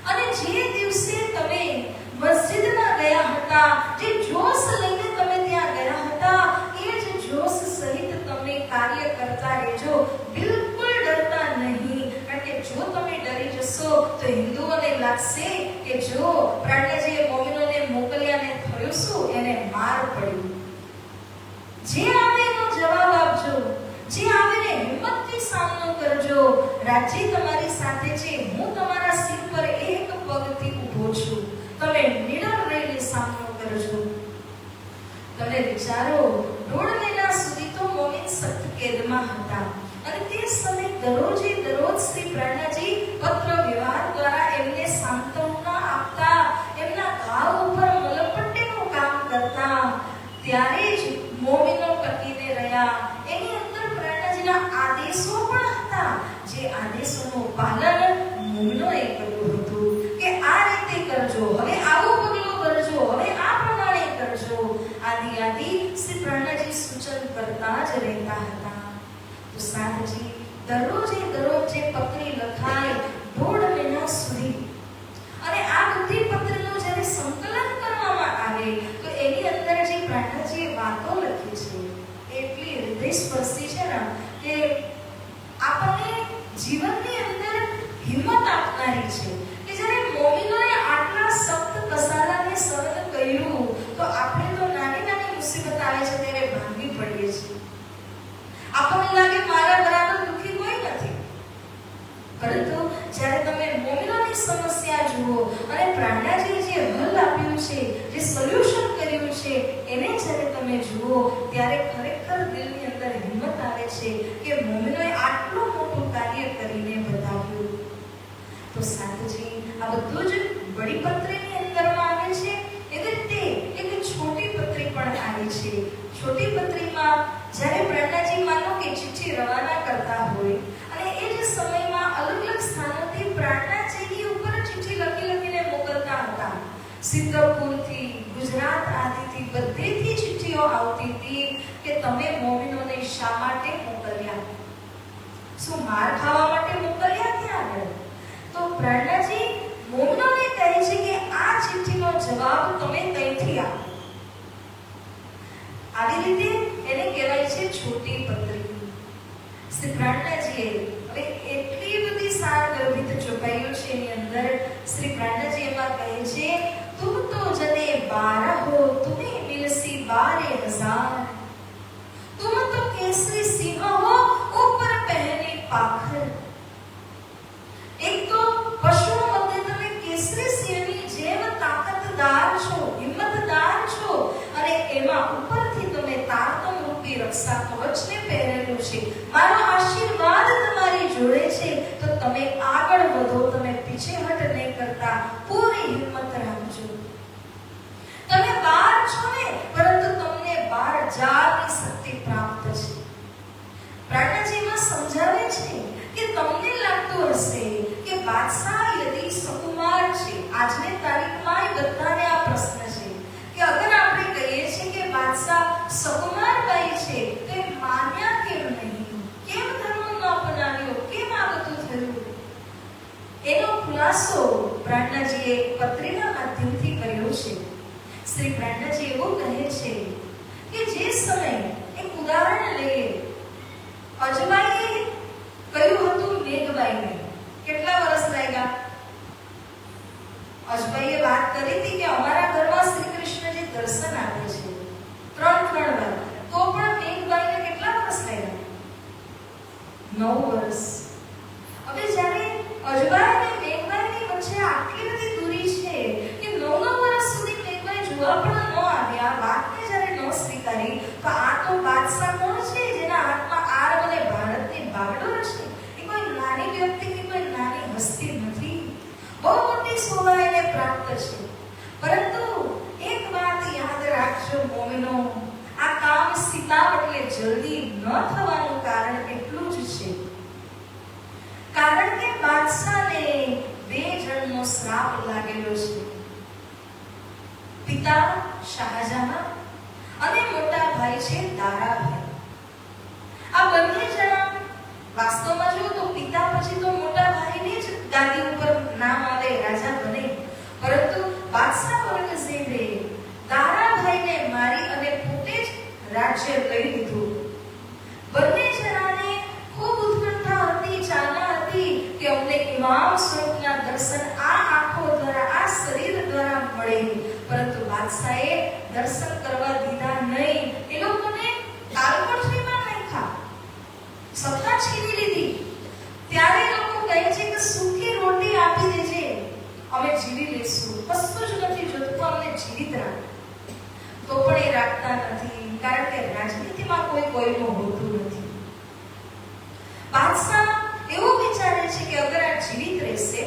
A: અને જે દિવસે તમે મસ્જિદમાં ગયા હતા, જે જોશ લઈને તમે ત્યાં ગયા હતા, એ જ જોશ સહિત તમે કાર્ય કરતા રહેજો. બિલકુલ ડરતા નહીં. કારણ કે જો તમે ડરી જશો તો હિન્દુઓને લાગશે કે જો પ્રાણદાજીએ મોમિનોને મોકલ્યા ને થયું શું? એને માર પડી. જે આવે એનો જવાબ આપજો, જે આવે ને હિંમતથી સામનો કરજો. રાજ્ય તમારી સાથે છે, હું તમારા સિર પર એક પગથી ઊભો છું. તમે નિડર રહીને સામનો કરજો. તમે વિચારો, 1.5 મહિના સુધી તો મોમિન સખ્ત કેદમાં હતા. અને તે સમયે દરરોજે દરરોજ શ્રી પ્રાણદાજી પત્ર વ્યવહાર દ્વારા એમને સાંત્વના આપતા, એમના ઘાવ ઉપર મલમપટ્ટીનું કામ કરતા. ત્યારે જ મોમિનો ટકીને રહ્યા. એની અંદર પ્રાણદાજીના આદેશો પણ હતા, જે આદેશોનું પાલન મોમિનોએ કર્યું હતું કે આ રીતે કરજો, હવે આવું પગલું કરજો, હવે આ પ્રમાણે કરજો. આદિ શ્રી પ્રાણદાજી સૂચન કરતા જ રહેતા હતા. તો સાધજી દરરોજે દરરોજ જે પત્રી લખાય 1.5 મહિના સુધી, અને આ બધી પત્રનું જ્યારે સંકલન કરવામાં આવે તો એની અંદર જે પ્રાણદાજીએ વાતો લખી છે એટલી હૃદયસ્પર્શી છે ને કે આપણને જીવનની અંદર હિંમત આપનારી છે. કે જ્યારે મોમિનોએ આટલા સખ્ત કસારાને સહન કર્યું તો આપણે તો નાની નાની મુસીબત આવે છે ત્યારે ભાંગી પડીએ છીએ. આપણને લાગે મારા બરાબર દુઃખી કોઈ નથી. પરંતુ જ્યારે તમે મોમિનોની સમસ્યા જુઓ અને પ્રાણદાજીએ જે હલ આપ્યું છે, જે સોલ્યુશન કર્યું છે, એને જ્યારે તમે જુઓ ત્યારે ખરેખર દિલની અંદર હિંમત આવે છે કે મોમિનોએ આટલું મોટું કાર્ય કરીને બતાવ્યું. તો સાધજી આ બધું જ બડી પત્રીની અંદરમાં આવે છે. એવી રીતે એક છોટી પત્રી પણ આવી છે. છોટી પત્રીમાં જ્યારે પ્રાણદાજી માનો કે ચિઠ્ઠી રવાના કરતા હોય અને એ જ સમયમાં અલગ અલગ સ્થાનોથી પ્રાણદાજીની ઉપર ચિઠ્ઠી લખીને મોકલતા હતા. સિદ્ધપુરથી, ગુજરાત આદિથી બધેથી ચિઠ્ઠીઓ આવતી હતી કે તમે મોમિનોને શા માટે શું માર ખાવા માટે મોકલ્યા ત્યાં આગળ? તો પ્રેરણાજી મોમનોને કહે છે કે આ ચિઠ્ઠીનો જવાબ તમે ત્યાંથી આપો. આવી રીતે એને કહેવાય છે છોટી પત્રી. શ્રી પ્રેરણાજીએ હવે એટલી બધી સારગર્ભિત ચોપાઈઓ છે એની અંદર. શ્રી પ્રેરણાજી એમાં કહે છે, તુમ તો જને 12 हो तुम्हें मिलसी 12,000, तुम तो केसरी सिंह हो ऊपर पहने पाखर. एक तो पशुओं मध्य તમે કેસરી સિંહની જેમ તાકાતદાર છો, હિંમતદાર છો, અને એમાં ઉપરથી તમે તારતમ રૂપી રક્ષા કવચને પહેરેલું છે. મારો આશીર્વાદ તમારી જોડે છે, તો તમે આગળ વધો, તમે પીછેહટ નહીં કરતા, પૂરી હિંમત રાખજો. તમે 12 છો ને, પરંતુ તમને 12 જાતની શક્તિ પ્રાપ્ત છે. પ્રાર્થનાજીમાં સમજાવે છે કે તમને લાગતું હશે કે બાદશાહ યદી સુકુમાર છે. આજની તારીખમાં બધાને આ પ્રશ્ન છે કે અગર આપણે કહીએ છીએ કે બાદશાહ સુકુમારબાઈ છે, તો એ માન્યા કેમ નહીં? કેમ ધર્મ ન અપનાવ્યો? કેમ આ બધું થયું? એનો ખુલાસો પ્રાર્થનાજીએ પત્રીના માધ્યમથી કર્યો છે. શ્રી પ્રાર્થનાજી એવું કહે છે કે જે સમય, એક ઉદાહરણ લઈએ, અજબાઈએ કહ્યું હતું મેઘબાઈને કેટલા વર્ષ લાગ્યા? અજબાઈએ વાત કરી હતી કે અમારા ઘરમાં શ્રી કૃષ્ણજી દર્શન આપે છે 3 વાર, તો પણ મેઘબાઈને કેટલા વર્ષ લાગ્યા? 9 વર્ષ. હવે જ્યારે અજબાઈ અને મેઘબાઈની વચ્ચે આટલી બધી દૂરી છે કે 9 વર્ષ સુધી મેઘબાઈ જોવા પણ ન આવ્યા, વાતને જ્યારે ન સ્વીકારી, તો આ તો બાદશાહ કોણ છે જેના હાથમાં આરબ અને ભારતની બાગડોળ છે? એ કોઈ નાની વ્યક્તિ કે કોઈ નાની હસ્તી નથી. બહુ મોટી શોભા એને પ્રાપ્ત છે. પરંતુ એક વાત યાદ રાખજો મોમિનો, આ કામ સીતાવ એટલે જલ્દી ન થવાનું કારણ એટલું જ છે, કારણ કે બાદશાહને 2 જણનો શ્રાપ લાગેલો છે. પિતા શાહજહાં અને મોટા ભાઈ છે દારાભાઈ. આ બંને જણા વાસ્તવમાં જો તો પિતા પછી તો મોટા ભાઈને જ ગાદી ઉપર નામ આવે, રાજા બને. પરંતુ બાદશાહ ઔરંગઝેબે દારાભાઈને મારી અને પોતે જ રાજ્ય લઈ લીધું. બંને જણાને ખૂબ ઉત્કંઠા હતી, ચાહના હતી કે અમને ઇમામ સ્વરૂપના દર્શન આ આંખો દ્વારા, આ શરીર દ્વારા મળે. પરંતુ બાદશાહે દર્શન કરવા દીધા નહીં. એ લોકોને તાલકોઠરીમાં નાખ્યા, સત્તા છીની લીધી. ત્યારે લોકો કહે છે કે સૂકી રોટી આપી દેજે, અમે જીવી લઈશું, કશું જ નથી જોતું, અમને જીવિત રાખ. તો પણ એ રાખતા નથી, કારણ કે રાજનીતિમાં કોઈ કોઈનું હોતું નથી. બાદશાહ એવું વિચારે છે કે અગર આ જીવિત રહેશે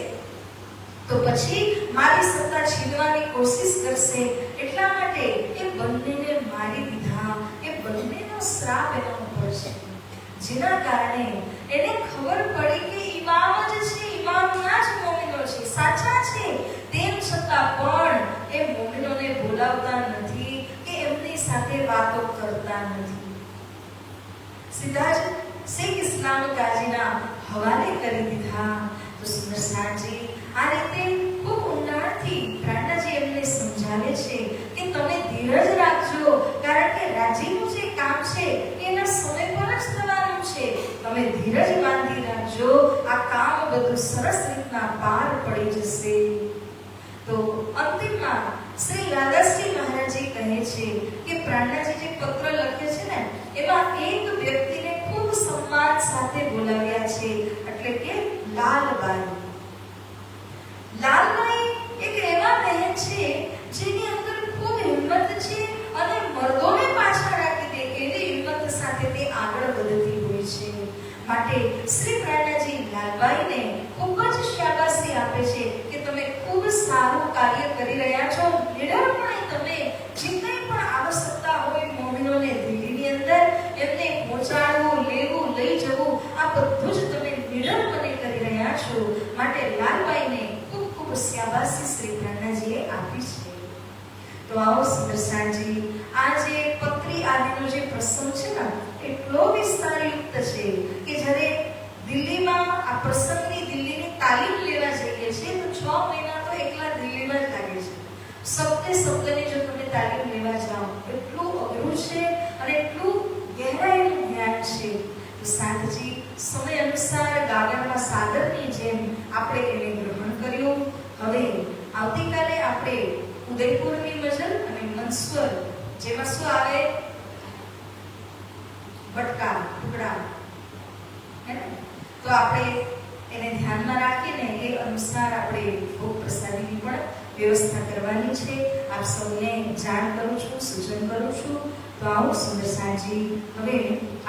A: તો પછી મારી સત્તા છીનવાની કોશિશ કરશે. એટલા માટે એ બંનેને મારી દીધા. એ બંનેનો શ્રાપ એના ઉપર છે, જેના કારણે એને ખબર પડી કે ઇમામ જ છે, ઇમામના જ મોમિનો છે, સાચા છે. તેમ છતાં પણ એ મોમિનોને બોલાવતા નથી કે એમની સાથે વાતો કરતા નથી. સીધા જ શેખ ઇસ્લામ કાજીના હવાલે કરી દીધા. તો સુંદરસાજી આ રીતે ખૂબ ઊંડાણથી પ્રાર્થનાજી એમને સમજાવે છે કે તમે ધીરજ રાખજો, કારણ કે રાજીનું જે કામ છે એના સમય પર જ થવાનું છે. તમે ધીરજ બાંધી રાખજો, આ કામ બધું સરસ રીતના પાર પડી જશે. તો અંતિમમાં શ્રી લાદાસજી મહારાજજી કહે છે કે પ્રાર્થનાજી જે પત્ર લખે છે ને, એમાં એક વ્યક્તિને ખૂબ સન્માન સાથે બોલાવ્યા છે, એટલે કે લાલબાઈ. લાલબાઈ એક એવા બહેન છે જેની અંદર ખૂબ હિંમત છે અને મર્દોને પાછળ રાખી દે એવી હિંમત સાથે તે આગળ વધતી હોય છે. માટે શ્રી પ્રાર્થનાજી લાલબાઈને ખૂબ જ શાબાશી આપે છે કે તમે ખૂબ સારું કાર્ય કરી રહ્યા છો. નિડરપણે તમે જે કંઈ પણ આવશ્યકતા હોય મોમિનોને દિલ્હીની અંદર એમને પહોંચાડવું, લેવું, લઈ જવું, આ બધું જ તમે નિડરપણે કરી રહ્યા છો. માટે લાલબાઈને ખૂબ ખૂબ શાબાશી શ્રી પ્રાર્થનાજીએ આપી છે. તો આવો સુંદરસાજી, આ જે પત્રી આદિનો જે પ્રસંગ છે ને, એટલો વિસ્તારયુક્ત છે કે જ્યારે પ્રસંગની દિલ્હીની તાલીમ લેવા જઈએ છીએ તો 6 મહિના તો એકલા દિલ્હીમાં જ લાગે છે. શબ્દની જો તમે તાલીમ લેવા જાઓ એટલું અઘરું છે અને એટલું ગહેરાઈનું જ્ઞાન છે. તો સાધજી સમય અનુસાર ગાગરમાં સાગરની જેમ આપણે એને ગ્રહણ કર્યું. હવે આવતીકાલે આપણે ઉદયપુરની મજલ અને મનસ્વર જેમાં શું આવે બટકા ટુકડા હે ને, તો આપણે એને ધ્યાનમાં રાખીને એ અનુસાર આપણે ભોગ પ્રસાદીની પણ વ્યવસ્થા કરવાની છે. આપ સૌને જાણ કરું છું, સૂચન કરું છું. તો આવો સુંદર સાંજી હવે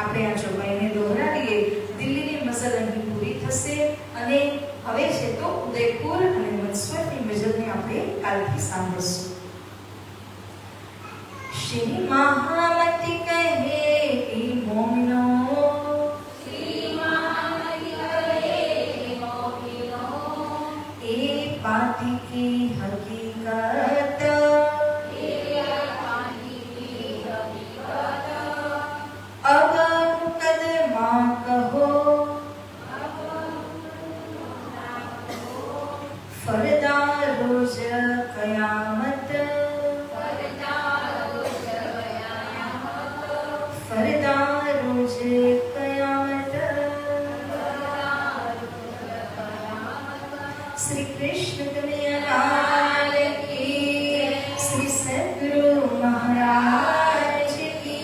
A: આપણે આ ચોપાઈને દોહરાવીએ. દિલ્હીની મઝલ અહીં પૂરી થશે અને હવે છે તો ઉદયપુર અને મનસ્વરની મઝલને આપણે કાલથી સાંભળશું. શ્રી મહામતી કહે એ મોમિનો, એ પાતી કી હકીકત, अब कदमा कहो फरदा रोज कयामत, फरदा रोज कयामत. श्री कृष्ण कन्हैयालाल की, श्री सद्गुरु महाराज की,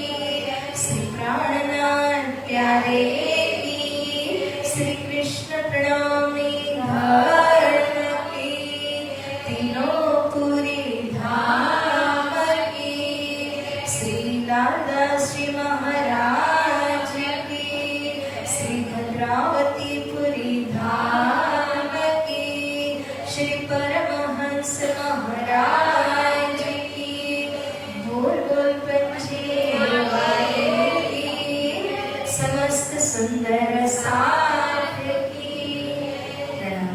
A: श्री प्राणनाथ प्यारे की, श्री कृष्ण प्रणामी धर्म की, तीनों पूरी धाम की, श्री दादा श्री महाराज की, श्री भद्रावती पुरी धाम की, श्री परमहंस महाराज की, बोल बोल पंचे वाले की, समस्त सुंदर साथ की. प्रणाम.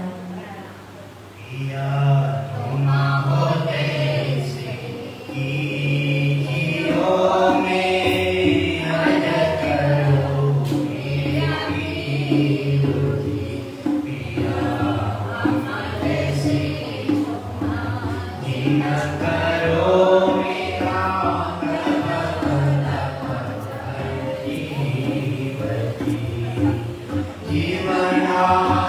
B: जीवना